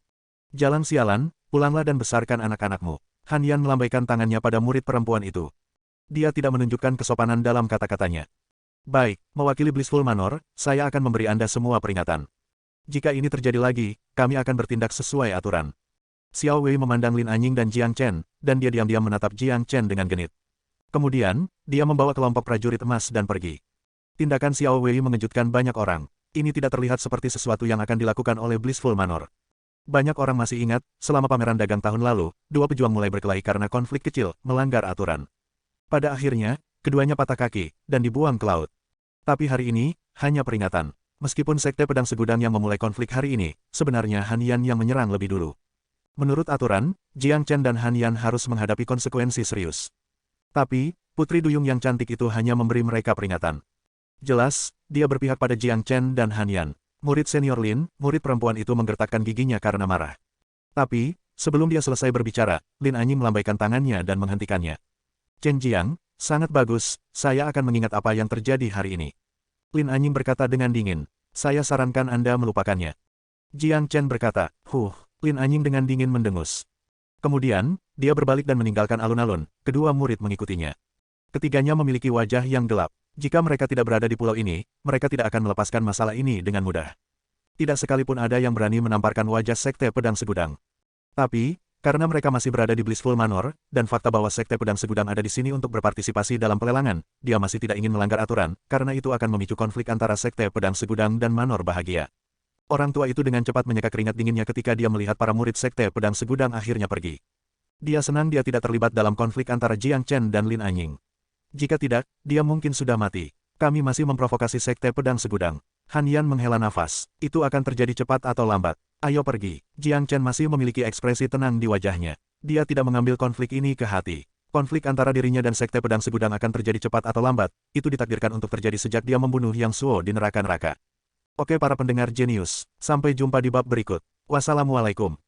Jalan sialan, pulanglah dan besarkan anak-anakmu. Han Yan melambaikan tangannya pada murid perempuan itu. Dia tidak menunjukkan kesopanan dalam kata-katanya. Baik, mewakili Blissful Manor, saya akan memberi Anda semua peringatan. Jika ini terjadi lagi, kami akan bertindak sesuai aturan. Xiao Wei memandang Lin Anying dan Jiang Chen, dan dia diam-diam menatap Jiang Chen dengan genit. Kemudian, dia membawa kelompok prajurit emas dan pergi. Tindakan Xiao Wei mengejutkan banyak orang. Ini tidak terlihat seperti sesuatu yang akan dilakukan oleh Blissful Manor. Banyak orang masih ingat, selama pameran dagang tahun lalu, dua pejuang mulai berkelahi karena konflik kecil, melanggar aturan. Pada akhirnya, keduanya patah kaki, dan dibuang ke laut. Tapi hari ini, hanya peringatan. Meskipun Sekte Pedang Segudang yang memulai konflik hari ini, sebenarnya Han Yan yang menyerang lebih dulu. Menurut aturan, Jiang Chen dan Han Yan harus menghadapi konsekuensi serius. Tapi, Putri Duyung yang cantik itu hanya memberi mereka peringatan. Jelas, dia berpihak pada Jiang Chen dan Han Yan. Murid senior Lin, murid perempuan itu menggertakkan giginya karena marah. Tapi, sebelum dia selesai berbicara, Lin Anying melambaikan tangannya dan menghentikannya. Chen Jiang, Sangat bagus, saya akan mengingat apa yang terjadi hari ini. Lin Anying berkata dengan dingin. Saya sarankan Anda melupakannya. Jiang Chen berkata, Lin Anying dengan dingin mendengus. Kemudian, dia berbalik dan meninggalkan alun-alun, kedua murid mengikutinya. Ketiganya memiliki wajah yang gelap. Jika mereka tidak berada di pulau ini, mereka tidak akan melepaskan masalah ini dengan mudah. Tidak sekalipun ada yang berani menamparkan wajah Sekte Pedang Segudang. Tapi, karena mereka masih berada di Blissful Manor, dan fakta bahwa Sekte Pedang Segudang ada di sini untuk berpartisipasi dalam pelelangan, dia masih tidak ingin melanggar aturan, karena itu akan memicu konflik antara Sekte Pedang Segudang dan Manor Bahagia. Orang tua itu dengan cepat menyeka keringat dinginnya ketika dia melihat para murid Sekte Pedang Segudang akhirnya pergi. Dia senang dia tidak terlibat dalam konflik antara Jiang Chen dan Lin Anying. Jika tidak, dia mungkin sudah mati. Kami masih memprovokasi Sekte Pedang Segudang. Han Yan menghela nafas. Itu akan terjadi cepat atau lambat. Ayo pergi. Jiang Chen masih memiliki ekspresi tenang di wajahnya. Dia tidak mengambil konflik ini ke hati. Konflik antara dirinya dan Sekte Pedang Segudang akan terjadi cepat atau lambat. Itu ditakdirkan untuk terjadi sejak dia membunuh Yang Suo di neraka-neraka. Oke para pendengar jenius. Sampai jumpa di bab berikut. Wassalamualaikum.